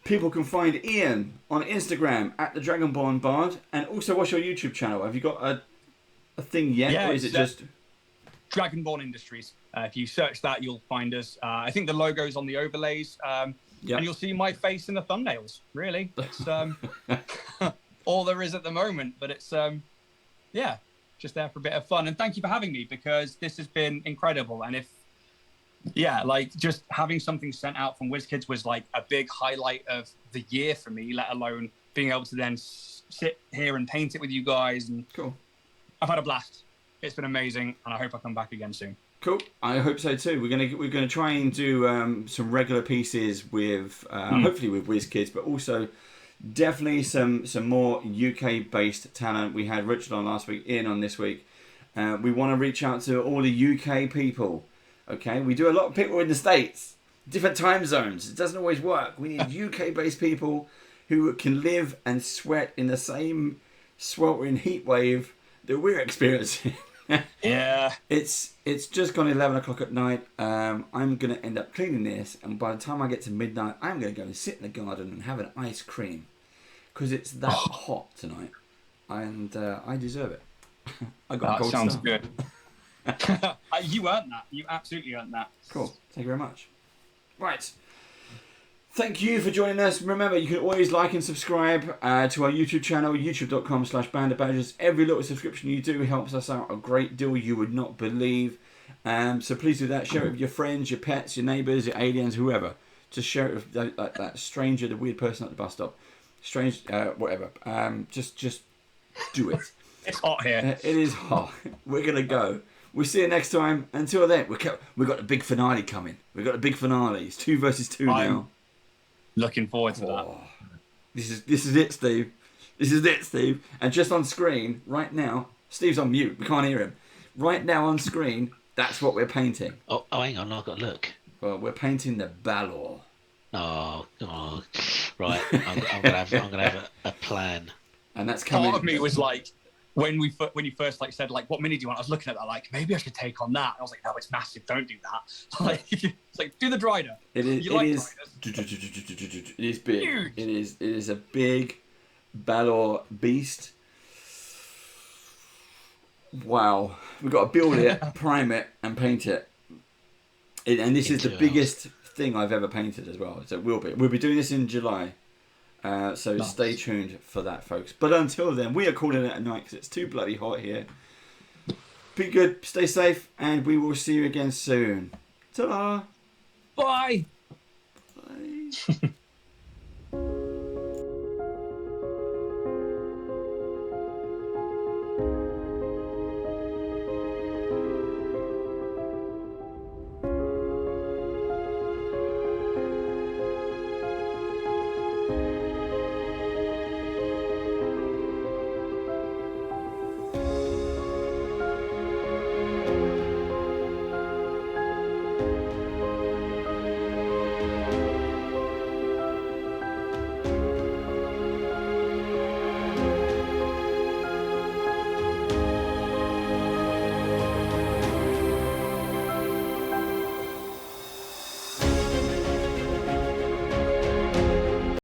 People can find Ian on Instagram at the Dragonborn Bard, and also what's your YouTube channel? Have you got a thing yet, Yeah, or is it just Dragonborn Industries? If you search that, you'll find us. I think the logo's on the overlays, and you'll see my face in the thumbnails. Really, it's all there is at the moment. But it's just there for a bit of fun. And thank you for having me, because this has been incredible. And just having something sent out from WizKids was like a big highlight of the year for me, let alone being able to then sit here and paint it with you guys. And cool? I've had a blast. It's been amazing, and I hope I come back again soon. Cool. I hope so too. We're gonna try and do some regular pieces with hopefully with WizKids, but also definitely some more UK based talent. We had Richard on last week, Ian on this week. We want to reach out to all the UK people. Okay, we do a lot of people in the States, different time zones. It doesn't always work. We need UK based people who can live and sweat in the same sweltering heat wave that we're experiencing. Yeah. It's just gone 11 o'clock at night. I'm going to end up cleaning this, and by the time I get to midnight, I'm going to go and sit in the garden and have an ice cream, because it's that hot tonight, and I deserve it. I got a gold sounds star. good. You earned that. You absolutely earned that. Cool. Thank you very much. Right. Thank you for joining us. Remember, you can always like and subscribe to our YouTube channel, youtube.com/bandofbadgers. Every little subscription you do helps us out a great deal you would not believe. So please do that. Share it with your friends, your pets, your neighbours, your aliens, whoever. Just share it with that stranger, the weird person at the bus stop. Strange, whatever. Just do it. It's hot here. It is hot. We're going to go. We'll see you next time. Until then, we've got the big finale coming. We've got the big finale. It's 2 versus 2 now. Looking forward to that. This is it, Steve. This is it, Steve. And just on screen right now, Steve's on mute. We can't hear him. Right now on screen, that's what we're painting. Oh, hang on, I've got to look. Well, we're painting the Balor. Oh, right. I'm gonna have a plan. And that's coming. Part of me was like, when you first said what mini do you want? I was looking at that like, maybe I should take on that. I was like, no, it's massive. Don't do that. It's like, do the Drider. It is. Driders? It is big. Huge. It is a big Balor beast. Wow, we've got to build it, prime it, and paint it. And this is the biggest thing I've ever painted as well. So we'll be doing this in July. So nice. Stay tuned for that, folks. But until then, we are calling it a night because it's too bloody hot here. Be good, stay safe, and we will see you again soon. Ta-da! Bye. Bye.